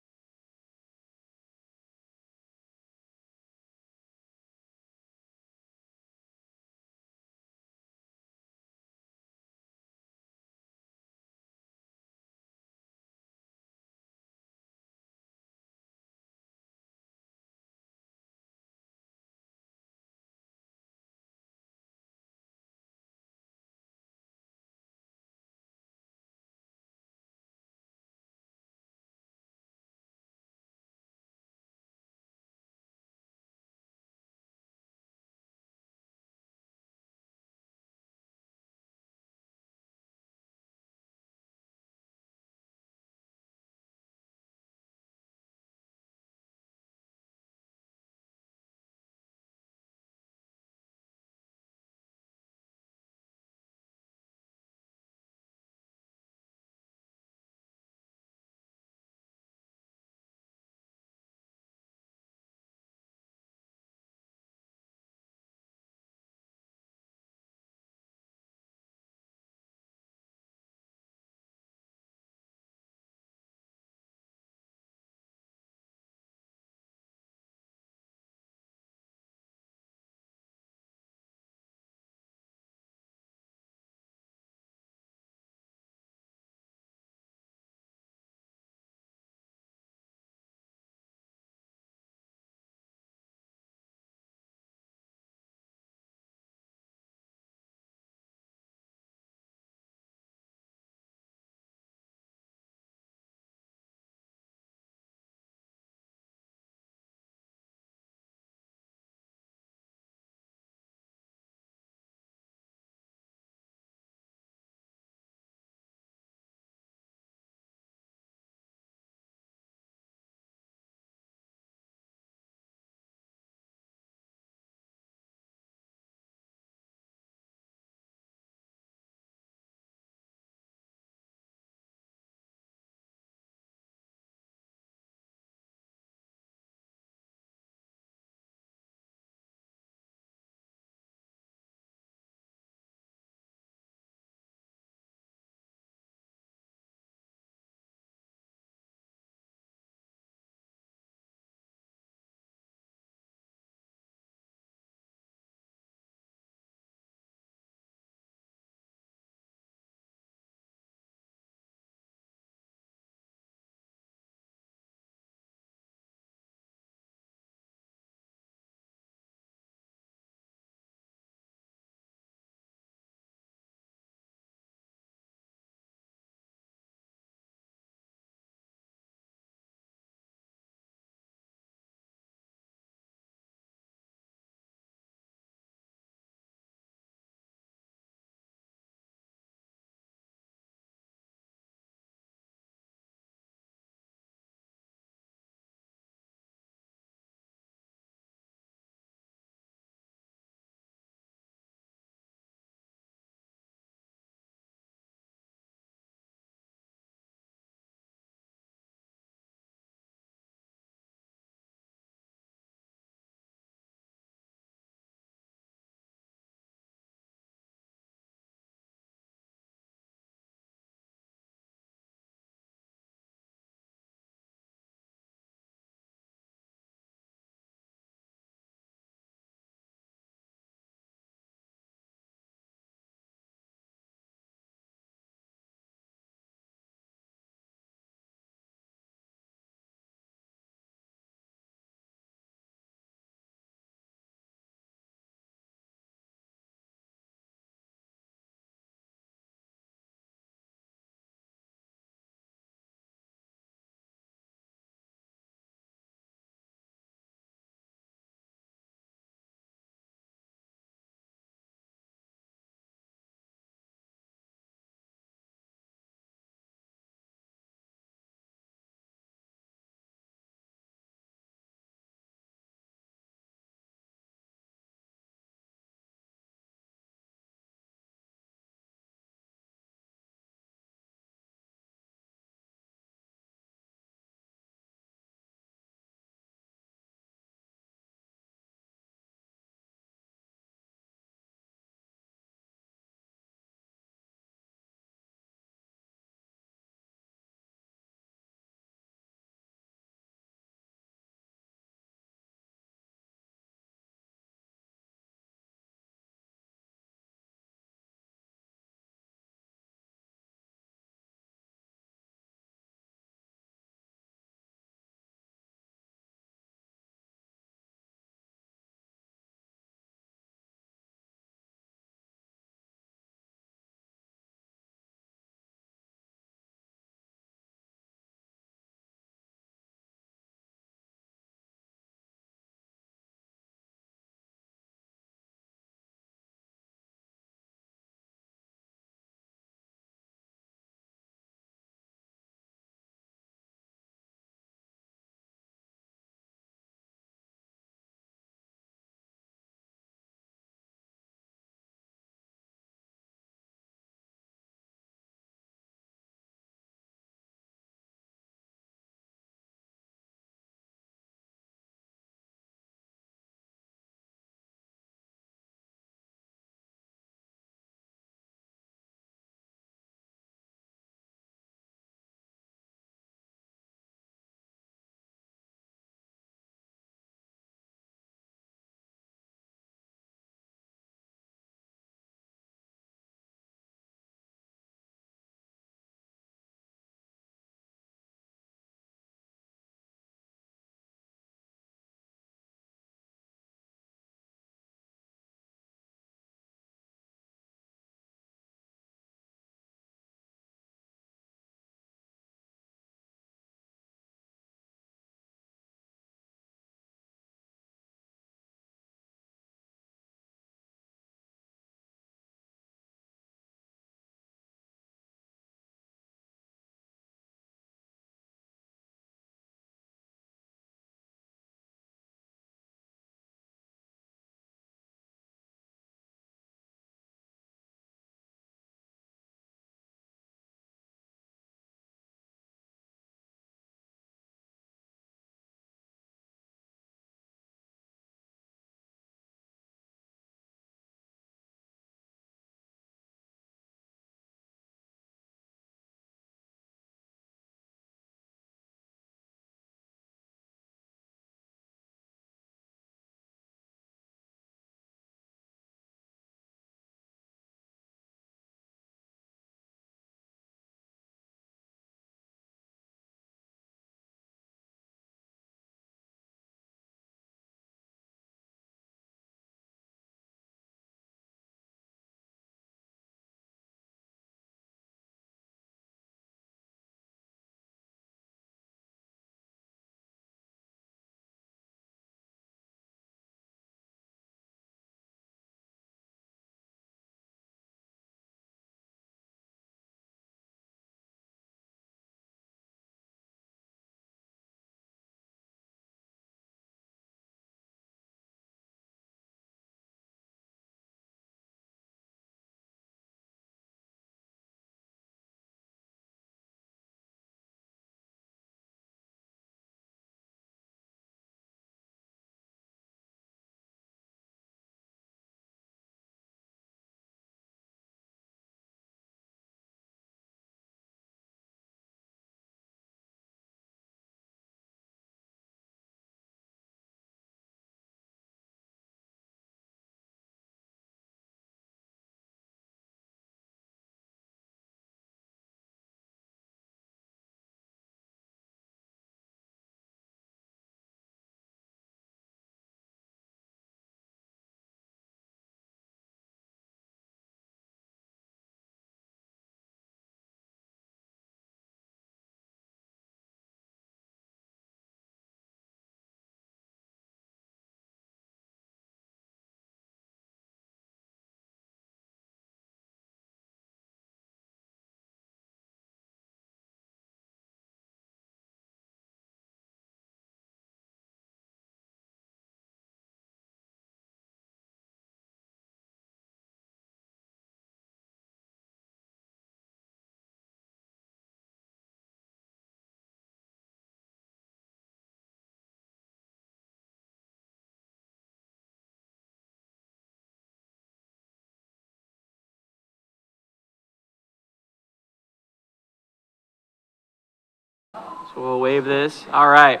So we'll waive this. All right.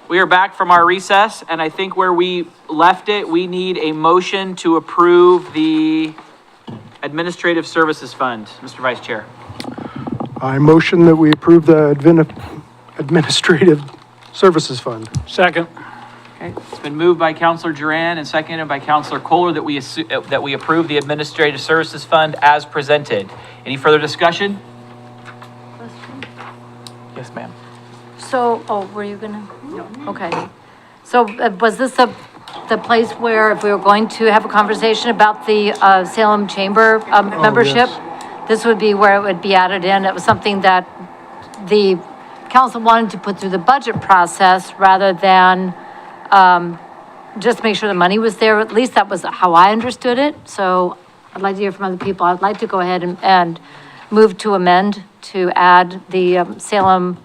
We are back from our recess, and I think where we left it, we need a motion to approve the Administrative Services Fund. Mr. Vice Chair. I motion that we approve the Administrative Services Fund. Second. Okay. It's been moved by Counselor Duran and seconded by Counselor Kohler that we approve the Administrative Services Fund as presented. Any further discussion? Yes, ma'am. So, oh, were you gonna? No. Okay. So was this the place where if we were going to have a conversation about the Salem Chamber membership? This would be where it would be added in. It was something that the council wanted to put through the budget process rather than just make sure the money was there. At least that was how I understood it. So I'd like to hear from other people. I'd like to go ahead and move to amend to add the Salem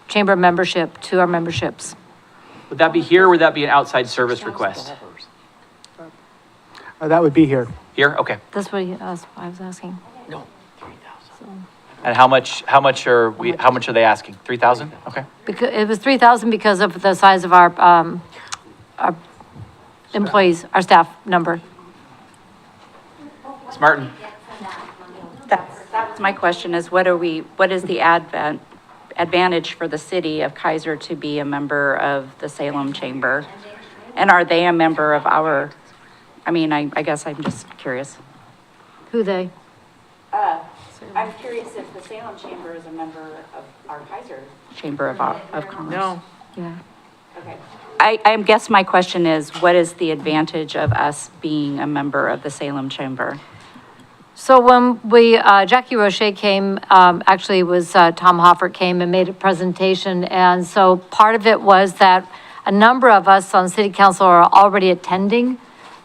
Chamber membership to our memberships. Would that be here or would that be an outside service request? That would be here. Here? Okay. That's what I was asking. No, 3,000. And how much are they asking? 3,000? Okay. Because it was 3,000 because of the size of our employees, our staff number. Ms. Martin. That was my question is what is the advantage for the city of Kaiser to be a member of the Salem Chamber? And are they a member of our, I guess I'm just curious. Who they? I'm curious if the Salem Chamber is a member of our Kaiser Chamber of Commerce. No. Yeah. Okay. I guess my question is, what is the advantage of us being a member of the Salem Chamber? So when Jackie Roche came, actually it was Tom Hoffert came and made a presentation. And so part of it was that a number of us on city council are already attending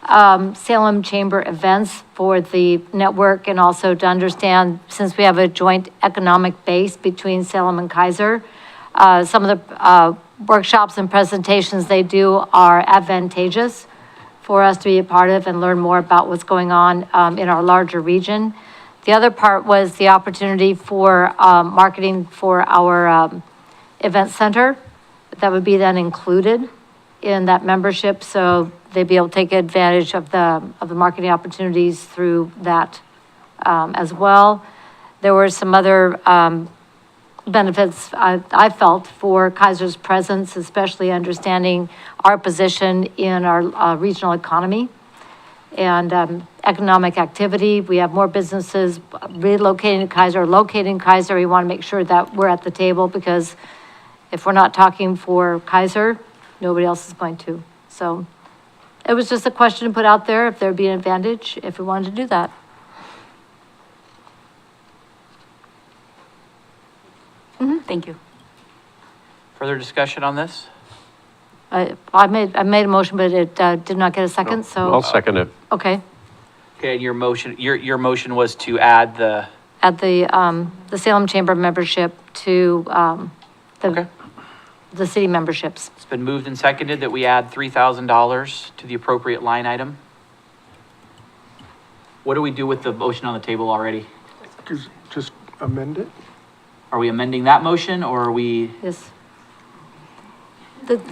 Salem Chamber events for the network and also to understand, since we have a joint economic base between Salem and Kaiser, some of the workshops and presentations they do are advantageous for us to be a part of and learn more about what's going on in our larger region. The other part was the opportunity for marketing for our event center. That would be then included in that membership, so they'd be able to take advantage of the marketing opportunities through that as well. There were some other benefits I felt for Kaiser's presence, especially understanding our position in our regional economy and economic activity. We have more businesses relocating to Kaiser, locating in Kaiser. We want to make sure that we're at the table because if we're not talking for Kaiser, nobody else is going to. So it was just a question to put out there if there'd be an advantage if we wanted to do that. Thank you. Further discussion on this? I made a motion, but it did not get a second, so. I'll second it. Okay, Okay, and your motion was to add the, at the Salem Chamber membership to Okay. the city memberships. It's been moved and seconded that we add $3,000 to the appropriate line item. What do we do with the motion on the table already? Just amend it? Are we amending that motion or are we? Yes. Point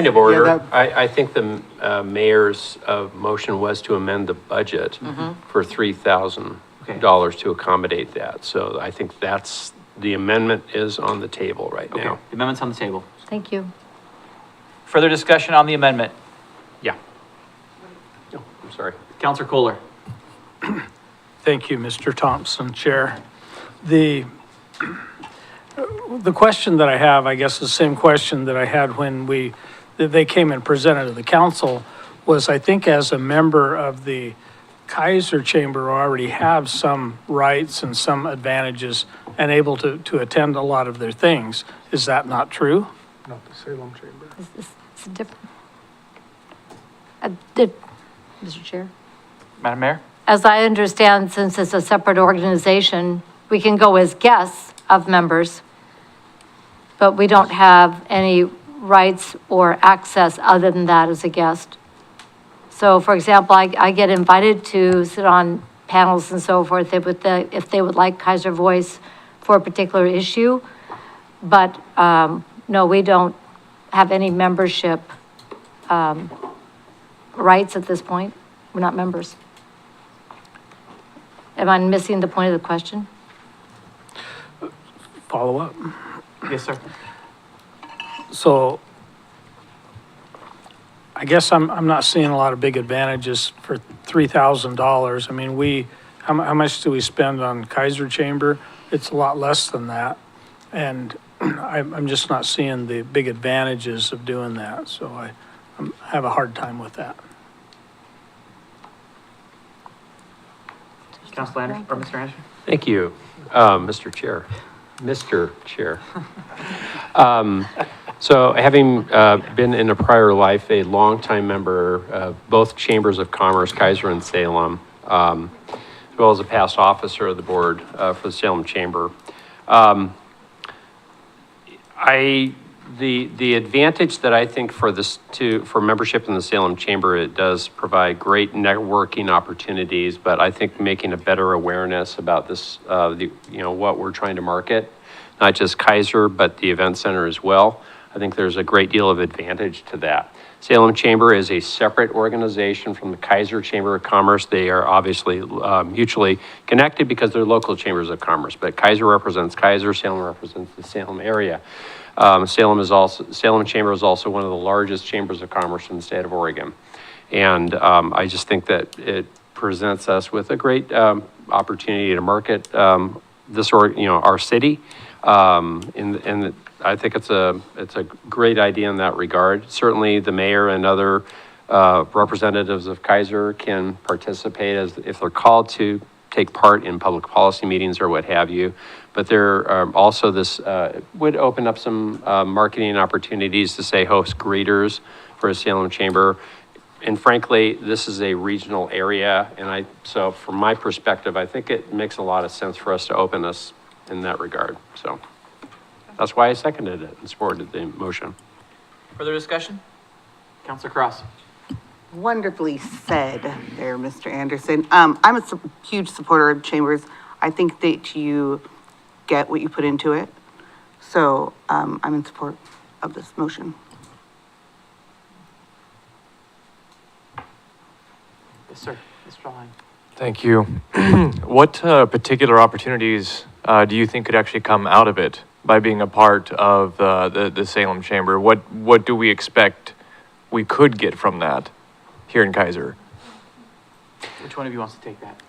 of Yeah, order, that- I think the mayor's motion was to amend the budget for $3,000 to accommodate that. So I think the amendment is on the table right Okay, now. the amendment's on the table. Thank you. Further discussion on the amendment? Yeah. No, I'm sorry. Counselor Kohler. Thank you, Mr. Thompson, Chair. The question that I have, I guess, is the same question that I had when they came and presented to the council was, I think as a member of the Kaiser Chamber, I already have some rights and some advantages and able to attend a lot of their things. Is that not true? Not the Salem Chamber. It's different. Mr. Chair? Madam Mayor? As I understand, since it's a separate organization, we can go as guests of members, but we don't have any rights or access other than that as a guest. So for example, I get invited to sit on panels and so forth if they would like Kaiser Voice for a particular issue. But, no, we don't have any membership, rights at this point. We're not members. Am I missing the point of the question? Follow up. Yes, sir. So I guess I'm not seeing a lot of big advantages for $3,000. I mean, how much do we spend on Kaiser Chamber? It's a lot less than that. And I'm just not seeing the big advantages of doing that. So I have a hard time with that. Councilor Anderson, or Mr. Anderson? Thank you, Mr. Chair. Mr. Chair. So having been in a prior life a longtime member of both chambers of commerce, Kaiser and Salem, as well as a past officer of the board for the Salem Chamber, the advantage that I think for for membership in the Salem Chamber, it does provide great networking opportunities, but I think making a better awareness about this, what we're trying to market, not just Kaiser, but the event center as well. I think there's a great deal of advantage to that. Salem Chamber is a separate organization from the Kaiser Chamber of Commerce. They are obviously mutually connected because they're local chambers of commerce, but Kaiser represents Kaiser, Salem represents the Salem area. Salem Chamber is also one of the largest chambers of commerce in the state of Oregon. And I just think that it presents us with a great opportunity to market our city. And I think it's a great idea in that regard. Certainly the mayor and other representatives of Kaiser can participate if they're called to take part in public policy meetings or what have you. But there also would open up some marketing opportunities to say host greeters for a Salem Chamber. And frankly, this is a regional area. And so from my perspective, I think it makes a lot of sense for us to open this in that regard. So that's why I seconded it and supported the motion. Further discussion? Councilor Cross. Wonderfully said there, Mr. Anderson. I'm a huge supporter of chambers. I think that you get what you put into it. So I'm in support of this motion. Yes, sir. Mr. Lyon. Thank you. What particular opportunities do you think could actually come out of it by being a part of the Salem Chamber? What do we expect we could get from that here in Kaiser? Which one of you wants to take that?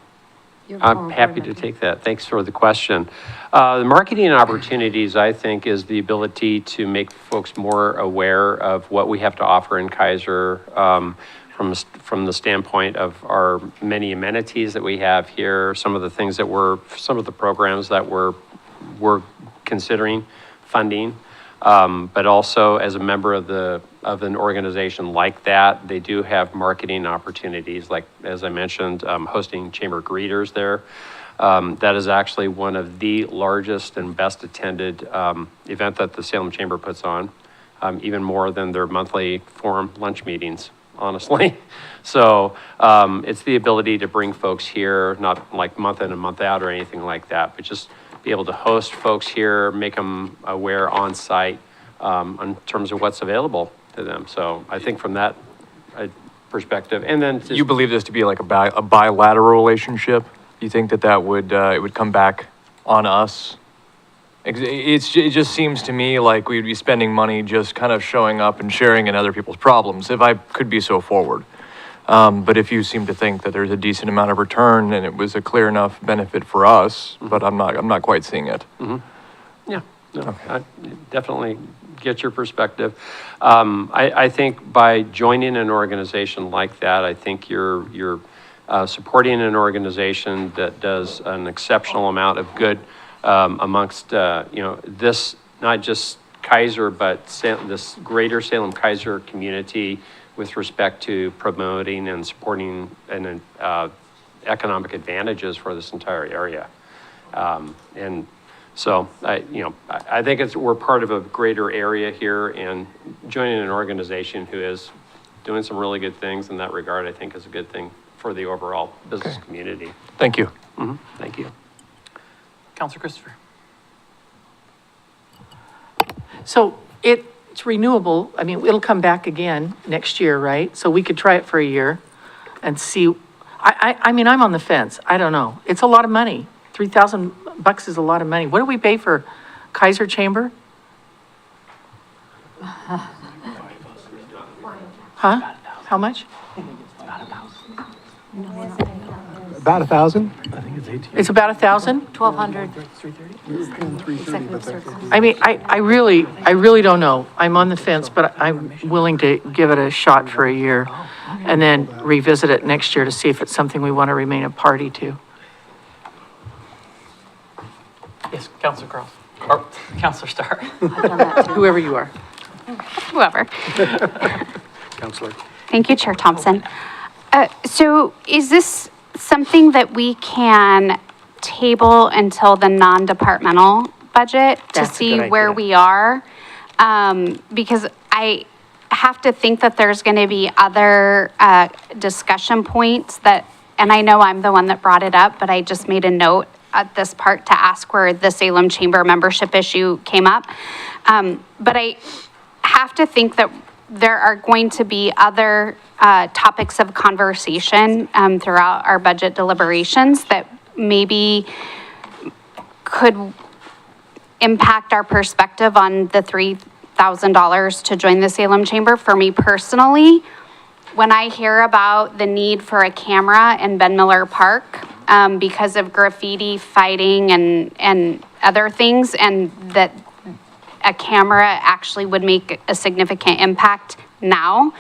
I'm happy to take that. Thanks for the question. The marketing opportunities, I think, is the ability to make folks more aware of what we have to offer in Kaiser from the standpoint of our many amenities that we have here, some of the programs that we're considering funding. But also as a member of an organization like that, they do have marketing opportunities, like, as I mentioned, hosting chamber greeters there. That is actually one of the largest and best attended event that the Salem Chamber puts on, even more than their monthly forum lunch meetings, honestly. So it's the ability to bring folks here, not like month in and month out or anything like that, but just be able to host folks here, make them aware on site in terms of what's available to them. So I think from that perspective, and then You believe this to be like a bilateral relationship? You think that would it would come back on us? It just seems to me like we'd be spending money just kind of showing up and sharing in other people's problems, if I could be so forward. But if you seem to think that there's a decent amount of return and it was a clear enough benefit for us, but I'm not quite seeing it. Mm-hmm. Yeah, no, okay. I definitely get your perspective. I think by joining an organization like that, I think you're supporting an organization that does an exceptional amount of good amongst this, not just Kaiser, but this greater Salem Kaiser community with respect to promoting and supporting and economic advantages for this entire area. And so I think we're part of a greater area here, and joining an organization who is doing some really good things in that regard, I think is a good thing for the overall business community. Thank you. Mm-hmm. Thank you. Councilor Christopher. So it's renewable. I mean, it'll come back again next year, right? So we could try it for a year and see. I mean, I'm on the fence. I don't know. It's a lot of money. $3,000 is a lot of money. What do we pay for Kaiser Chamber? Huh? How much? About 1,000? It's about 1,000? 1,200. I mean, I really don't know. I'm on the fence, but I'm willing to give it a shot for a year and then revisit it next year to see if it's something we want to remain a party to. Yes, Counselor Cross, or Counselor Starr. Whoever you are. Whoever. Counselor. Thank you, Chair Thompson. So is this something that we can table until the non-departmental budget to That's a see good where idea. we are? Because I have to think that there's going to be other discussion points that, and I know I'm the one that brought it up, but I just made a note at this part to ask where the Salem Chamber membership issue came up. But I have to think that there are going to be other topics of conversation throughout our budget deliberations that maybe could impact our perspective on the $3,000 to join the Salem Chamber. For me personally, when I hear about the need for a camera in Ben Miller Park because of graffiti fighting and other things, and that a camera actually would make a significant impact now.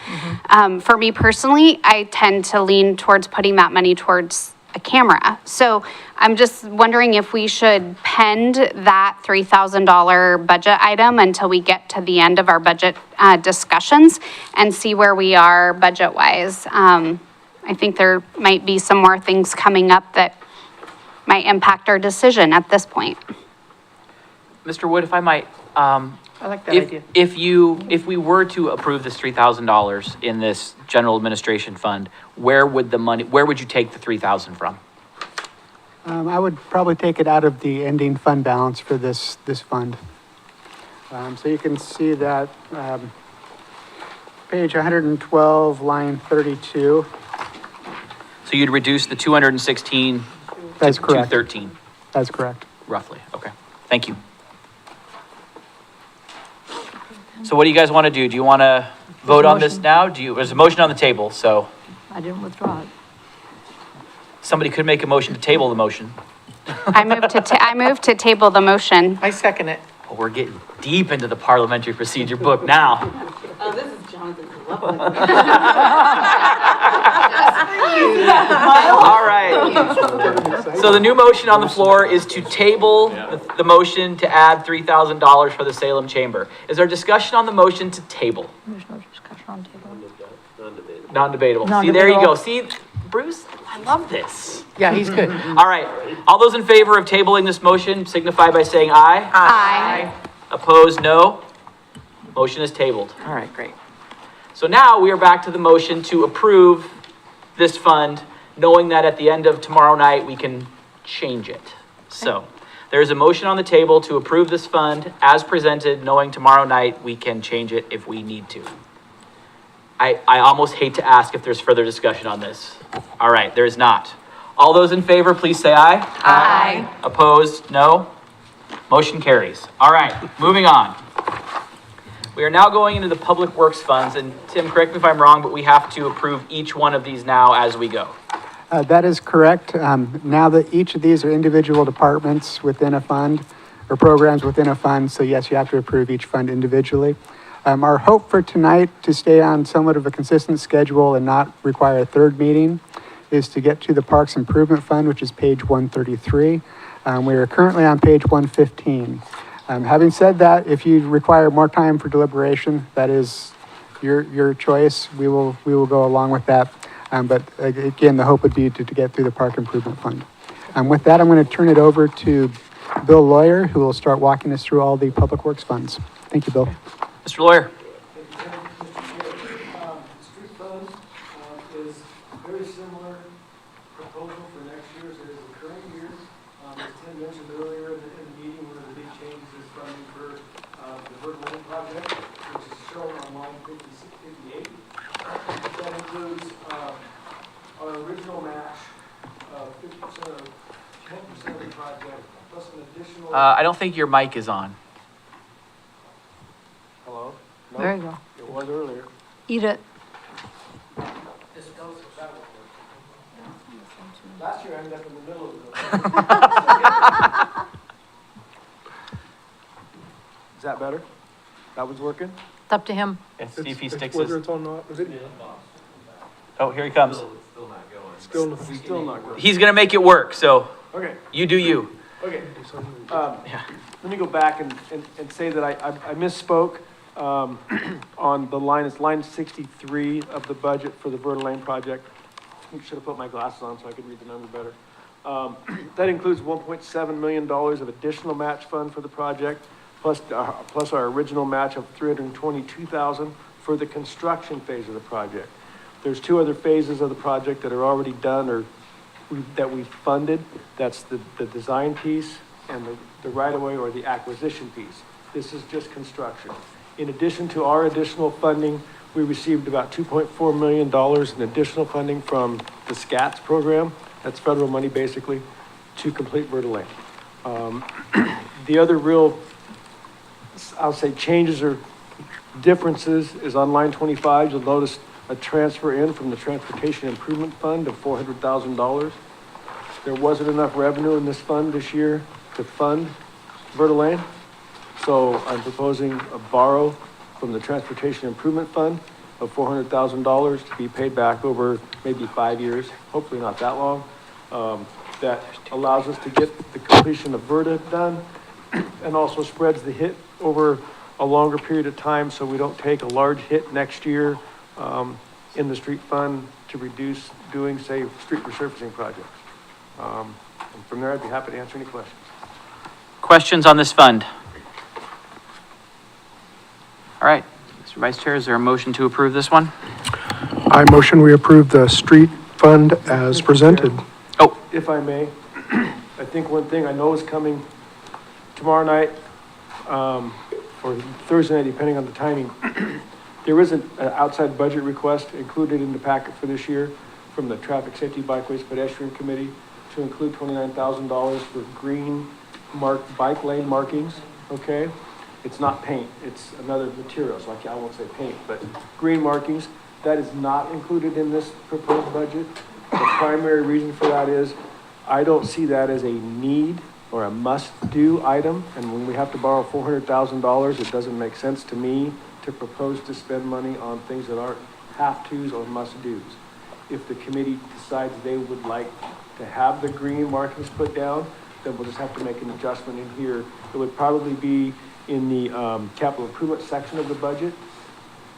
For me personally, I tend to lean towards putting that money towards a camera. So I'm just wondering if we should pend that $3,000 budget item until we get to the end of our budget discussions and see where we are budget-wise. I think there might be some more things coming up that might impact our decision at this point. Mr. Wood, if I might, I like that idea. if we were to approve this $3,000 in this general administration fund, where would you take the $3,000 from? I would probably take it out of the ending fund balance for this fund. So you can see that page 112, line 32. So you'd reduce the 216 That's to correct. 213, That's correct. roughly. Okay, thank you. So what do you guys want to do? Do you want to vote on this now? There's a motion on the table, so I didn't withdraw it. somebody could make a motion to table the motion. I move to table the motion. I second it. Oh, we're getting deep into the parliamentary procedure book now. This is Jonathan's All right. So the new motion on the floor is to table the motion to add $3,000 for the Salem Chamber. Is there discussion on the motion to table? There's no discussion on table. Non-debatable. See, there you go. See, Bruce, I love this. Yeah, he's good. All right. All those in favor of tabling this motion signify by saying aye. Aye. Opposed, no. Motion is tabled. All right, great. So now we are back to the motion to approve this fund, knowing that at the end of tomorrow night, we can change it. So there's a motion on the table to approve this fund as presented, knowing tomorrow night we can change it if we need to. I almost hate to ask if there's further discussion on this. All right, there is not. All those in favor, please say aye. Aye. Opposed, no. Motion carries. All right, moving on. We are now going into the public works funds, and Tim, correct me if I'm wrong, but we have to approve each one of these now as we go. That is correct. Now that each of these are individual departments within a fund or programs within a fund, so yes, you have to approve each fund individually. Our hope for tonight, to stay on somewhat of a consistent schedule and not require a third meeting, is to get to the Parks Improvement Fund, which is page 133. We are currently on page 115. Having said that, if you require more time for deliberation, that is your choice. We will go along with that. But again, the hope would be to get through the Park Improvement Fund. With that, I'm going to turn it over to Bill Lawyer, who will start walking us through all the public works funds. Thank you, Bill. Mr. Lawyer. Street fund is very similar proposal for next year as it is the current year. As Tim mentioned earlier in the meeting, one of the big changes is funding for the Vertical shown on line 58. That includes our original match, 50% of, 10% of the project, plus an additional. I don't think your mic is on. Hello? No, There you go. It was earlier. Eat it. Last year I ended up in the middle of it. Is that better? That was working? It's up to him. Let's see if he sticks Whether his, it's on not, video. oh, here he comes. Still not good. He's gonna make it work, so Okay, you do you. okay. Let me go back and say that I misspoke on the line, it's line 63 of the budget for the Verta Lane project. I should have put my glasses on so I could read the number better. That includes $1.7 million of additional match fund for the project, plus our original match of $322,000 for the construction phase of the project. There's two other phases of the project that are already done or that we funded. That's the design piece and the right-of-way or the acquisition piece. This is just construction. In addition to our additional funding, we received about $2.4 million in additional funding from the SCATS program. That's federal money, basically, to complete Verta Lane. The other real, I'll say, changes or differences is on line 25. You'll notice a transfer in from the Transportation Improvement Fund of $400,000. There wasn't enough revenue in this fund this year to fund Verta Lane. So I'm proposing a borrow from the Transportation Improvement Fund of $400,000 to be paid back over maybe 5 years, hopefully not that long. That allows us to get the completion of Verta done and also spreads the hit over a longer period of time so we don't take a large hit next year in the street fund to reduce doing, say, street resurfacing projects. And from there, I'd be happy to answer any questions. Questions on this fund? All right, Mr. Vice Chair, is there a motion to approve this one? I motion we approve the street fund as presented. Oh, If I may, I think one thing I know is coming tomorrow night, or Thursday night, depending on the timing. There is an outside budget request included in the packet for this year from the Traffic Safety Bikeways Pedestrian Committee to include $29,000 for green bike lane markings, okay? It's not paint, it's another material, so I won't say paint, but green markings. That is not included in this proposed budget. The primary reason for that is I don't see that as a need or a must-do item, and when we have to borrow $400,000, it doesn't make sense to me to propose to spend money on things that aren't have-tos or must-dos. If the committee decides they would like to have the green markings put down, then we'll just have to make an adjustment in here. It would probably be in the capital improvement section of the budget.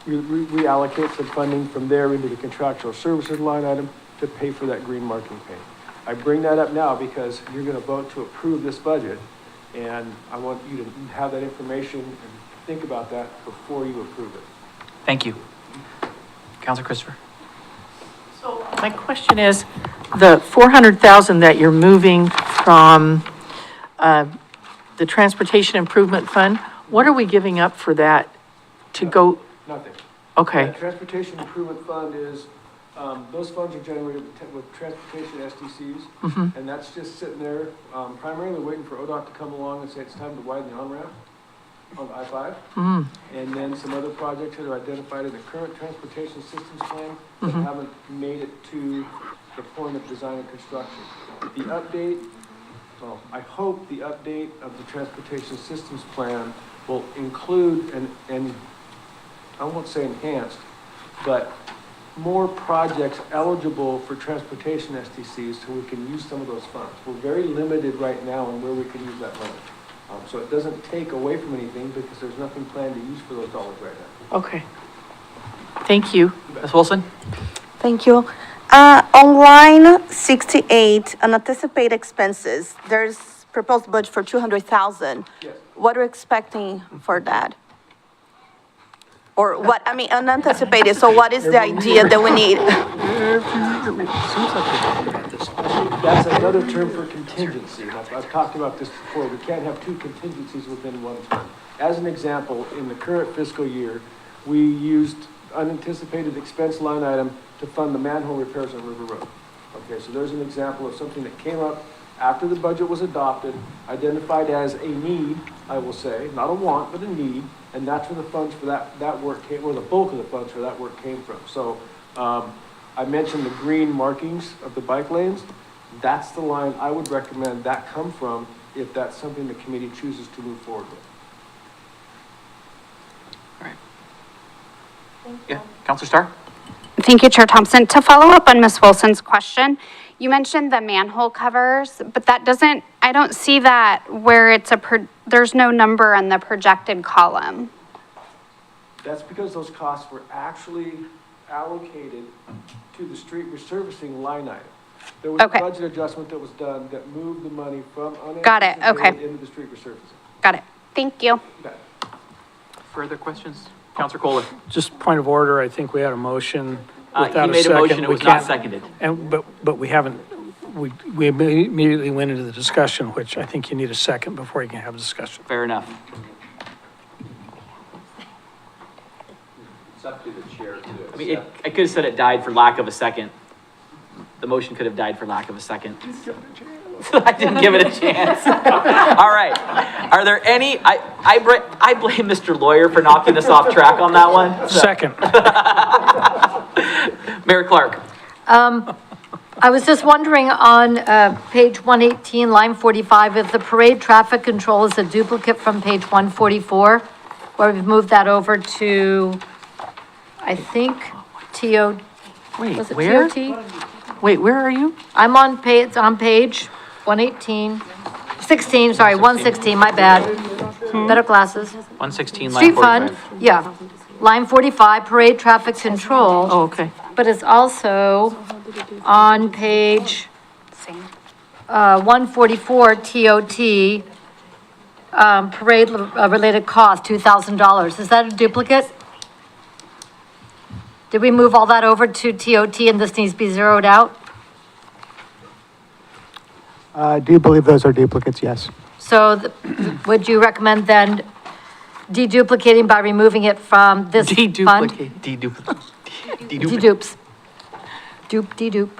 Reallocate some funding from there into the contractual services line item to pay for that green marking paint. I bring that up now because you're going to vote to approve this budget, and I want you to have that information and think about that before you approve it. thank you. Counselor Christopher? So my question is, the $400,000 that you're moving from the Transportation Improvement Fund, what are we giving up for that to go? Nothing. Okay, That Transportation Improvement Fund is, those funds are generated with transportation SDCs, and that's just sitting there, primarily waiting for ODOT to come along and say it's time to widen the on-ramp on I-5. And then some other projects that are identified in the current transportation systems plan that haven't made it to the point of design and construction. The update, well, I hope the update of the transportation systems plan will include and I won't say enhanced, but more projects eligible for transportation SDCs so we can use some of those funds. We're very limited right now on where we can use that money. So it doesn't take away from anything because there's nothing planned to use for those dollars right now. okay. Thank you. Ms. Wilson? Thank you. On line 68, unanticipated expenses, there's proposed budget for 200,000. Yes. What are you expecting for that? Or what, I mean, unanticipated, so what is the idea that we need? That's another term for contingency. I've talked about this before. We can't have two contingencies within one fund. As an example, in the current fiscal year, we used unanticipated expense line item to fund the manhole repairs on River Road. Okay, so there's an example of something that came up after the budget was adopted, identified as a need, I will say, not a want, but a need, and that's where the funds for that work came, where the bulk of the funds for that work came from. So, I mentioned the green markings of the bike lanes. That's the line I would recommend that come from if that's something the committee chooses to move forward with. Yeah, Counselor Starr? Thank you, Chair Thompson. To follow up on Ms. Wilson's question, you mentioned the manhole covers, but that doesn't, I don't see that where it's there's no number on the projected column. That's because those costs were actually allocated to the street resurfacing line item. There was a Okay. budget adjustment that was done that moved the money from Got it, okay. unanticipated into the street resurfacing. Got it. Thank you. Further questions? Counselor Kohler? Just point of order, I think we had a motion He without a made a second. motion, it We was not can't- seconded. And, but we haven't, we immediately went into the discussion, which I think you need a second before you can have a discussion. Fair enough. It's up to the chair to I mean, I could have said it died for lack of a second. The motion could have died for lack of a second. I didn't give it a chance. All right. Are there any, I blame Mr. Lawyer for knocking us off track on that one. Second. Mayor Clark? I was just wondering on page 118, line 45, if the parade traffic control is a duplicate from page 144, where we've moved that over to, I think, TO, Wait, was it where? TOT? Wait, where are you? I'm on page, it's on page 118, 16, sorry, 116, my bad. Better glasses. 116, line Street 45. fund, yeah. Line 45, parade traffic control. Oh, okay. But it's also on page 144 TOT, parade related cost, $2,000. Is that a duplicate? Did we move all that over to TOT and this needs to be zeroed out? Do you believe those are duplicates? Yes. So would you recommend then deduplicating by removing it from this fund? Deduplicate. Dedupes. Dedupe.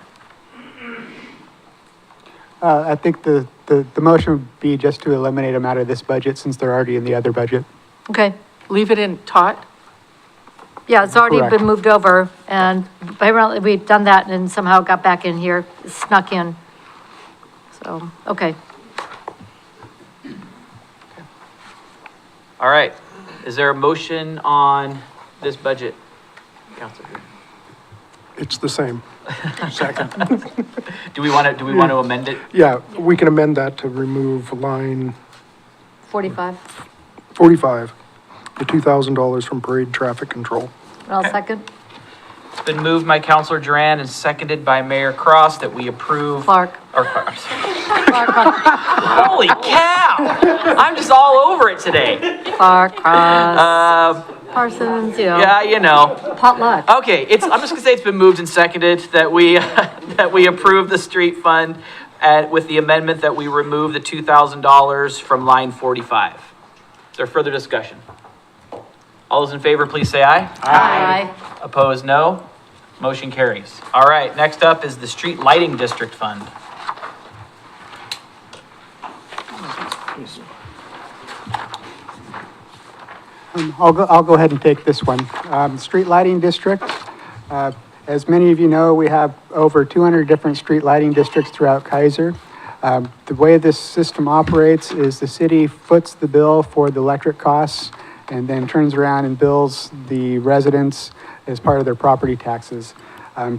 I think the motion would be just to eliminate them out of this budget since they're already in the other budget. Okay. Leave it in tot? Yeah, it's already Correct. been moved over, and apparently we've done that and somehow got back in here, snuck in. So, okay. All right. Is there a motion on this budget? Counselor? It's the same. Second. Do we want to amend it? Yeah, we can amend that to remove line 45. 45, the $2,000 from parade traffic control. And I'll second. It's been moved by Counselor Duran and seconded by Mayor Cross that we approve. Clark. Holy cow! I'm just all over it today. Clark, Cross, Parsons, you know. Yeah, you know. Potluck. Okay, I'm just gonna say it's been moved and seconded that we, that we approve the street fund with the amendment that we remove the $2,000 from line 45. Is there further discussion? All those in favor, please say aye. Aye. Opposed, no. Motion carries. All right, next up is the Street Lighting District Fund. I'll go ahead and take this one. Street lighting district, as many of you know, we have over 200 different street lighting districts throughout Kaiser. The way this system operates is the city foots the bill for the electric costs and then turns around and bills the residents as part of their property taxes.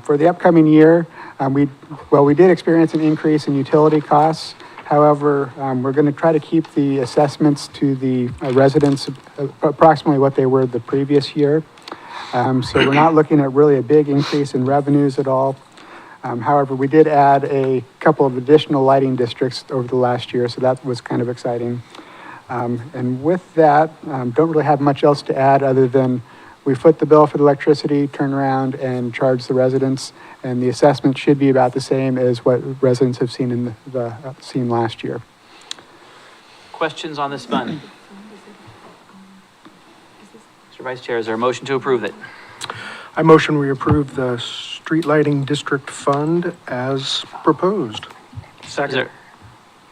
For the upcoming year, we did experience an increase in utility costs. However, we're going to try to keep the assessments to the residents approximately what they were the previous year. So we're not looking at really a big increase in revenues at all. However, we did add a couple of additional lighting districts over the last year, so that was kind of exciting. And with that, don't really have much else to add other than we foot the bill for the electricity, turn around and charge the residents, and the assessment should be about the same as what residents have seen in seen last year. Questions on this fund? Mr. Mr. Vice Chair, is there a motion to approve it? I motion we approve the street lighting district fund as proposed. Second.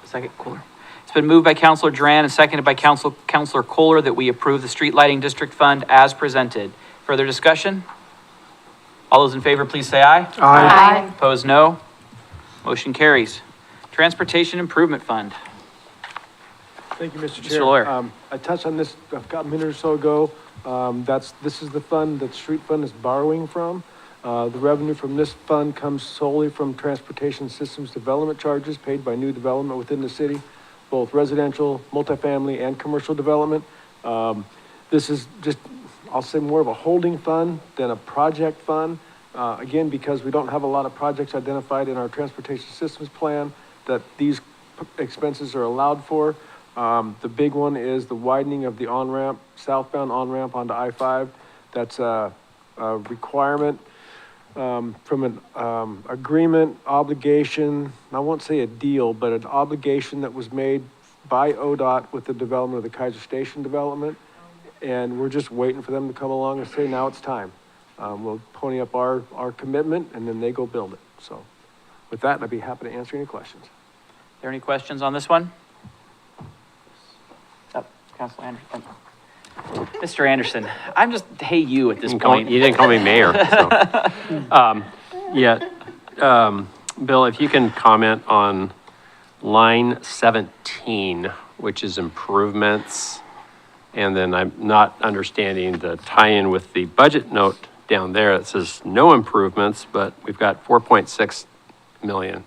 Second, Kohler. It's been moved by Counselor Duran and seconded by Counselor Kohler that we approve the street lighting district fund as presented. Further discussion? All those in favor, please say aye. Aye. Opposed, no. Motion carries. Transportation Improvement Fund. Thank you, Mr. Mr. Chair. Lawyer. I touched on this a minute or so ago. This is the fund that street fund is borrowing from. The revenue from this fund comes solely from transportation systems development charges paid by new development within the city, both residential, multifamily, and commercial development. This is just, I'll say, more of a holding fund than a project fund. Again, because we don't have a lot of projects identified in our transportation systems plan that these expenses are allowed for. The big one is the widening of the on-ramp, southbound on-ramp onto I-5. That's a requirement from an agreement, obligation, I won't say a deal, but an obligation that was made by ODOT with the development of the Kaiser Station development. And we're just waiting for them to come along and say, now it's time. We'll pony up our commitment and then they go build it. So with that, I'd be happy to answer any questions. Are there any questions on this one? Councilor Anderson. Mr. Anderson, I'm just, hey, you at this point. You didn't call me mayor, so. Bill, if you can comment on line 17, which is improvements. And then I'm not understanding the tie-in with the budget note down there. It says no improvements, but we've got 4.6 million.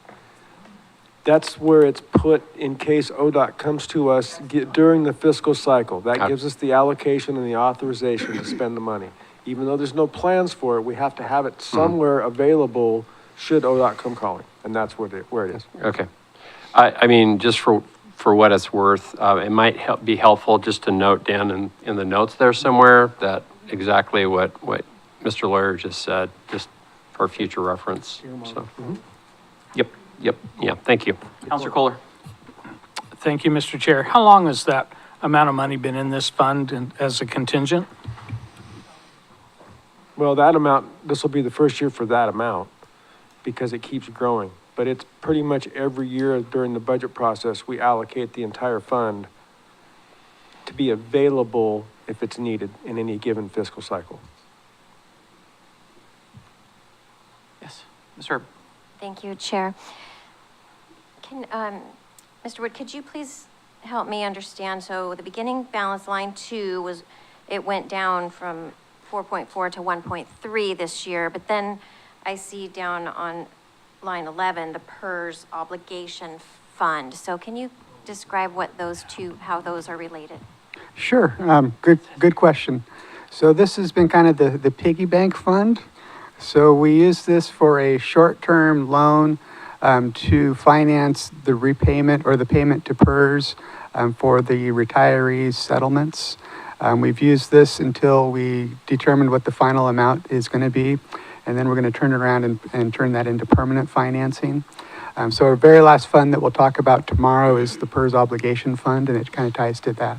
That's where it's put in case ODOT comes to us during the fiscal cycle. That gives us the allocation and the authorization to spend the money. Even though there's no plans for it, we have to have it somewhere available should ODOT come calling. And that's where it is. Okay. I mean, just for what it's worth, it might be helpful just to note down in the notes there somewhere that exactly what Mr. Lawyer just said, just for future reference. So, Yep. Yeah, thank you. Counselor Kohler. Thank you, Mr. Chair. How long has that amount of money been in this fund as a contingent? Well, that amount, this will be the first year for that amount because it keeps growing. But it's pretty much every year during the budget process, we allocate the entire fund to be available if it's needed in any given fiscal cycle. Yes, Ms. Herb. Thank you, Chair. Mr. Wood, could you please help me understand? So the beginning balance line 2 it went down from 4.4 to 1.3 this year, but then I see down on line 11, the PERS obligation fund. So can you describe what how those are related? Sure, good question. So this has been kind of the piggy bank fund. So we use this for a short-term loan to finance the repayment or the payment to PERS for the retirees settlements. We've used this until we determine what the final amount is going to be, and then we're going to turn around and turn that into permanent financing. So our very last fund that we'll talk about tomorrow is the PERS obligation fund, and it kind of ties to that.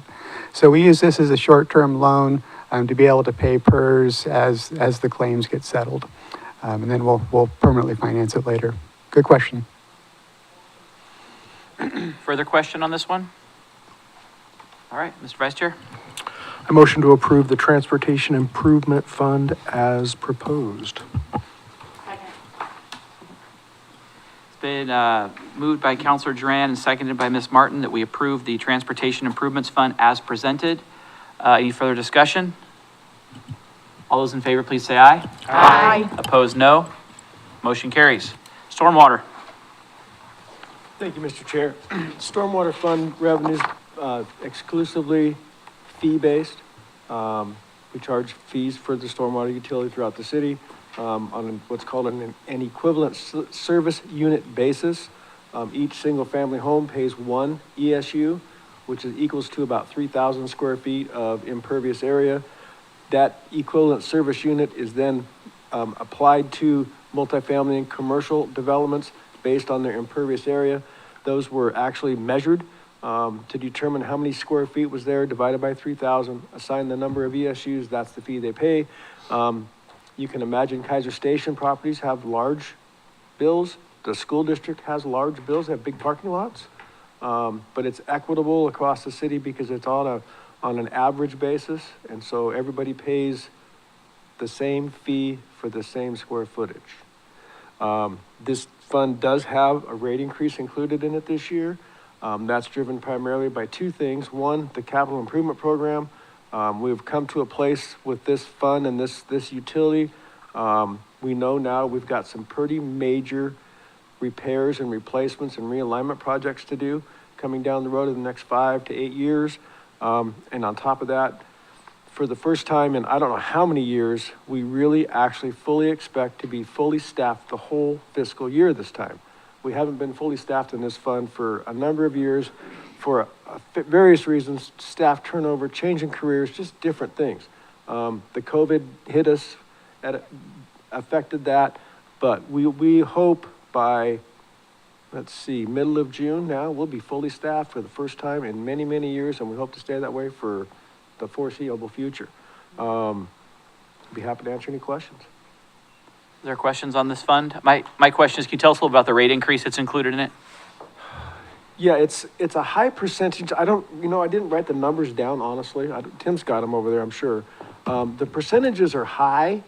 So we use this as a short-term loan to be able to pay PERS as the claims get settled. And then we'll permanently finance it later. Good question. Further question on this one? All right, Mr. Vice Chair. I motion to approve the Transportation Improvement Fund as proposed. It's been moved by Counselor Duran and seconded by Ms. Martin that we approve the Transportation Improvements Fund as presented. Any further discussion? All those in favor, please say aye. Aye. Opposed, no. Motion carries. Stormwater. Thank you, Mr. Chair. Stormwater fund revenues exclusively fee-based. We charge fees for the stormwater utility throughout the city on what's called an equivalent service unit basis. Each single-family home pays 1 ESU, which equals to about 3,000 square feet of impervious area. That equivalent service unit is then applied to multifamily and commercial developments based on their impervious area. Those were actually measured to determine how many square feet was there, divided by 3,000, assign the number of ESUs, that's the fee they pay. You can imagine Kaiser Station properties have large bills. The school district has large bills, have big parking lots. But it's equitable across the city because it's on an average basis. And so everybody pays the same fee for the same square footage. This fund does have a rate increase included in it this year. That's driven primarily by two things. One, the capital improvement program. We've come to a place with this fund and this utility. We know now we've got some pretty major repairs and replacements and realignment projects to do coming down the road in the next 5 to 8 years. And on top of that, for the first time in I don't know how many years, we really actually fully expect to be fully staffed the whole fiscal year this time. We haven't been fully staffed in this fund for a number of years for various reasons, staff turnover, changing careers, just different things. The COVID hit us, affected that, but we hope by, let's see, middle of June now, we'll be fully staffed for the first time in many, many years, and we hope to stay that way for the foreseeable future. Be happy to answer any questions. Are there questions on this fund? My question is, can you tell us a little about the rate increase that's included in it? Yeah, it's a high percentage. I didn't write the numbers down, honestly. Tim's got them over there, I'm sure. The percentages are high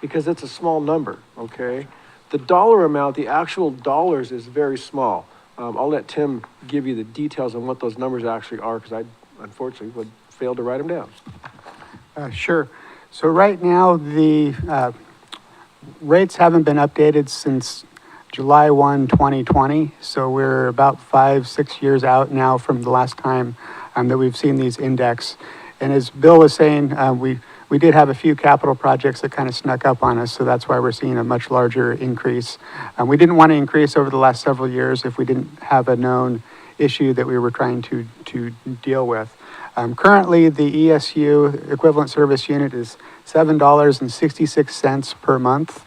because it's a small number, okay? The dollar amount, the actual dollars is very small. I'll let Tim give you the details on what those numbers actually are because I unfortunately would fail to write them down. Sure. So right now, the rates haven't been updated since July 1, 2020. So we're about 5-6 years out now from the last time that we've seen these index. And as Bill was saying, we did have a few capital projects that kind of snuck up on us, so that's why we're seeing a much larger increase. We didn't want to increase over the last several years if we didn't have a known issue that we were trying to deal with. Currently, the ESU equivalent service unit is $7.66 per month.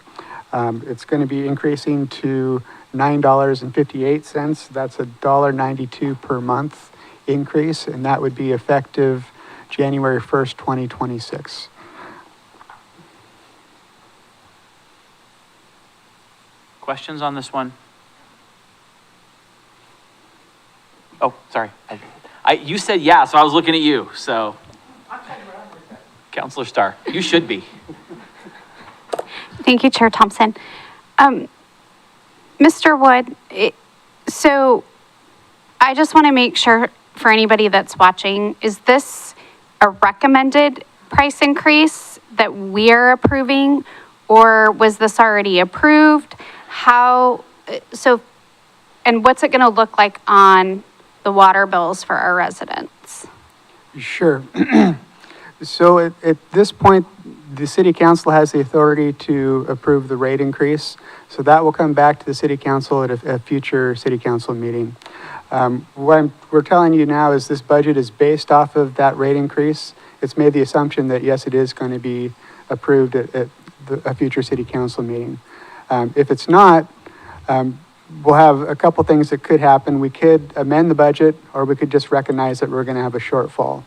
It's going to be increasing to $9.58. That's $1.92 per month increase, and that would be effective January 1st, 2026. Questions on this one? Oh, sorry. You said yeah, so I was looking at you, so. Counselor Starr, you should be. Thank you, Chair Thompson. Mr. Wood, so I just want to make sure for anybody that's watching, is this a recommended price increase that we're approving, or was this already approved? And what's it going to look like on the water bills for our residents? Sure. So at this point, the city council has the authority to approve the rate increase. So that will come back to the city council at a future city council meeting. What we're telling you now is this budget is based off of that rate increase. It's made the assumption that yes, it is going to be approved at a future city council meeting. If it's not, we'll have a couple things that could happen. We could amend the budget, or we could just recognize that we're going to have a shortfall.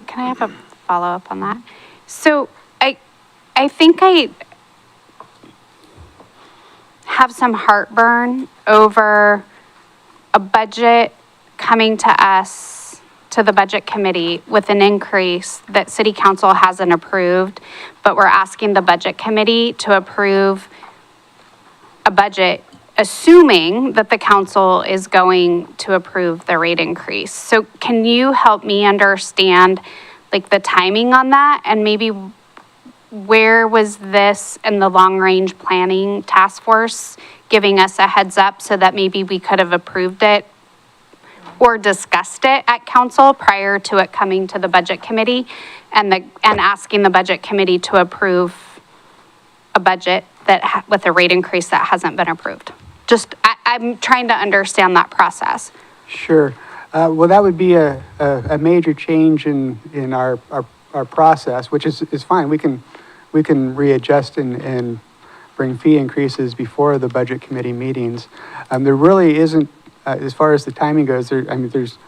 Can I have a follow-up on that? So I think I have some heartburn over a budget coming to us, to the budget committee, with an increase that city council hasn't approved, but we're asking the budget committee to approve a budget assuming that the council is going to approve the rate increase. So can you help me understand like the timing on that, and maybe where was this in the long range planning task force giving us a heads up so that maybe we could have approved it or discussed it at council prior to it coming to the budget committee, and asking the budget committee to approve a budget that with a rate increase that hasn't been approved? Just, I'm trying to understand that process. Sure. Well, that would be a major change in our process, which is fine. We can readjust and bring fee increases before the budget committee meetings. There really isn't, as far as the timing goes,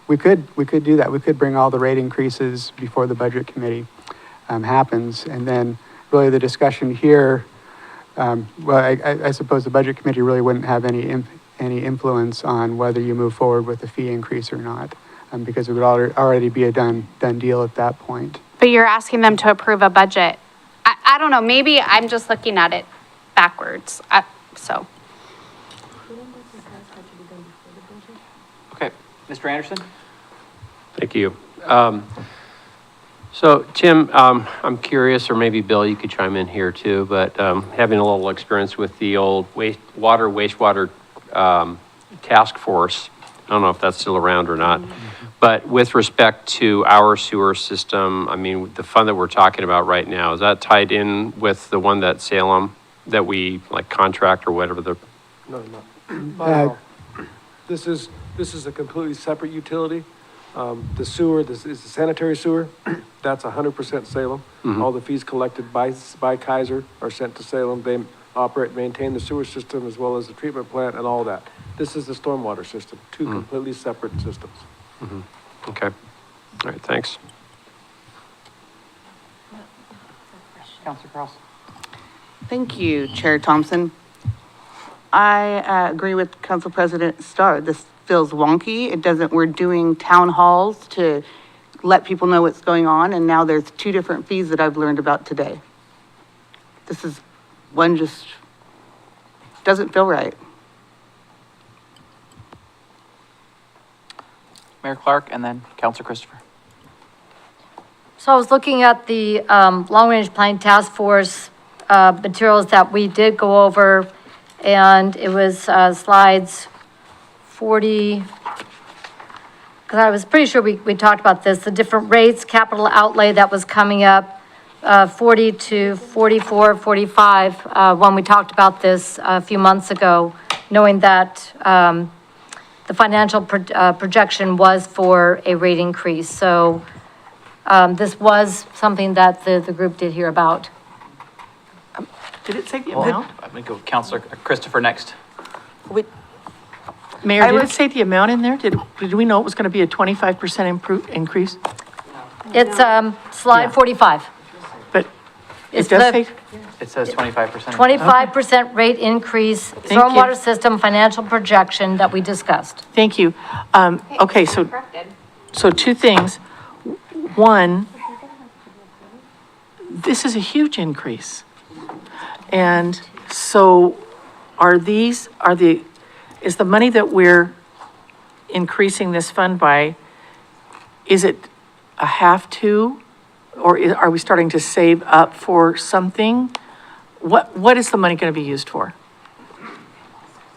we could do that. We could bring all the rate increases before the budget committee happens. And then really the discussion here, I suppose the budget committee really wouldn't have any influence on whether you move forward with a fee increase or not, because it would already be a done deal at that point. But you're asking them to approve a budget. I don't know, maybe I'm just looking at it backwards, so. Okay, Mr. Anderson? Thank you. So Tim, I'm curious, or maybe Bill, you could chime in here too, but having a little experience with the old wastewater task force, I don't know if that's still around or not, but with respect to our sewer system, I mean, the fund that we're talking about right now, is that tied in with the one that Salem, that we like contract or whatever the? No, not at all. This is a completely separate utility. The sewer, this is the sanitary sewer, that's 100% Salem. All the fees collected by Kaiser are sent to Salem. They operate, maintain the sewer system as well as the treatment plant and all that. This is the stormwater system, two completely separate systems. Okay. All right, thanks. Councilor Cross? Thank you, Chair Thompson. I agree with Council President Starr. This feels wonky. We're doing town halls to let people know what's going on, and now there's two different fees that I've learned about today. This is, one just doesn't feel right. Mayor Clark and then Councilor Christopher. So I was looking at the long-range planning task force materials that we did go over, and it was slides 40, because I was pretty sure we talked about this, the different rates, capital outlay that was coming up, 40 to 44, 45, when we talked about this a few months ago, knowing that the financial projection was for a rate increase. So this was something that the group did hear about. Did it say the Well, amount? I'm gonna go with Councilor Christopher next. Mayor, did it say the amount in there? Did we know it was going to be a 25% increase? It's slide 45. But it It's does the- say, It says 25%. 25% rate increase, you. stormwater system financial projection that we discussed. thank you. Okay, so two things. One, this is a huge increase. And so is the money that we're increasing this fund by, is it a have to? Or are we starting to save up for something? What is the money going to be used for?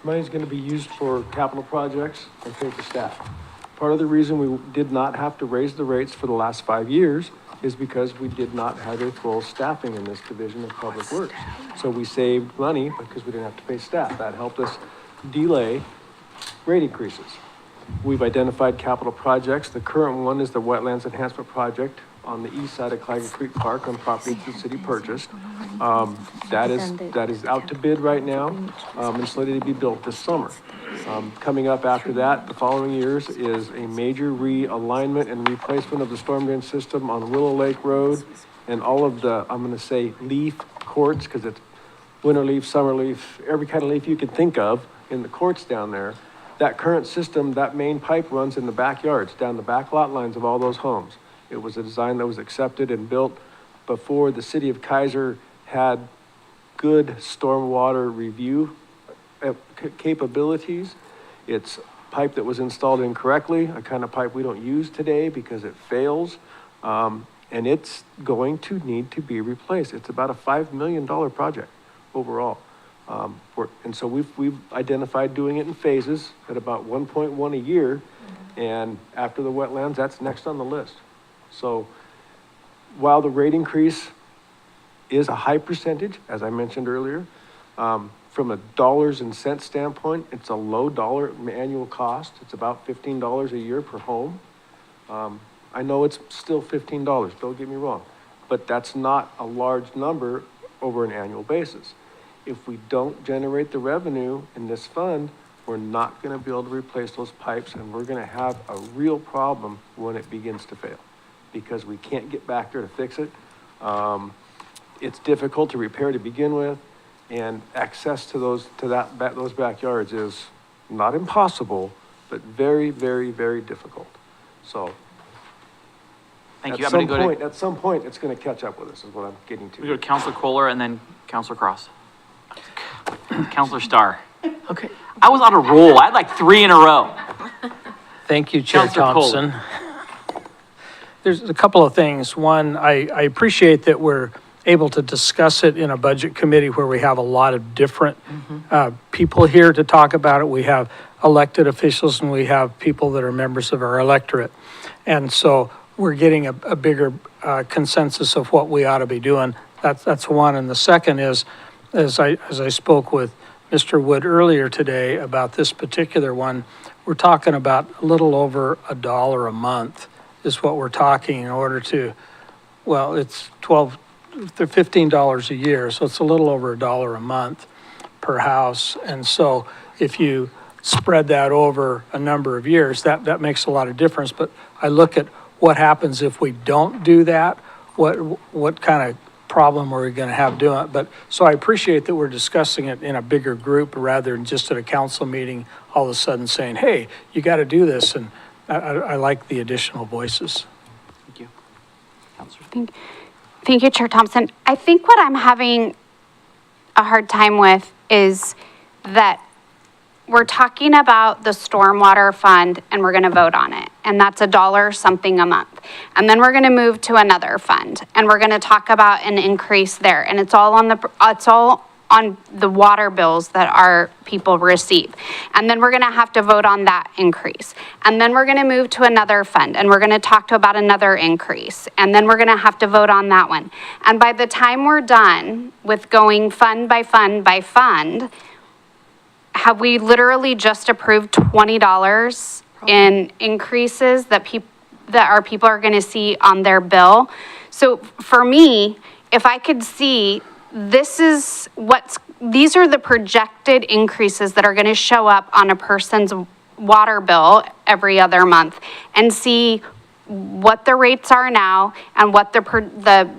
Money's going to be used for capital projects and pay for staff. Part of the reason we did not have to raise the rates for the last 5 years is because we did not have a full staffing in this division of Public Works. So we saved money because we didn't have to pay staff. That helped us delay rate increases. We've identified capital projects. The current one is the Wetlands Enhancement Project on the east side of Claggett Creek Park on property the city purchased. That is out to bid right now, and slated to be built this summer. Coming up after that, the following years, is a major realignment and replacement of the storm drain system on Willow Lake Road and all of the, I'm gonna say, leaf courts, because it's winter leaf, summer leaf, every kind of leaf you could think of in the courts down there. That current system, that main pipe runs in the backyards, down the back lot lines of all those homes. It was a design that was accepted and built before the city of Kaiser had good stormwater review capabilities. It's pipe that was installed incorrectly, a kind of pipe we don't use today because it fails. And it's going to need to be replaced. It's about a $5 million project overall. And so we've identified doing it in phases at about 1.1 a year. And after the wetlands, that's next on the list. So while the rate increase is a high percentage, as I mentioned earlier, from a dollars and cents standpoint, it's a low dollar annual cost. It's about $15 a year per home. I know it's still $15, don't get me wrong, but that's not a large number over an annual basis. if we don't generate the revenue in this fund, we're not gonna be able to replace those pipes, and we're gonna have a real problem when it begins to fail, because we can't get back there to fix it. It's difficult to repair to begin with, and access to those backyards is not impossible, but very, very, very difficult. So. Thank you. I'm gonna go to, At some point, it's gonna catch up with us, is what I'm getting to. we go to Counselor Kohler and then Counselor Cross. Counselor Starr. Okay. I was on a roll. I had like 3 in a row. Thank you, Chair Counselor Kohler. Thompson. There's a couple of things. One, I appreciate that we're able to discuss it in a budget committee where we have a lot of different people here to talk about it. We have elected officials and we have people that are members of our electorate. And so we're getting a bigger consensus of what we ought to be doing. That's one. And the second is, as I spoke with Mr. Wood earlier today about this particular one, we're talking about a little over $1 a month is what we're talking in order to, well, it's $15 a year, so it's a little over $1 a month per house. And so if you spread that over a number of years, that makes a lot of difference. But I look at what happens if we don't do that, what kind of problem are we going to have doing it? But so I appreciate that we're discussing it in a bigger group rather than just at a council meeting all of a sudden saying, hey, you got to do this. And I like the additional voices. Thank you. Counselor. Thank you, Chair Thompson. I think what I'm having a hard time with is that we're talking about the stormwater fund and we're gonna vote on it. And that's $1 something a month. And then we're gonna move to another fund and we're gonna talk about an increase there. And it's all on the water bills that our people receive. And then we're gonna have to vote on that increase. And then we're gonna move to another fund and we're gonna talk about another increase. And then we're gonna have to vote on that one. And by the time we're done with going fund by fund by fund, have we literally just approved $20 in increases that our people are gonna see on their bill? So for me, if I could see, these are the projected increases that are gonna show up on a person's water bill every other month, and see what the rates are now and what the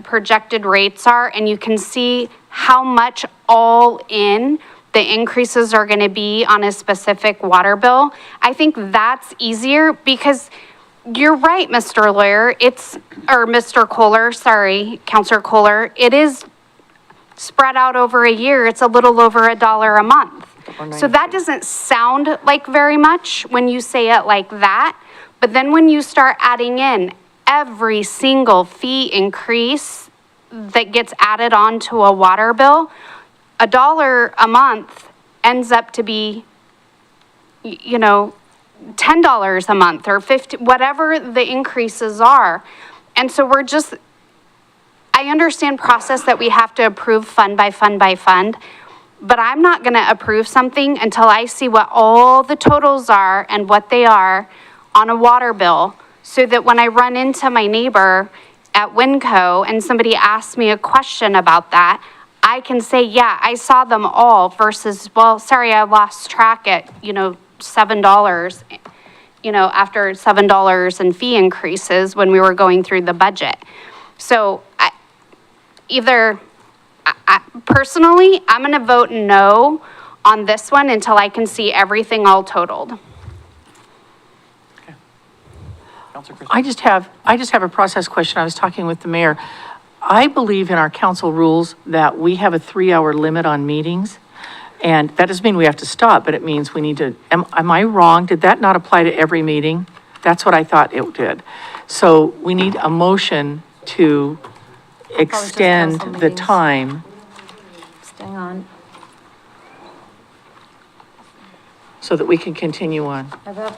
projected rates are, and you can see how much all in the increases are gonna be on a specific water bill. I think that's easier because you're right, Mr. Lawyer, or Mr. Kohler, sorry, Counselor Kohler, it is spread out over a year, it's a little over $1 a month. So that doesn't sound like very much when you say it like that, but then when you start adding in every single fee increase that gets added onto a water bill, $1 a month ends up to be, $10 a month or $50, whatever the increases are. And so I understand process that we have to approve fund by fund by fund, but I'm not gonna approve something until I see what all the totals are and what they are on a water bill, so that when I run into my neighbor at Winco and somebody asks me a question about that, I can say, yeah, I saw them all versus, well, sorry, I lost track at, $7, after $7 in fee increases when we were going through the budget. So personally, I'm gonna vote no on this one until I can see everything all totaled. Counselor Chris. I just have a process question. I was talking with the mayor. I believe in our council rules that we have a 3-hour limit on meetings. And that doesn't mean we have to stop, but it means we need to, am I wrong? Did that not apply to every meeting? That's what I thought it did. So we need a motion to extend the time. Stay on. So that we can continue on. I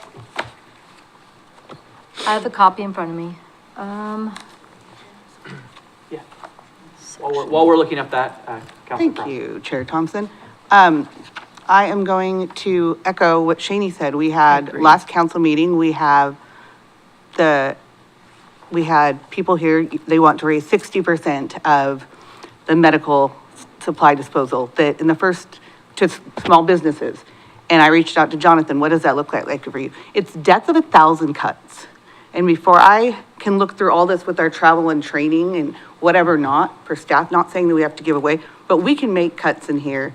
have the copy in front of me. While we're looking up that, Counselor Thank Cross. you, Chair Thompson. I am going to echo what Shaney said. We had last council meeting, we had people here, they want to raise 60% of the medical supply disposal, that in the first, to small businesses. And I reached out to Jonathan, what does that look like for you? It's death of 1,000 cuts. And before I can look through all this with our travel and training and whatever not, for staff, not saying that we have to give away, but we can make cuts in here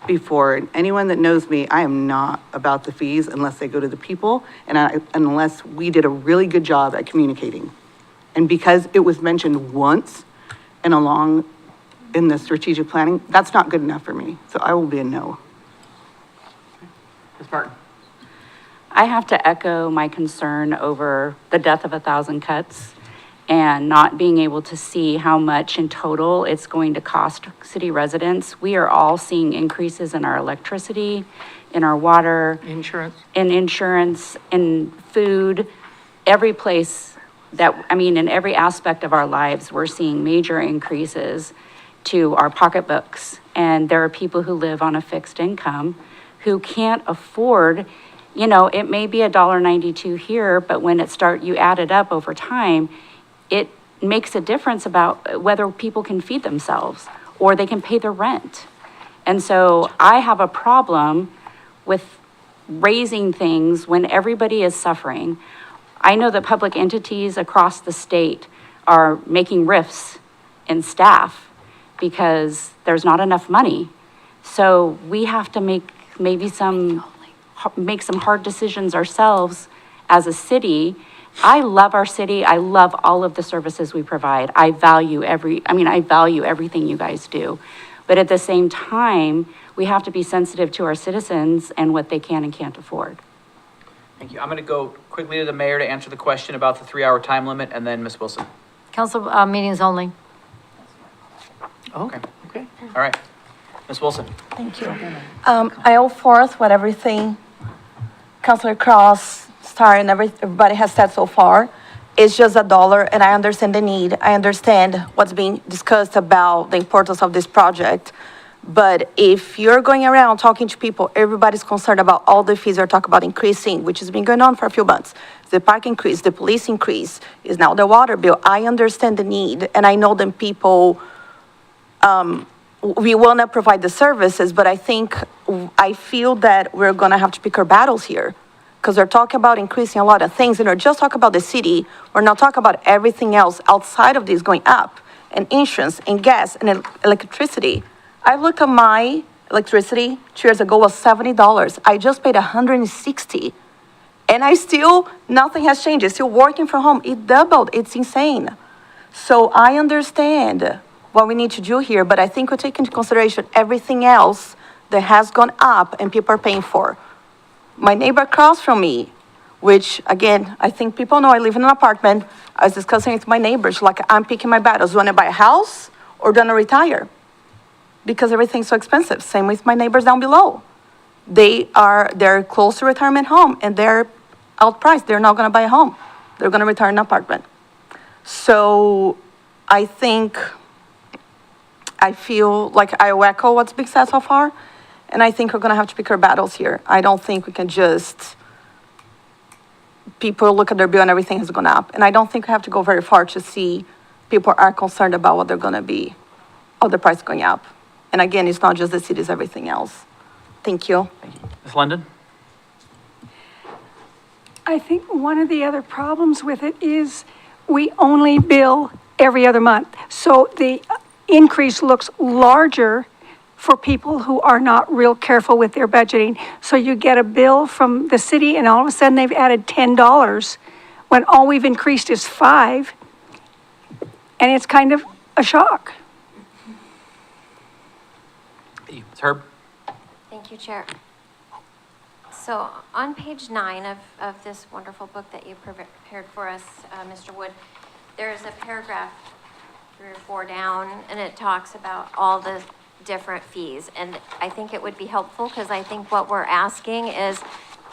before. And anyone that knows me, I am not about the fees unless they go to the people and unless we did a really good job at communicating. And because it was mentioned once and along in the strategic planning, that's not good enough for me. So I will be a no. Ms. Martin? I have to echo my concern over the death of 1,000 cuts and not being able to see how much in total it's going to cost city residents. We are all seeing increases in our electricity, in our water. Insurance. In insurance, in food, every place that, I mean, in every aspect of our lives, we're seeing major increases to our pocketbooks. And there are people who live on a fixed income who can't afford, you know, it may be $1.92 here, but when you add it up over time, it makes a difference about whether people can feed themselves or they can pay their rent. And so I have a problem with raising things when everybody is suffering. I know that public entities across the state are making rifts in staff because there's not enough money. So we have to make some hard decisions ourselves as a city. I love our city. I love all of the services we provide. I value everything you guys do. But at the same time, we have to be sensitive to our citizens and what they can and can't afford. Thank you. I'm going to go quickly to the mayor to answer the question about the 3-hour time limit, and then Ms. Wilson. Council meetings only. Okay. Okay. All right. Ms. Wilson. Thank you. I all forth what everything Councilor Cross, Star, and everybody has said so far. It's just $1, and I understand the need. I understand what's being discussed about the importance of this project. But if you're going around talking to people, everybody's concerned about all the fees are talking about increasing, which has been going on for a few months. The park increase, the police increase, is now the water bill. I understand the need, and I know that people, we want to provide the services, but I feel that we're going to have to pick our battles here. Because we're talking about increasing a lot of things, and we're just talking about the city. We're not talking about everything else outside of this going up, and insurance, and gas, and electricity. I looked at my electricity 2 years ago was $70. I just paid $160. And nothing has changed. It's still working from home. It doubled. It's insane. So I understand what we need to do here, but I think we take into consideration everything else that has gone up and people are paying for. My neighbor across from me, which again, I think people know I live in an apartment. I was discussing with my neighbors, like I'm picking my battles. Do I want to buy a house or do I want to retire? Because everything's so expensive. Same with my neighbors down below. They're close to retirement home and they're outpriced. They're not going to buy a home. They're going to retire in an apartment. So I feel like I echo what's been said so far. And I think we're going to have to pick our battles here. I don't think we can people look at their bill and everything has gone up. And I don't think we have to go very far to see people are concerned about what they're going to be, all the price going up. And again, it's not just the city, it's everything else. Thank you. Thank you. Ms. London? I think one of the other problems with it is we only bill every other month. So the increase looks larger for people who are not real careful with their budgeting. So you get a bill from the city and all of a sudden they've added $10 when all we've increased is $5. And it's kind of a shock. Ms. Herb? Thank you, Chair. So on page 9 of this wonderful book that you prepared for us, Mr. Wood, there is a paragraph 3 or 4 down, and it talks about all the different fees. And I think it would be helpful because I think what we're asking is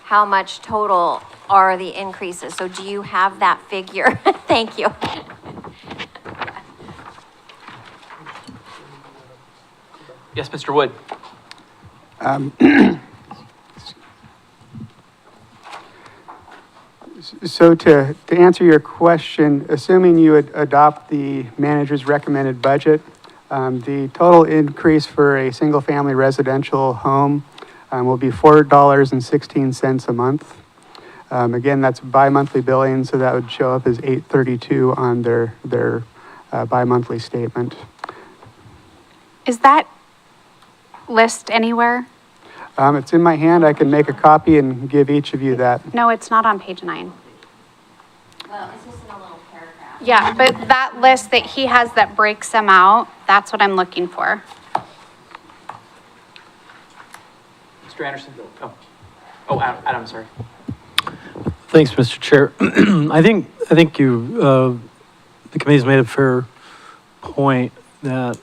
how much total are the increases. So do you have that figure? Thank you. Yes, Mr. Wood. So to answer your question, assuming you would adopt the manager's recommended budget, The total increase for a single-family residential home will be $4.16 a month. Again, that's bi-monthly billing, so that would show up as $832 on their bi-monthly statement. Is that list anywhere? It's in my hand. I can make a copy and give each of you that. No, it's not on page 9. Well, it's just in a little paragraph. Yeah, but that list that he has that breaks them out, that's what I'm looking for. Mr. Anderson? Oh, Adam, sorry. Thanks, Mr. Chair. I think the committee's made a fair point that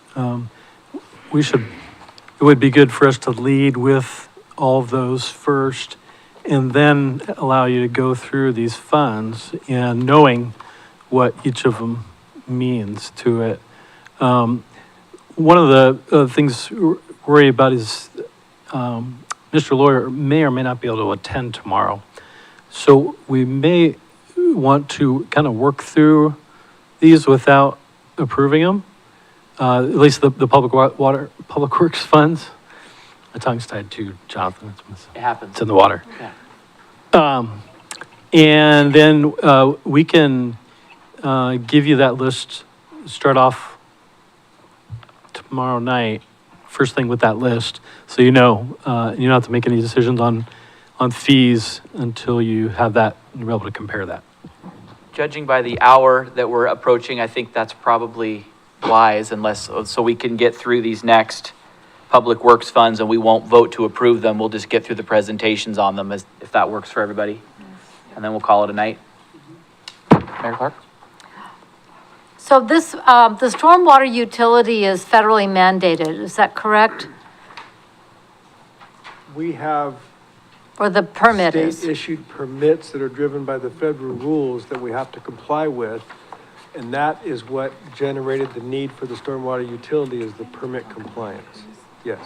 it would be good for us to lead with all of those first and then allow you to go through these funds and knowing what each of them means to it. One of the things we're worried about is Mr. Lawyer may or may not be able to attend tomorrow. So we may want to kind of work through these without approving them, at least the public works funds. My tongue's tied to Jonathan. It happens. It's in the water. Yeah. And then we can give you that list, start off tomorrow night, first thing with that list, so you know, you don't have to make any decisions on fees until you have that, and you're able to compare that. Judging by the hour that we're approaching, I think that's probably wise so we can get through these next public works funds and we won't vote to approve them. We'll just get through the presentations on them if that works for everybody. And then we'll call it a night. Mayor Clark? So this, the stormwater utility is federally mandated, is that correct? We have Or the permit is? state-issued permits that are driven by the federal rules that we have to comply with, and that is what generated the need for the stormwater utility is the permit compliance. Yes.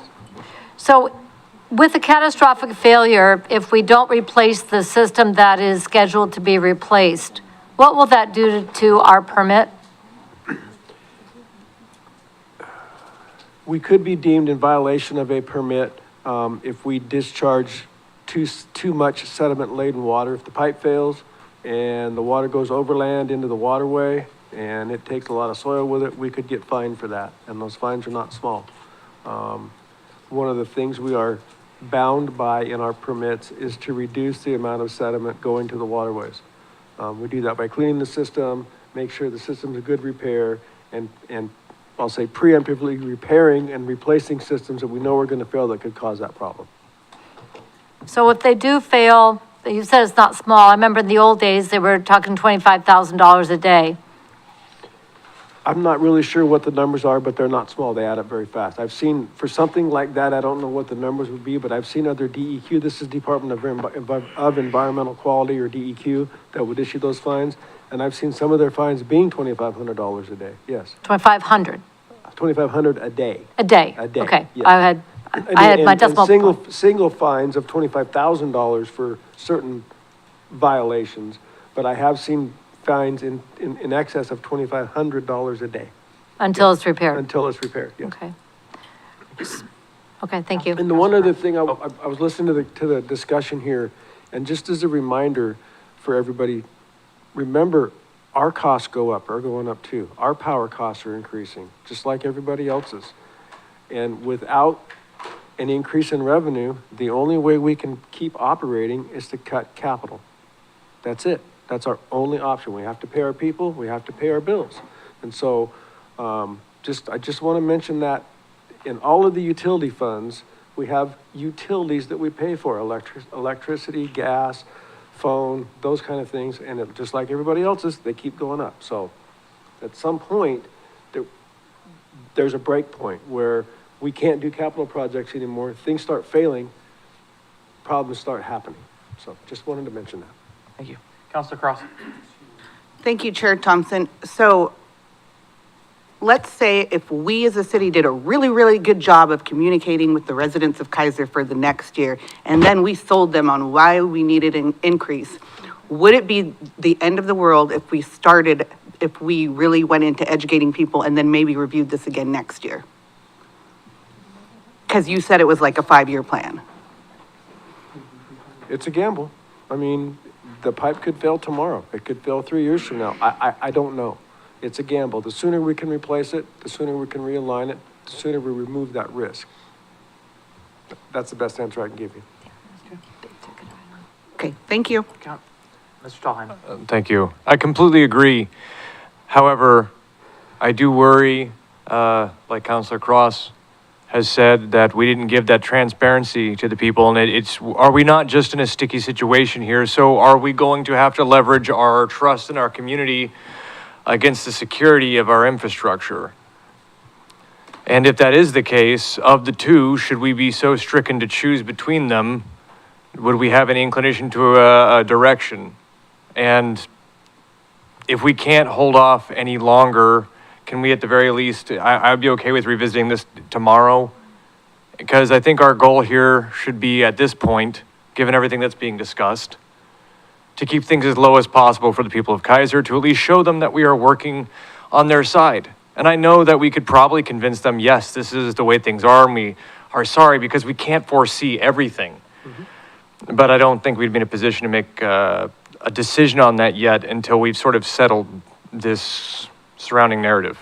So with a catastrophic failure, if we don't replace the system that is scheduled to be replaced, what will that do to our permit? We could be deemed in violation of a permit if we discharge too much sediment-laden water. If the pipe fails and the water goes overland into the waterway and it takes a lot of soil with it, we could get fined for that, and those fines are not small. One of the things we are bound by in our permits is to reduce the amount of sediment going to the waterways. We do that by cleaning the system, make sure the system's a good repair, and I'll say preemptively repairing and replacing systems that we know are going to fail that could cause that problem. So if they do fail, you said it's not small. I remember in the old days, they were talking $25,000 a day. I'm not really sure what the numbers are, but they're not small. They add up very fast. I've seen, for something like that, I don't know what the numbers would be, but I've seen other DEQ, this is Department of Environmental Quality, or DEQ, that would issue those fines. And I've seen some of their fines being $2,500 a day, yes. 2,500 $2,500 a day. a day? A day, Okay, yes. I had my And decimal point. single fines of $25,000 for certain violations, but I have seen fines in excess of $2,500 a day. Until it's repaired. Until it's repaired, yes. Okay. Okay, thank you. And the one other thing, I was listening to the discussion here, and just as a reminder for everybody, remember, our costs go up, are going up too. Our power costs are increasing, just like everybody else's. And without an increase in revenue, the only way we can keep operating is to cut capital. That's it. That's our only option. We have to pay our people, we have to pay our bills. And so, I just want to mention that in all of the utility funds, we have utilities that we pay for, electricity, gas, phone, those kind of things, and just like everybody else's, they keep going up. So at some point, there's a break point where we can't do capital projects anymore, things start failing, problems start happening. So just wanted to mention that. Thank you. Councilor Cross. Thank you, Chair Thompson. So let's say if we as a city did a really, really good job of communicating with the residents of Kaiser for the next year, and then we sold them on why we needed an increase, would it be the end of the world if we really went into educating people and then maybe reviewed this again next year? Because you said it was like a 5-year plan. It's a gamble. I mean, the pipe could fail tomorrow. It could fail 3 years from now. I don't know. It's a gamble. The sooner we can replace it, the sooner we can realign it, the sooner we remove that risk. That's the best answer I can give you. Okay, thank you. Mr. Tallheim. Thank you. I completely agree. However, I do worry, like Councilor Cross has said, that we didn't give that transparency to the people. And are we not just in a sticky situation here? So are we going to have to leverage our trust in our community against the security of our infrastructure? And if that is the case, of the two, should we be so stricken to choose between them? Would we have any inclination to a direction? And if we can't hold off any longer, can we at the very least, I'd be okay with revisiting this tomorrow, because I think our goal here should be, at this point, given everything that's being discussed, to keep things as low as possible for the people of Kaiser, to at least show them that we are working on their side. And I know that we could probably convince them, yes, this is the way things are, and we are sorry because we can't foresee everything. But I don't think we'd be in a position to make a decision on that yet until we've sort of settled this surrounding narrative.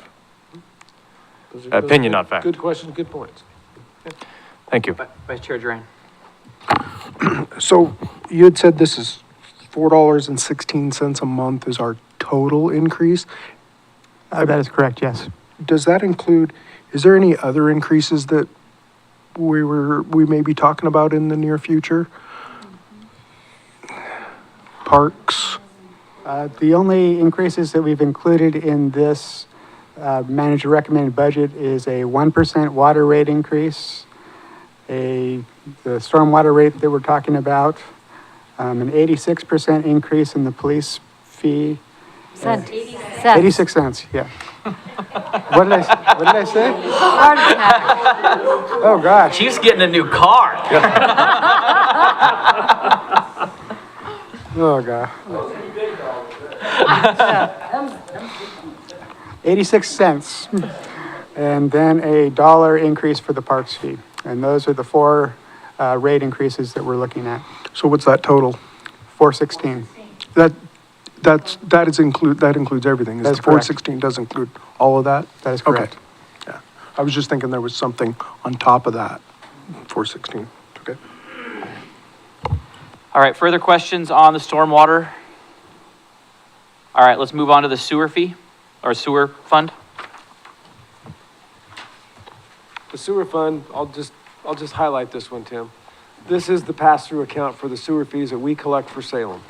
Opinion, not fact. Good question, good points. Thank you. Vice Chair Duran. So you had said this is $4.16 a month is our total increase. That is correct, yes. Does that include, is there any other increases that we may be talking about in the near future? Parks? The only increases that we've included in this manager recommended budget is a 1% water rate increase, the stormwater rate that we're talking about, an 86% increase in the police fee. 86 cents, yeah. What did I say? Heart attack. Oh, gosh. Chief's getting a new car. Oh, God. 86 cents. And then a $1 increase for the parks fee. And those are the 4 rate increases that we're looking at. So what's that total? $4.16. That includes everything. That's the correct. 416 does include all of that? That is correct. Okay. Yeah. I was just thinking there was something on top of that, 416. Okay. All right, further questions on the stormwater? All right, let's move on to the sewer fee, or sewer fund. The sewer fund, I'll just highlight this one, Tim. This is the pass-through account for the sewer fees that we collect for Salem.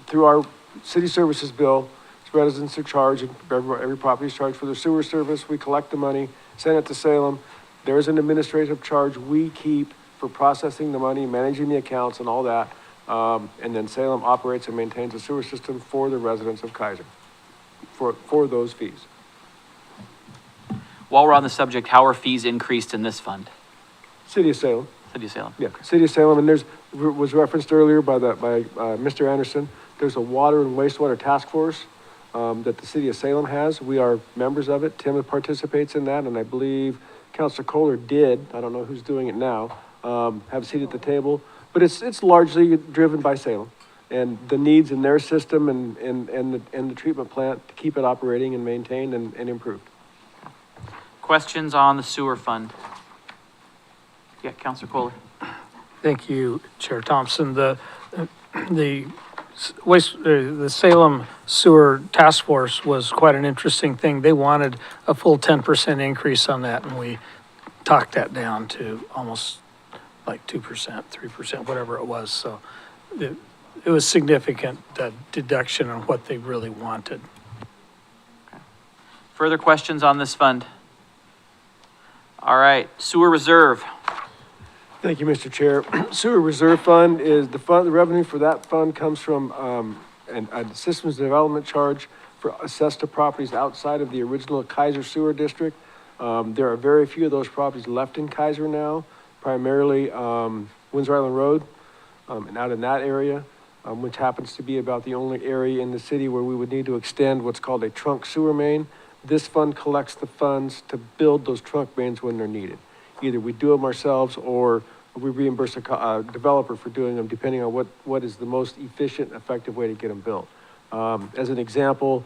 Through our city services bill, residents are charged, every property is charged for their sewer service. We collect the money, send it to Salem. There is an administrative charge we keep for processing the money, managing the accounts and all that. And then Salem operates and maintains a sewer system for the residents of Kaiser, for those fees. While we're on the subject, how are fees increased in this fund? City of Salem. City of Salem. Yeah, City of Salem, and was referenced earlier by Mr. Anderson. There's a water and wastewater task force that the City of Salem has. We are members of it. Tim participates in that, and I believe Councilor Kohler did. I don't know who's doing it now. Have a seat at the table, but it's largely driven by Salem and the needs in their system and the treatment plant to keep it operating and maintained and improved. Questions on the sewer fund? Yeah, Councilor Kohler. Thank you, Chair Thompson. The Salem Sewer Task Force was quite an interesting thing. They wanted a full 10% increase on that, and we talked that down to almost like 2%, 3%, whatever it was. So it was significant deduction on what they really wanted. Further questions on this fund? All right, sewer reserve. Thank you, Mr. Chair. Sewer Reserve Fund is the revenue for that fund comes from a systems development charge for assessed to properties outside of the original Kaiser Sewer District. There are very few of those properties left in Kaiser now, primarily Windsor Island Road and out in that area. which happens to be about the only area in the city where we would need to extend what's called a trunk sewer main. This fund collects the funds to build those trunk mains when they're needed. Either we do them ourselves or we reimburse a developer for doing them, depending on what is the most efficient, effective way to get them built. As an example,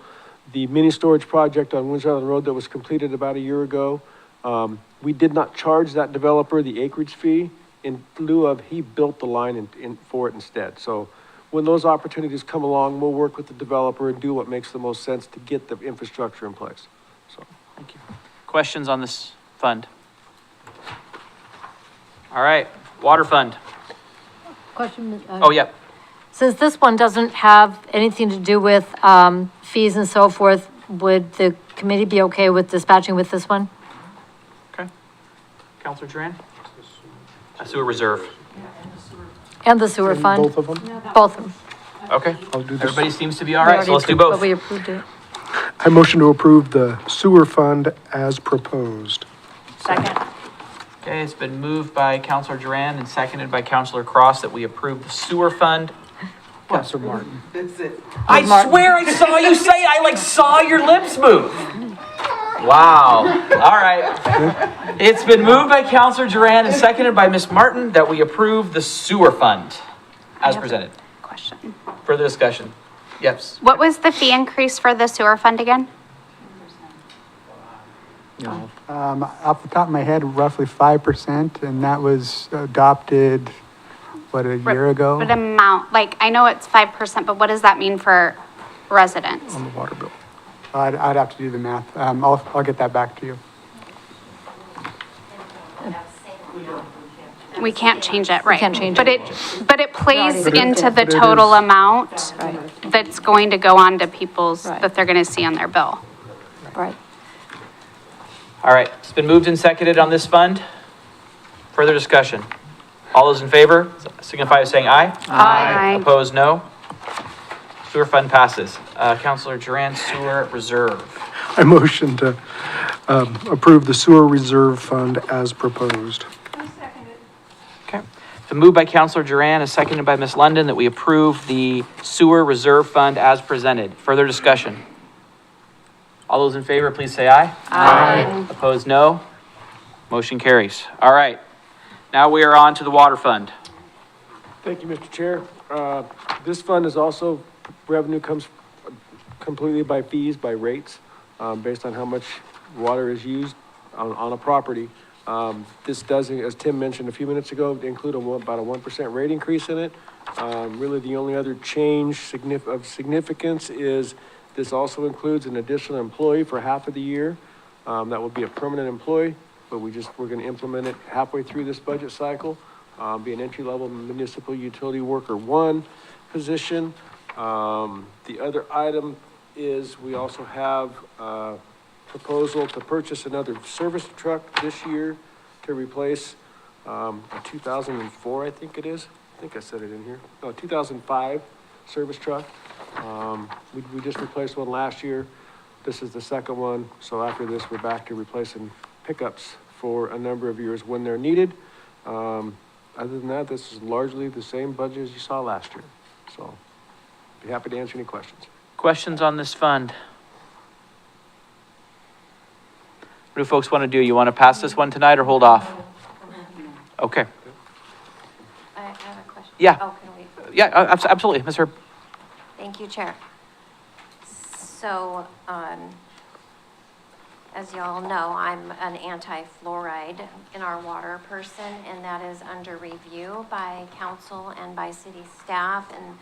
the mini storage project on Windsor Island Road that was completed about a year ago, we did not charge that developer the acreage fee in lieu of he built the line for it instead. So when those opportunities come along, we'll work with the developer and do what makes the most sense to get the infrastructure in place. So, thank you. Questions on this fund? All right, water fund. Question? Oh, yeah. Since this one doesn't have anything to do with fees and so forth, would the committee be okay with dispatching with this one? Okay. Counselor Duran? A sewer reserve. And the sewer fund? Both of them? Both of them. Okay. I'll do this. Everybody seems to be all right, so let's do both. But we approved it. I motion to approve the sewer fund as proposed. Second. Okay, it's been moved by Counselor Duran and seconded by Counselor Cross that we approve the sewer fund. Counselor Martin. I swear I saw you say, I saw your lips move. Wow. All right. It's been moved by Counselor Duran and seconded by Ms. Martin that we approve the sewer fund as presented. Question. Further discussion? Yes. What was the fee increase for the sewer fund again? Off the top of my head, roughly 5%, and that was adopted, a year ago? What amount, I know it's 5%, but what does that mean for residents? On the water bill. I'd have to do the math. I'll get that back to you. We can't change it, right? can't change But it. but it plays But it- into the but it total is- amount that's going to go on to people's, Right. that they're gonna see on their bill. Right. All right, it's been moved and seconded on this fund. Further discussion? All those in favor signify by saying aye. Aye. Opposed, no. Sewer fund passes. Counselor Duran, sewer reserve. I motion to approve the sewer reserve fund as proposed. Okay. It's been moved by Counselor Duran and seconded by Ms. London that we approve the sewer reserve fund as presented. Further discussion? All those in favor, please say aye. Aye. Opposed, no. Motion carries. All right. Now we are on to the water fund. Thank you, Mr. Chair. This fund is also, revenue comes completely by fees, by rates, based on how much water is used on a property. This does, as Tim mentioned a few minutes ago, include about a 1% rate increase in it. Really, the only other change of significance is this also includes an additional employee for half of the year. That will be a permanent employee, but we're going to implement it halfway through this budget cycle. Be an entry-level municipal utility worker 1 position. The other item is we also have a proposal to purchase another service truck this year to replace a 2004, I think it is. I think I said it in here. No, 2005 service truck. We just replaced one last year. This is the second one. So after this, we're back to replacing pickups for a number of years when they're needed. Other than that, this is largely the same budget as you saw last year. So be happy to answer any questions. Questions on this fund? What do folks want to do? You want to pass this one tonight or hold off? Okay. I have a question. Yeah. Oh, can we? Yeah, absolutely. Ms. Herb. Thank you, Chair. So, as y'all know, I'm an anti-fluoride in our water person, and that is under review by council and by city staff, and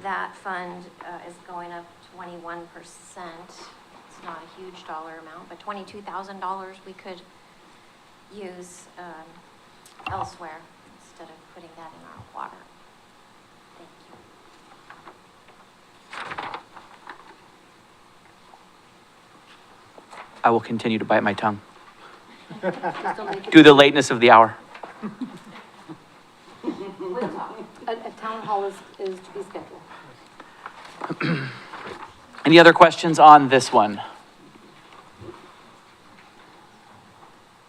that fund is going up 21%. It's not a huge dollar amount, but $22,000 we could use elsewhere instead of putting that in our water. Thank you. I will continue to bite my tongue. Due to the lateness of the hour. A town hall is to be scheduled. Any other questions on this one?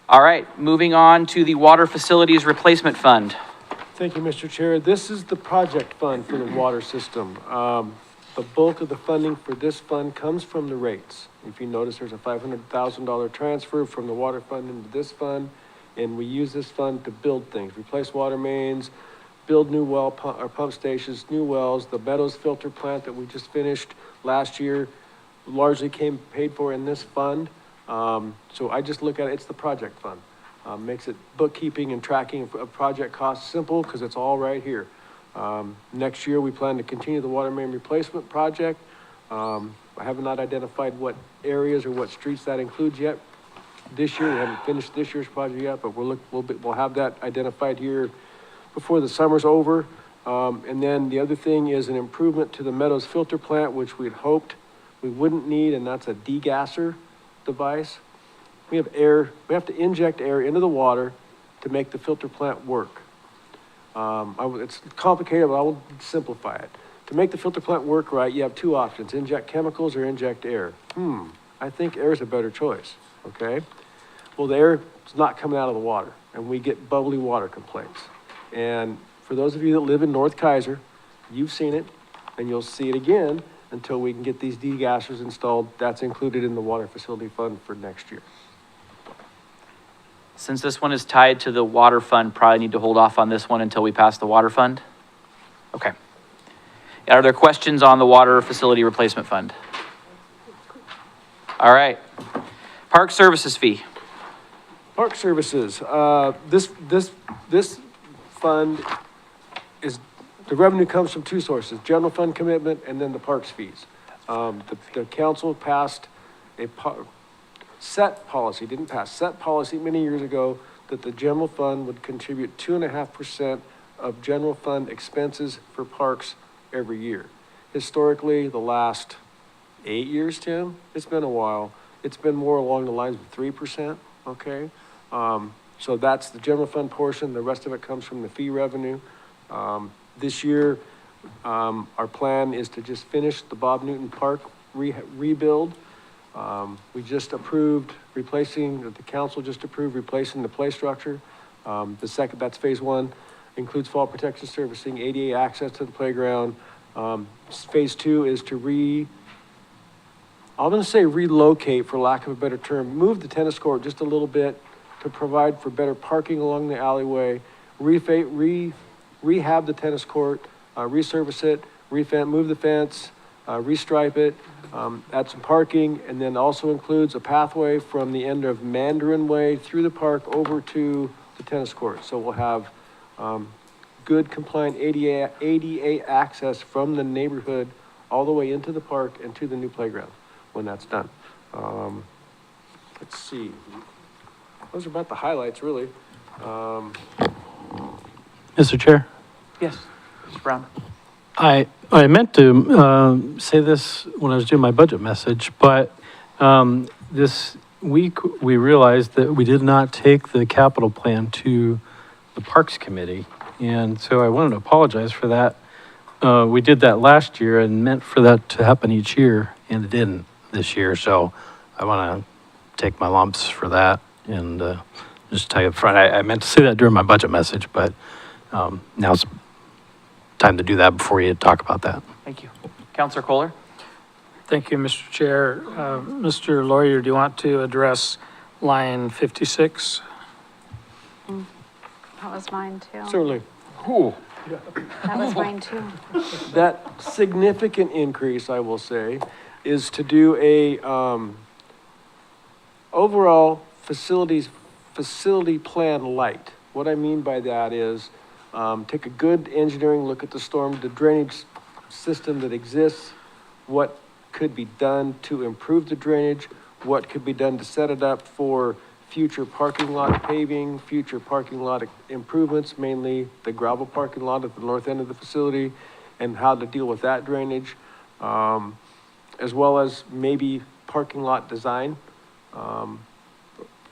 All right, moving on to the Water Facilities Replacement Fund. Thank you, Mr. Chair. This is the project fund for the water system. The bulk of the funding for this fund comes from the rates. If you notice, there's a $500,000 transfer from the water fund into this fund, and we use this fund to build things, replace water mains, build new pump stations, new wells. The Meadows filter plant that we just finished last year largely paid for in this fund. So I just look at it, it's the project fund. Makes it bookkeeping and tracking of project costs simple because it's all right here. Next year, we plan to continue the water main replacement project. I have not identified what areas or what streets that includes yet. This year, we haven't finished this year's project yet, but we'll have that identified here before the summer's over. And then the other thing is an improvement to the Meadows filter plant, which we'd hoped we wouldn't need, and that's a degasser device. We have to inject air into the water to make the filter plant work. It's complicated, but I will simplify it. To make the filter plant work right, you have two options, inject chemicals or inject air. I think air is a better choice, okay? Well, the air is not coming out of the water, and we get bubbly water complaints. And for those of you that live in North Kaiser, you've seen it, and you'll see it again until we can get these degassers installed. That's included in the water facility fund for next year. Since this one is tied to the water fund, probably need to hold off on this one until we pass the water fund. Okay. Are there questions on the water facility replacement fund? All right. Park services fee. Park services, this fund is, the revenue comes from two sources, general fund commitment and then the parks fees. The council passed a set policy many years ago that the general fund would contribute 2.5% of general fund expenses for parks every year. Historically, the last 8 years, Tim, it's been a while. It's been more along the lines of 3%, okay? So that's the general fund portion. The rest of it comes from the fee revenue. This year, our plan is to just finish the Bob Newton Park rebuild. We just approved the council just approved replacing the play structure. That's phase one, includes fall protection servicing, ADA access to the playground. Phase two is to I'm gonna say relocate, for lack of a better term, move the tennis court just a little bit to provide for better parking along the alleyway, rehab the tennis court, resurface it, move the fence, restripe it, add some parking, and then also includes a pathway from the end of Mandarin Way through the park over to the tennis court. So we'll have good compliant ADA access from the neighborhood all the way into the park and to the new playground when that's done. Let's see. Those are about the highlights, really. Mr. Chair? Yes, Mr. Brown. I meant to say this when I was doing my budget message, but this week we realized that we did not take the capital plan to the Parks Committee. And so I wanted to apologize for that. We did that last year and meant for that to happen each year, and it didn't this year. So I want to take my lumps for that and just tell you up front. I meant to say that during my budget message, but now's time to do that before you talk about that. Thank you. Councilor Kohler? Thank you, Mr. Chair. Mr. Lawyer, do you want to address line 56? That was mine too. Certainly. That was mine too. That significant increase, I will say, is to do a overall facility plan light. What I mean by that is take a good engineering look at the drainage system that exists, what could be done to improve the drainage, what could be done to set it up for future parking lot paving, future parking lot improvements, mainly the gravel parking lot at the north end of the facility, and how to deal with that drainage, as well as maybe parking lot design,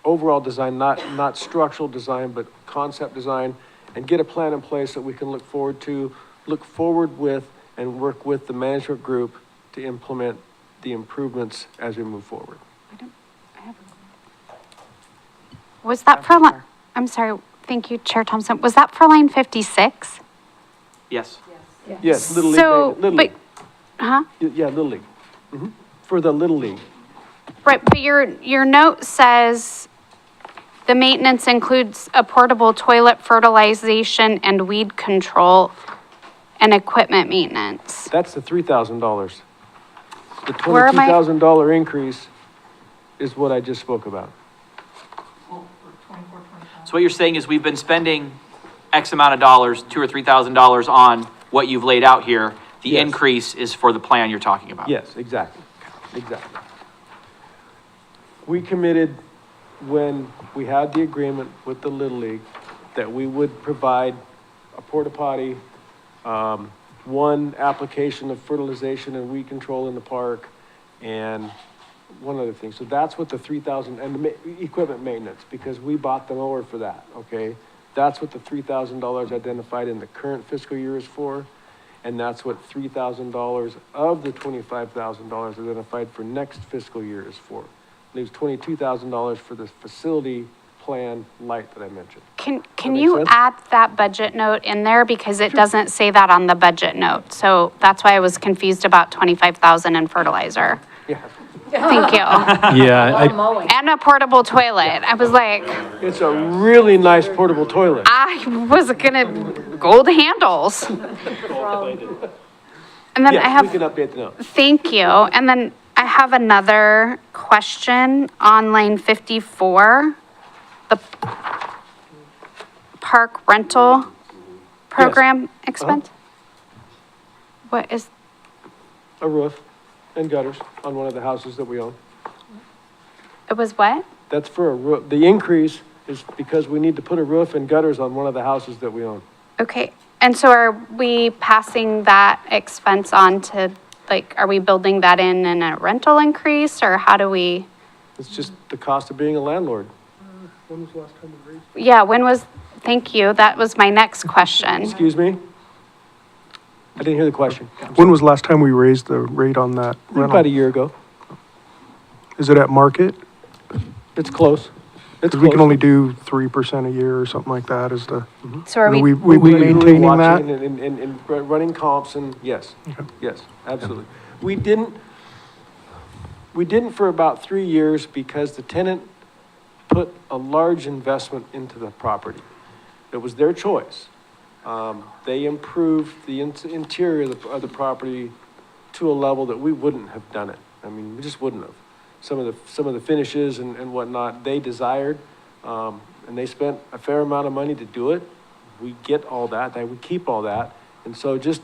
overall design, not structural design, but concept design, and get a plan in place that we can look forward with and work with the management group to implement the improvements as we move forward. Was that for, I'm sorry, Thank you, Chair Thompson. Was that for line 56? Yes. Yes, Little League. So, Little but, League. huh? Yeah, Little League. For the Little League. Right, but your note says the maintenance includes a portable toilet, fertilization, and weed control, and equipment maintenance. That's the $3,000. The Where am I- $22,000 increase is what I just spoke about. So what you're saying is we've been spending X amount of dollars, $2,000 or $3,000 on what you've laid out here. The Yes. increase is for the plan you're talking about. Yes, exactly, exactly. We committed when we had the agreement with the Little League that we would provide a porta potty, one application of fertilization and weed control in the park, and one other thing. So that's what the 3,000, and the equipment maintenance, because we bought the mower for that, okay? That's what the $3,000 identified in the current fiscal year is for. And that's what $3,000 of the $25,000 identified for next fiscal year is for. Leaves $22,000 for the facility plan light that I mentioned. Can make you sense? add that budget note in there? Because it doesn't say that on the budget note. So that's why I was confused about 25,000 in fertilizer. Yeah. Thank you. Yeah, And a portable toilet. I was like, It's a really nice portable toilet. I was gonna, gold handles. And then I Yes, have. we can update the note. Thank you. And then I have another question on line 54, the park rental program expense. What is, A roof and gutters on one of the houses that we own. it was what? That's for a roof. The increase is because we need to put a roof and gutters on one of the houses that we own. Okay, and so are we passing that expense on to, like, are we building that in a rental increase, or how do we? It's just the cost of being a landlord. When was the last time we raised? Yeah, when was, thank you, that was my next question. Excuse me? I didn't hear the question. When was the last time we raised the rate on that rental? About a year ago. Is it at market? It's close. It's Because we can close. only do 3% a year or something like that is the. So are we? We maintaining that? Watching and running comps and, yes, yes, absolutely. We didn't for about 3 years because the tenant put a large investment into the property. It was their choice. They improved the interior of the property to a level that we wouldn't have done it. I mean, we just wouldn't have. Some of the finishes and whatnot, they desired, and they spent a fair amount of money to do it. We get all that, we keep all that, and so just,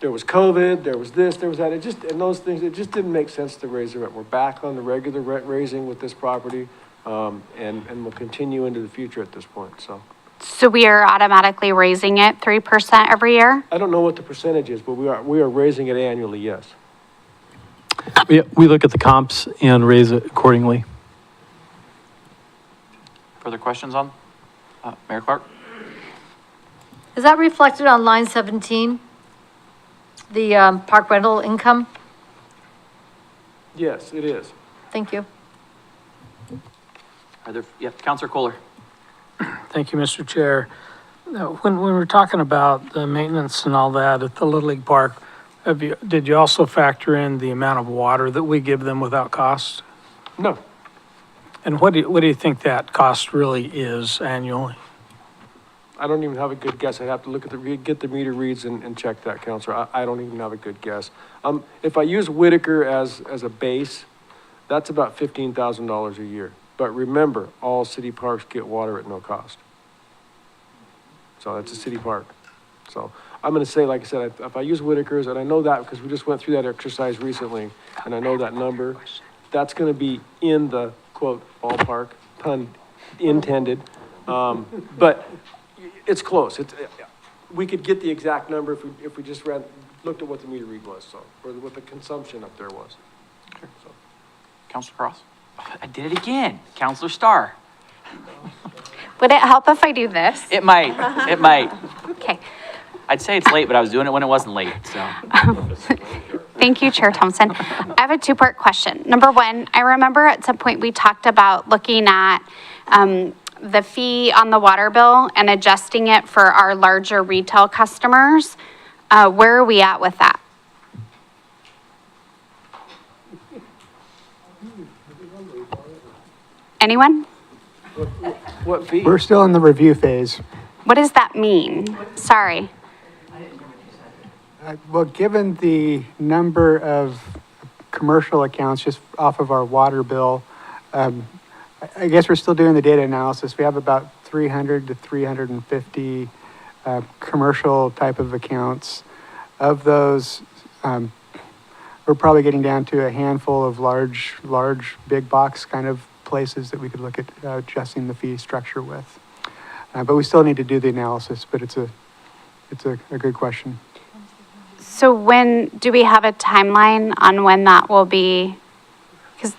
there was COVID, there was this, there was that, and those things, it just didn't make sense to raise the rent. We're back on the regular rent raising with this property, and we'll continue into the future at this point, so. So we are automatically raising it 3% every year? I don't know what the percentage is, but we are raising it annually, yes. we look at the comps and raise it accordingly. Further questions on, Mayor Clark? Is that reflected on line 17? The park rental income? Yes, it is. Thank you. Are there, yeah, Counselor Kohler? Thank you, Mr. Chair. When we're talking about the maintenance and all that at the Little League Park, did you also factor in the amount of water that we give them without cost? No. And what do you think that cost really is annually? I don't even have a good guess. I'd have to look at get the meter reads and check that, Counselor. I don't even have a good guess. If I use Whitaker as a base, that's about $15,000 a year. But remember, all city parks get water at no cost. So that's a city park. So I'm gonna say, like I said, if I use Whitaker's, and I know that because we just went through that exercise recently, and I know that number, that's gonna be in the quote ballpark, pun intended. But it's close. We could get the exact number if we just looked at what the meter read was, so, or what the consumption up there was. So. Counselor Cross? I did it again. Counselor Starr? Would it help if I do this? It might, it might. Okay. I'd say it's late, but I was doing it when it wasn't late, so. Thank you, Chair Thompson. I have a two-part question. Number one, I remember at some point we talked about looking at the fee on the water bill and adjusting it for our larger retail customers. Where are we at with that? Anyone? What fee? We're still in the review phase. What does that mean? Sorry. Well, given the number of commercial accounts just off of our water bill, I guess we're still doing the data analysis. We have about 300 to 350 commercial type of accounts. Of those, we're probably getting down to a handful of large, big box kind of places that we could look at adjusting the fee structure with. But we still need to do the analysis, but it's a good question. So when, do we have a timeline on when that will be? Because,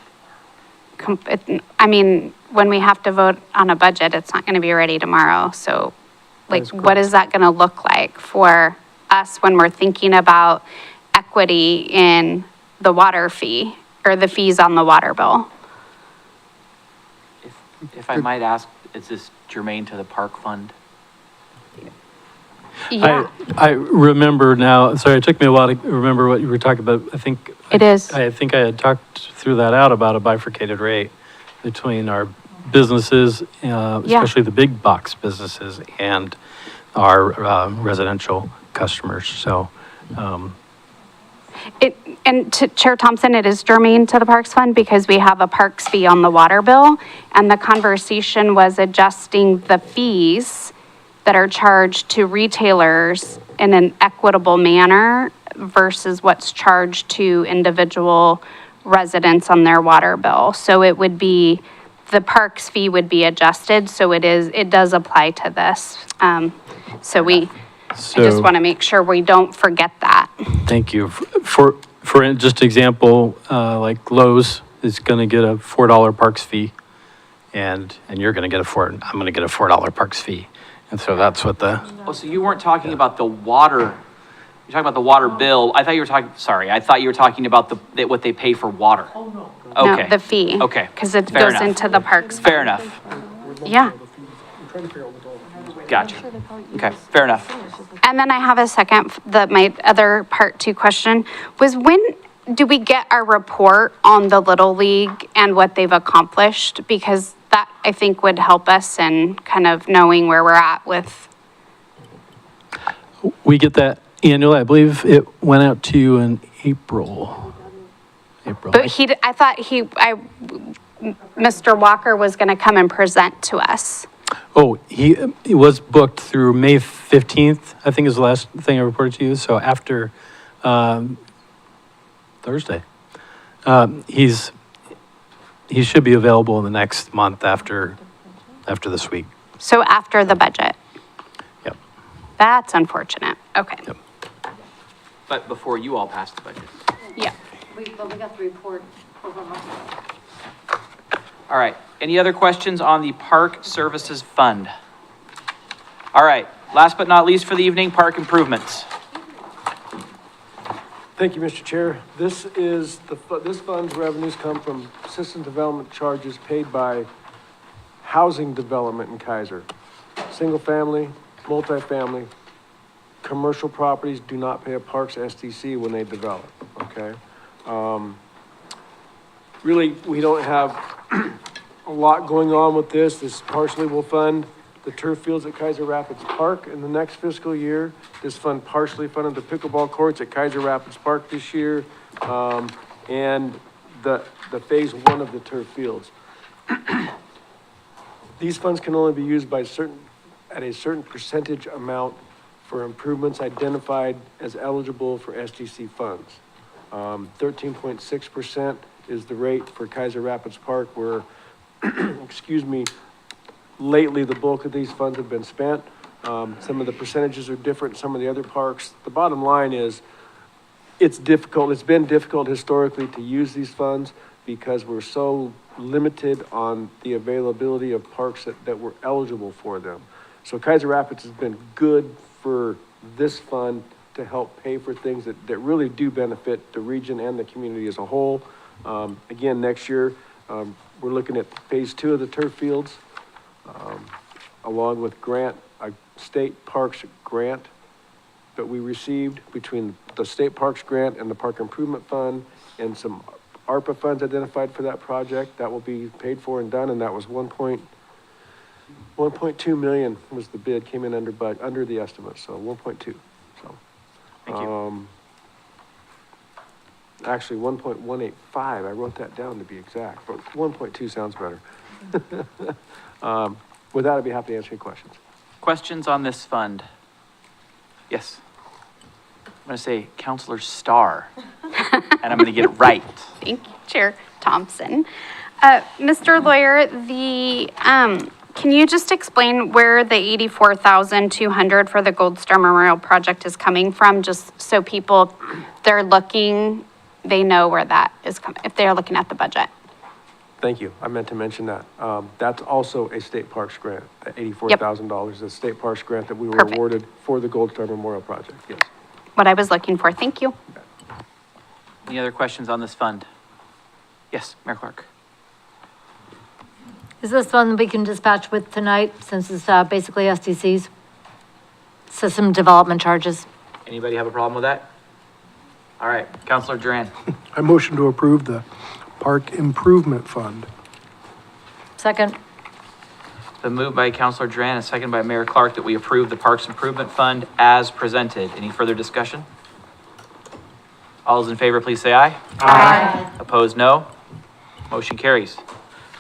I mean, when we have to vote on a budget, it's not going to be ready tomorrow. So, like, what is that going to look like for us when we're thinking about equity in the water fee or the fees on the water bill? If I might ask, is this germane to the park fund? Yeah. I remember now, sorry, it took me a while to remember what you were talking about. I think. It is. I think I had talked through that out about a bifurcated rate between our businesses, especially the big box businesses, and our residential customers. So, And to Chair Thompson, it is germane to the Parks Fund because we have a parks fee on the water bill. And the conversation was adjusting the fees that are charged to retailers in an equitable manner versus what's charged to individual residents on their water bill. So it would be, the parks fee would be adjusted, so it does apply to this. I just want to make sure we don't forget that. thank you. For just example, like Lowe's is going to get a $4 parks fee, and you're going to get I'm going to get a $4 parks fee. And so that's what the, Oh, so you weren't talking about the water, you're talking about the water bill. I thought you were talking about what they pay for water. Oh, no. Okay. No, the fee. Okay. Because it Fair goes enough. into the parks. Fair enough. Yeah. Gotcha. Okay, fair enough. And then I have a second, my other part 2 question was, when do we get our report on the Little League and what they've accomplished? Because that, I think, would help us in kind of knowing where we're at with. we get that annually. I believe it went out to you in April. But I thought Mr. Walker was going to come and present to us. Oh, he was booked through May 15th, I think is the last thing I reported to you. So after Thursday. He should be available in the next month after this week. So after the budget? Yep. That's unfortunate. Okay. Yep. But before you all pass the budget. Yeah. We got the report over All right, any other questions on the Park Services Fund? All right, last but not least for the evening, park improvements. Thank you, Mr. Chair. This fund's revenues come from system development charges paid by housing development in Kaiser. Single family, multifamily, commercial properties do not pay a parks SDC when they develop, okay? Really, we don't have a lot going on with this. This partially will fund the turf fields at Kaiser Rapids Park in the next fiscal year. This fund partially funded the pickleball courts at Kaiser Rapids Park this year, and the phase 1 of the turf fields. These funds can only be used at a certain percentage amount for improvements identified as eligible for SDC funds. 13.6% is the rate for Kaiser Rapids Park, where, excuse me, lately the bulk of these funds have been spent. Some of the percentages are different in some of the other parks. The bottom line is, it's been difficult historically to use these funds because we're so limited on the availability of parks that were eligible for them. So Kaiser Rapids has been good for this fund to help pay for things that really do benefit the region and the community as a whole. Again, next year, we're looking at phase 2 of the turf fields. along with a state parks grant that we received between the state parks grant and the park improvement fund and some ARPA funds identified for that project. That will be paid for and done, and that was 1.2 million was the bid, came in under the estimate, so 1.2, so. Thank you. Actually, 1.185, I wrote that down to be exact, but 1.2 sounds better. With that, I'd be happy to answer any questions. Questions on this fund? Yes. I'm going to say Counselor Starr, and I'm going to get it right. Thank you, Chair Thompson. Mr. Lawyer, can you just explain where the 84,200 for the Gold Star Memorial Project is coming from? Just so people, they're looking, they know where that is coming, if they're looking at the budget. Thank you. I meant to mention that. That's also a state parks grant, that $84,000 is a state parks grant that we were Perfect. awarded for the Gold Star Memorial Project, yes. What I was looking for. Thank you. Any other questions on this fund? Yes, Mayor Clark. Is this one we can dispatch with tonight, since it's basically SDCs? System development charges. Anybody have a problem with that? All right, Counselor Duran. I motion to approve the Park Improvement Fund. Second. It's been moved by Counselor Duran and seconded by Mayor Clark that we approve the Parks Improvement Fund as presented. Any further discussion? All those in favor, please say aye. Aye. Opposed, no. Motion carries.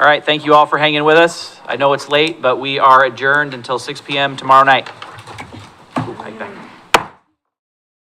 All right, thank you all for hanging with us. I know it's late, but we are adjourned until 6 p.m. tomorrow night.